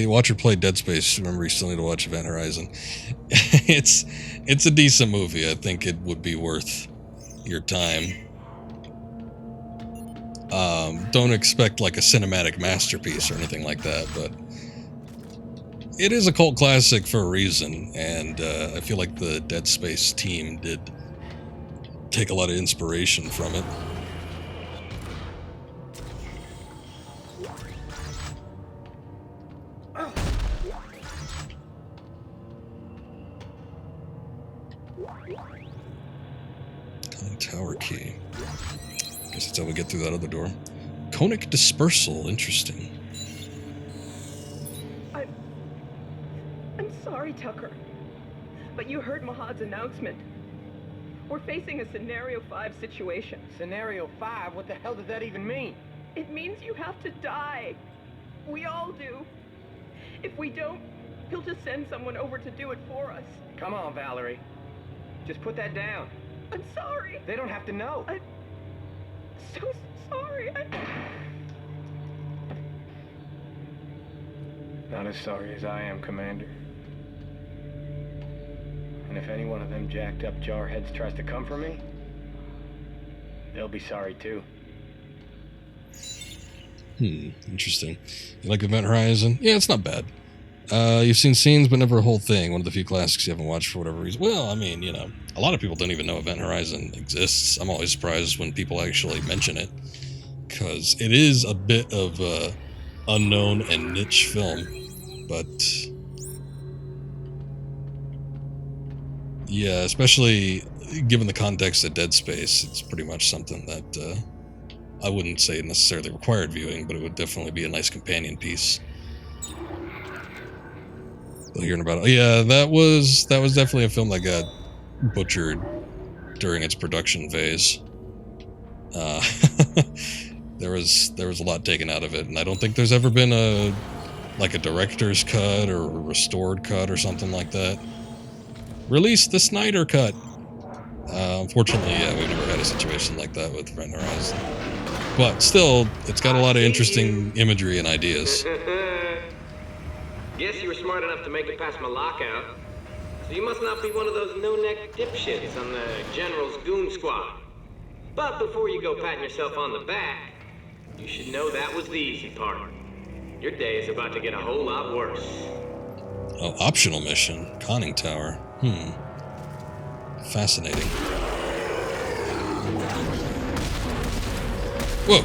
watch or play Dead Space, remember you still need to watch Event Horizon. It's a decent movie. I think it would be worth your time. Don't expect like a cinematic masterpiece or anything like that, but it is a cult classic for a reason, and I feel like the Dead Space team did take a lot of inspiration from it. Tower key. Guess that's how we get through that other door. Conic dispersal. Interesting. I'm sorry, Tucker. But you heard Mahad's announcement. We're facing a Scenario 5 situation. Scenario 5? What the hell does that even mean? It means you have to die. We all do. If we don't, he'll just send someone over to do it for us. Come on, Valerie. Just put that down. I'm sorry. They don't have to know. I'm so sorry. Not as sorry as I am, Commander. And if any one of them jacked up jarheads tries to come for me, they'll be sorry too. Interesting. You like Event Horizon? Yeah, it's not bad. You've seen scenes, but never a whole thing. One of the few classics you haven't watched for whatever reason. Well, I mean, you know, a lot of people don't even know Event Horizon exists. I'm always surprised when people actually mention it, because it is a bit of a unknown and niche film. But yeah, especially given the context of Dead Space, it's pretty much something that I wouldn't say necessarily required viewing, but it would definitely be a nice companion piece. Hearing about it. Yeah, that was definitely a film that got butchered during its production phase. There was a lot taken out of it, and I don't think there's ever been a director's cut or a restored cut or something like that. Release the Snyder cut. Unfortunately, yeah, we've never had a situation like that with Event Horizon. But still, it's got a lot of interesting imagery and ideas. Guess you were smart enough to make it past my lockout. So you must not be one of those no-neck dipshits on the General's goon squad. But before you go patting yourself on the back, you should know that was the easy part. Your day is about to get a whole lot worse. Oh, optional mission. Conning tower. Fascinating. Whoa.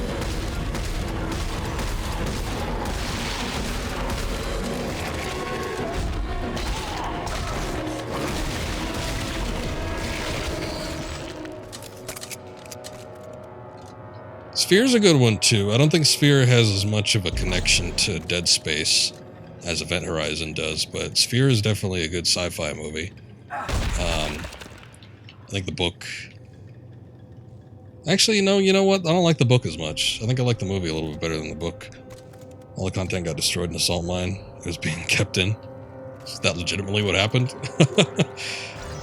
Sphere's a good one too. I don't think Sphere has as much of a connection to Dead Space as Event Horizon does, but Sphere is definitely a good sci-fi movie. I think the book... Actually, no, you know what? I don't like the book as much. I think I like the movie a little bit better than the book. All the content got destroyed in a salt mine. It was being kept in. Is that legitimately what happened?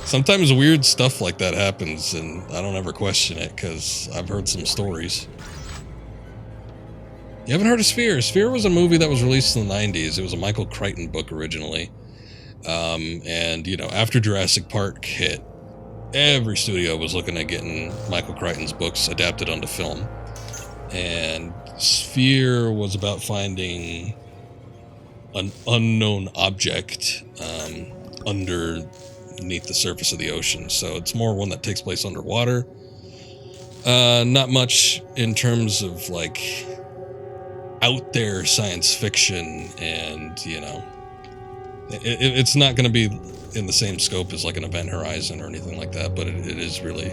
Sometimes weird stuff like that happens, and I don't ever question it, because I've heard some stories. You haven't heard of Sphere? Sphere was a movie that was released in the 90s. It was a Michael Crichton book originally. And, you know, after Jurassic Park hit, every studio was looking at getting Michael Crichton's books adapted onto film. And Sphere was about finding an unknown object underneath the surface of the ocean. So it's more one that takes place underwater. Not much in terms of, like, out there science fiction, and, you know, it's not going to be in the same scope as like an Event Horizon or anything like that, but it is really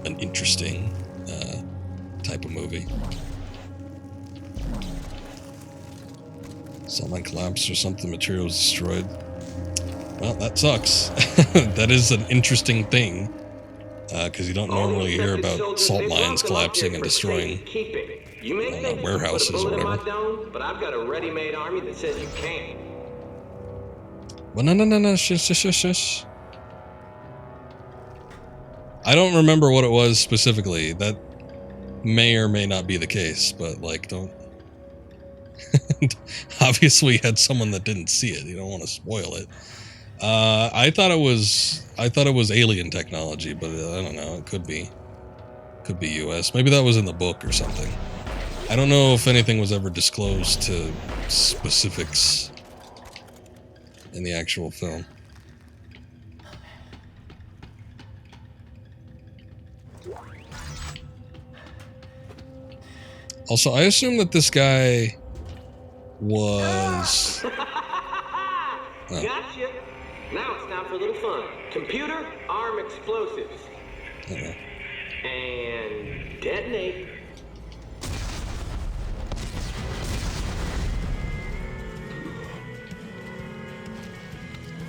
an interesting type of movie. Something collapsed or something, material was destroyed. Well, that sucks. That is an interesting thing, because you don't normally hear about salt mines collapsing and destroying warehouses or whatever. But I've got a ready-made army that says you can't. Well, no, shush. I don't remember what it was specifically. That may or may not be the case, but, like, don't... Obviously, you had someone that didn't see it. You don't want to spoil it. I thought it was alien technology, but I don't know. It could be US. Maybe that was in the book or something. I don't know if anything was ever disclosed to specifics in the actual film. Also, I assume that this guy was... Gotcha. Now it's time for a little fun. Computer, arm explosives. And detonate.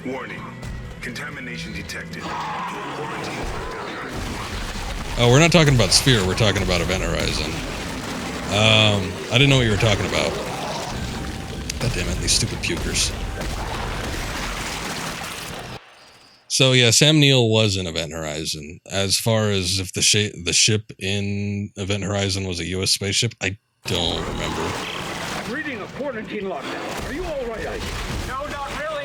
Warning. Contamination detected. Oh, we're not talking about Sphere, we're talking about Event Horizon. I didn't know what you were talking about. God damn it, these stupid pukers. So yeah, Sam Neill was in Event Horizon. As far as if the ship in Event Horizon was a US spaceship, I don't remember. I'm reading a quarantine lockdown. Are you all right, Ike? No, not really.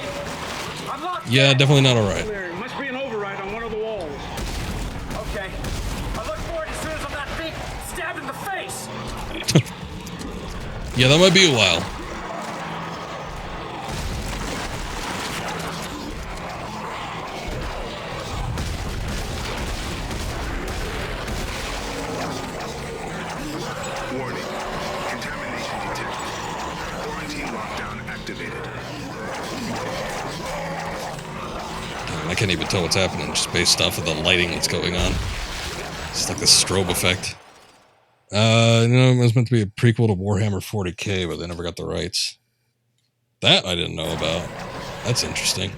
I'm locked. Yeah, definitely not alright. There must be an override on one of the walls. Okay. I look for it as soon as I'm not being stabbed in the face. Yeah, that might be a while. Warning. Contamination detected. Quarantine lockdown activated. I can't even tell what's happening just based off of the lighting that's going on. It's like the strobe effect. You know, it was meant to be a prequel to Warhammer 40k, but they never got the rights. That I didn't know about. That's interesting.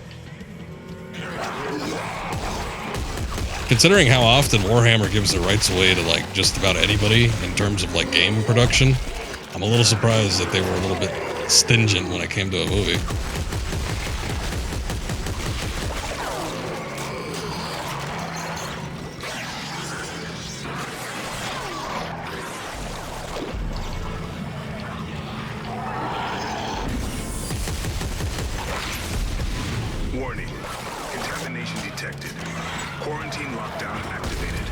Considering how often Warhammer gives the rights away to, like, just about anybody in terms of, like, game production, I'm a little surprised that they were a little bit stingent when it came to a movie. contamination detected. Quarantine lockdown activated.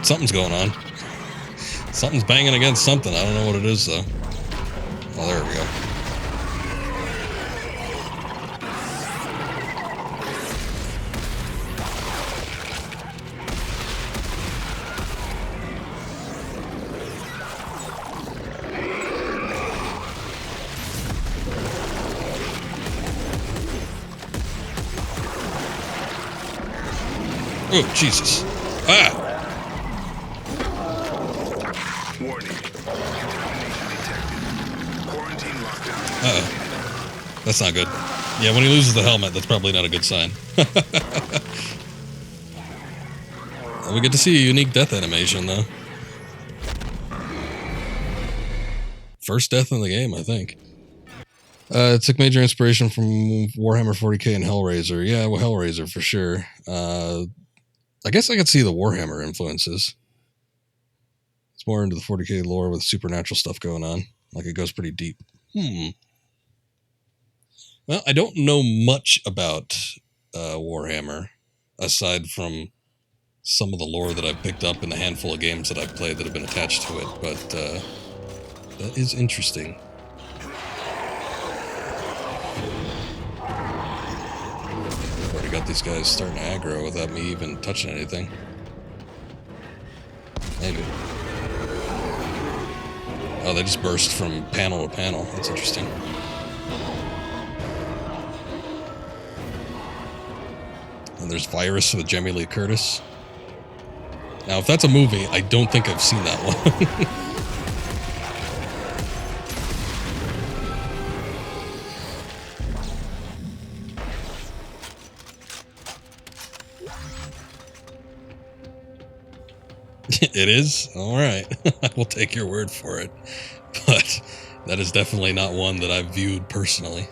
Something's going on. Something's banging against something. I don't know what it is, though. Oh, there we go. Oh, Jesus. Ah! Warning. Contamination detected. Quarantine lockdown. Uh-oh. That's not good. Yeah, when he loses the helmet, that's probably not a good sign. We get to see a unique death animation, though. First death in the game, I think. It took major inspiration from Warhammer 40k and Hellraiser. Yeah, well, Hellraiser for sure. I guess I could see the Warhammer influences. It's more into the 40k lore with supernatural stuff going on. Like it goes pretty deep. Well, I don't know much about Warhammer, aside from some of the lore that I've picked up in the handful of games that I've played that have been attached to it, but that is interesting. I've already got these guys starting to aggro without me even touching anything. Maybe. Oh, they just burst from panel to panel. That's interesting. And there's Virus with Jamie Lee Curtis. Now, if that's a movie, I don't think I've seen that one. It is? Alright. I will take your word for it. But that is definitely not one that I've viewed personally.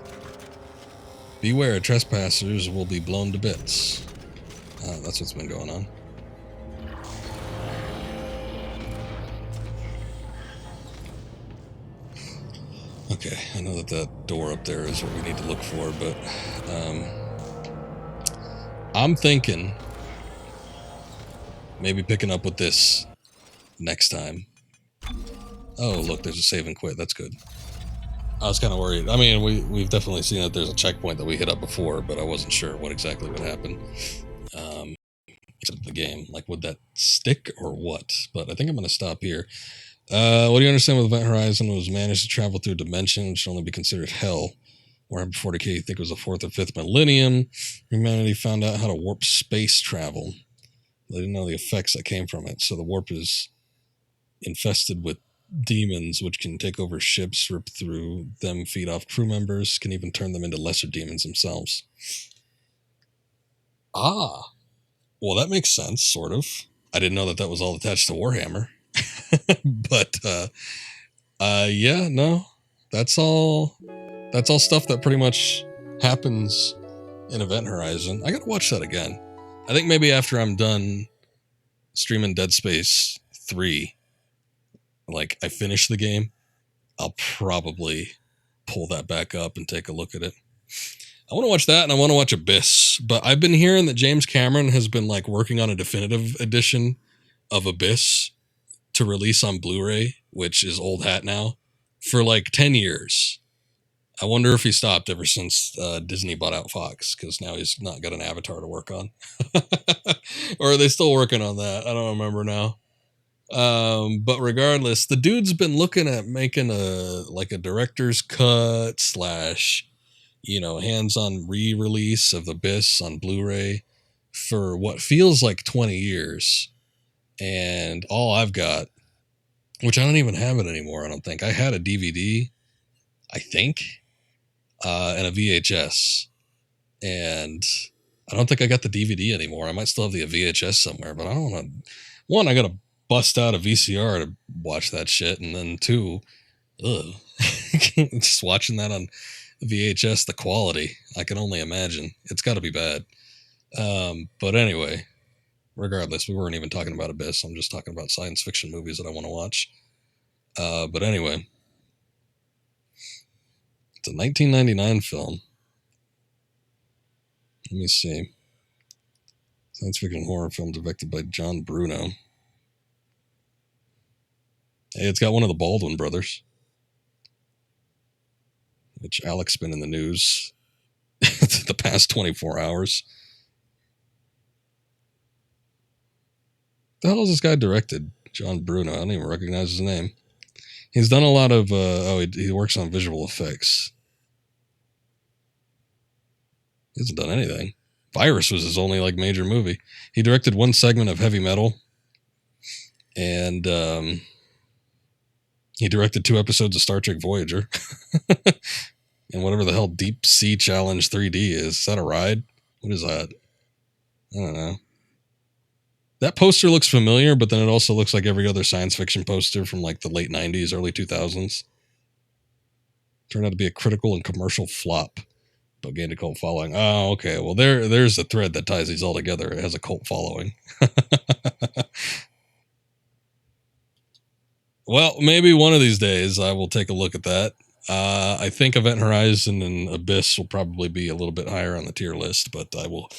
Beware, trespassers will be blown to bits. That's what's been going on. Okay, I know that that door up there is what we need to look for, but I'm thinking maybe picking up with this next time. Oh, look, there's a save and quit. That's good. I was kind of worried. I mean, we've definitely seen that there's a checkpoint that we hit up before, but I wasn't sure what exactly would happen. Except the game. Like, would that stick or what? But I think I'm going to stop here. What do you understand with Event Horizon was managed to travel through a dimension which should only be considered hell. Warhammer 40k, you think it was the 4th or 5th millennium. Humanity found out how to warp space travel. They didn't know the effects that came from it. So the warp is infested with demons which can take over ships, rip through them, feed off crew members, can even turn them into lesser demons themselves. Ah. Well, that makes sense, sort of. I didn't know that that was all attached to Warhammer. But, yeah, no. That's all stuff that pretty much happens in Event Horizon. I gotta watch that again. I think maybe after I'm done streaming Dead Space 3, like, I finish the game, I'll probably pull that back up and take a look at it. I want to watch that, and I want to watch Abyss, but I've been hearing that James Cameron has been, like, working on a definitive edition of Abyss to release on Blu-ray, which is old hat now, for, like, 10 years. I wonder if he stopped ever since Disney bought out Fox, because now he's not got an Avatar to work on. Or are they still working on that? I don't remember now. But regardless, the dude's been looking at making a director's cut / hands-on re-release of Abyss on Blu-ray for what feels like 20 years. And all I've got, which I don't even have it anymore, I don't think. I had a DVD, I think, and a VHS. And I don't think I got the DVD anymore. I might still have the VHS somewhere, but I don't want to... One, I got to bust out a VCR to watch that shit, and then two, just watching that on VHS, the quality, I can only imagine. It's got to be bad. But anyway, regardless, we weren't even talking about Abyss. I'm just talking about science fiction movies that I want to watch. But anyway, it's a 1999 film. Let me see. Science fiction horror film directed by John Bruno. Hey, it's got one of the Baldwin brothers, which Alec's been in the news the past 24 hours. The hell is this guy directed? John Bruno. I don't even recognize his name. He's done a lot of, he works on visual effects. He hasn't done anything. Virus was his only, like, major movie. He directed one segment of Heavy Metal. And, he directed 2 episodes of Star Trek Voyager. And whatever the hell Deep Sea Challenge 3D is. Is that a ride? What is that? I don't know. That poster looks familiar, but then it also looks like every other science fiction poster from like the late 90s, early 2000s. Turned out to be a critical and commercial flop, but gained a cult following. Oh, okay. Well, there's a thread that ties these all together. It has a cult following. Well, maybe one of these days I will take a look at that. I think Event Horizon and Abyss will probably be a little bit higher on the tier list, but I will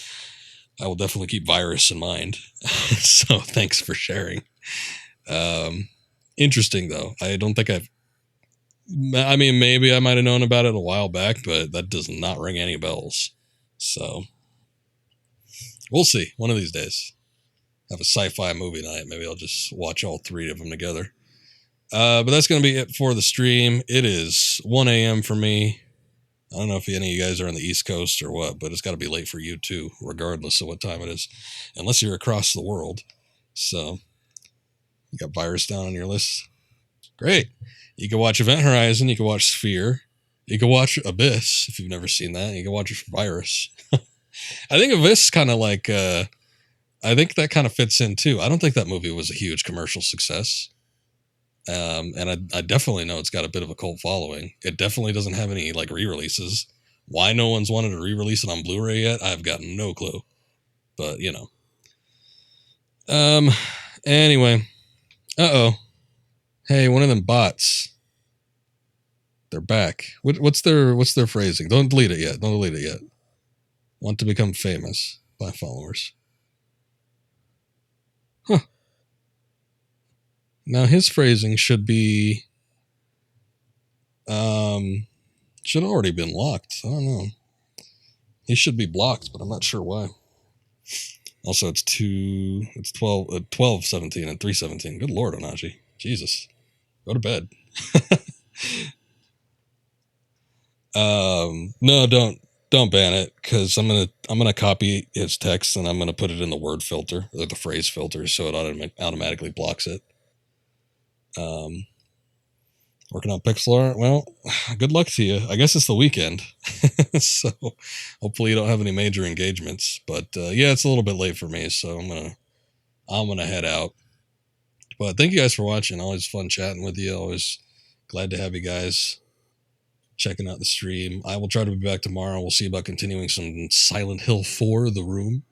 definitely keep Virus in mind. So thanks for sharing. Interesting though. I don't think maybe I might have known about it a while back, but that does not ring any bells. So we'll see. One of these days. Have a sci-fi movie night. Maybe I'll just watch all 3 of them together. But that's going to be it for the stream. It is 1 a.m. for me. I don't know if any of you guys are on the East Coast or what, but it's got to be late for you too, regardless of what time it is, unless you're across the world. So, you got Virus down on your list? Great. You can watch Event Horizon. You can watch Sphere. You can watch Abyss if you've never seen that. You can watch Virus. I think Abyss kind of like, I think that kind of fits in too. I don't think that movie was a huge commercial success. And I definitely know it's got a bit of a cult following. It definitely doesn't have any like re-releases. Why no one's wanted to re-release it on Blu-ray yet, I've got no clue. But you know. Anyway. Hey, one of them bots. They're back. What's their phrasing? Don't delete it yet. Want to become famous by followers. Huh. Now his phrasing should be should have already been locked. I don't know. He should be blocked, but I'm not sure why. Also, it's 12:17 and 3:17. Good Lord, Onaji. Jesus. Go to bed. No, don't ban it, because I'm gonna copy his text and I'm gonna put it in the word filter or the phrase filter, so it automatically blocks it. Working on pixel art. Well, good luck to you. I guess it's the weekend, so hopefully you don't have any major engagements. But yeah, it's a little bit late for me, so I'm gonna head out. But thank you guys for watching. Always fun chatting with you. Always glad to have you guys checking out the stream. I will try to be back tomorrow. We'll see about continuing some Silent Hill 4, The Room.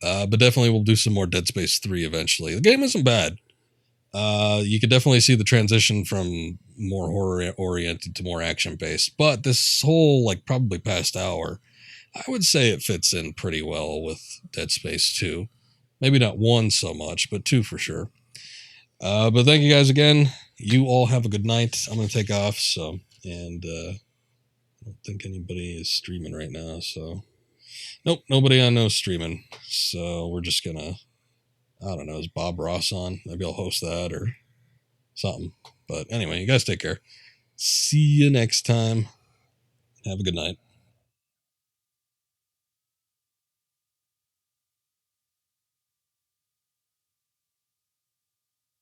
But definitely we'll do some more Dead Space 3 eventually. The game isn't bad. You could definitely see the transition from more horror oriented to more action based, but this whole like probably past hour, I would say it fits in pretty well with Dead Space 2. Maybe not 1 so much, but 2 for sure. But thank you guys again. You all have a good night. I'm going to take off. And I don't think anybody is streaming right now. So nope, nobody I know is streaming. So we're just going to, I don't know, is Bob Ross on? Maybe I'll host that or something. But anyway, you guys take care. See you next time. Have a good night.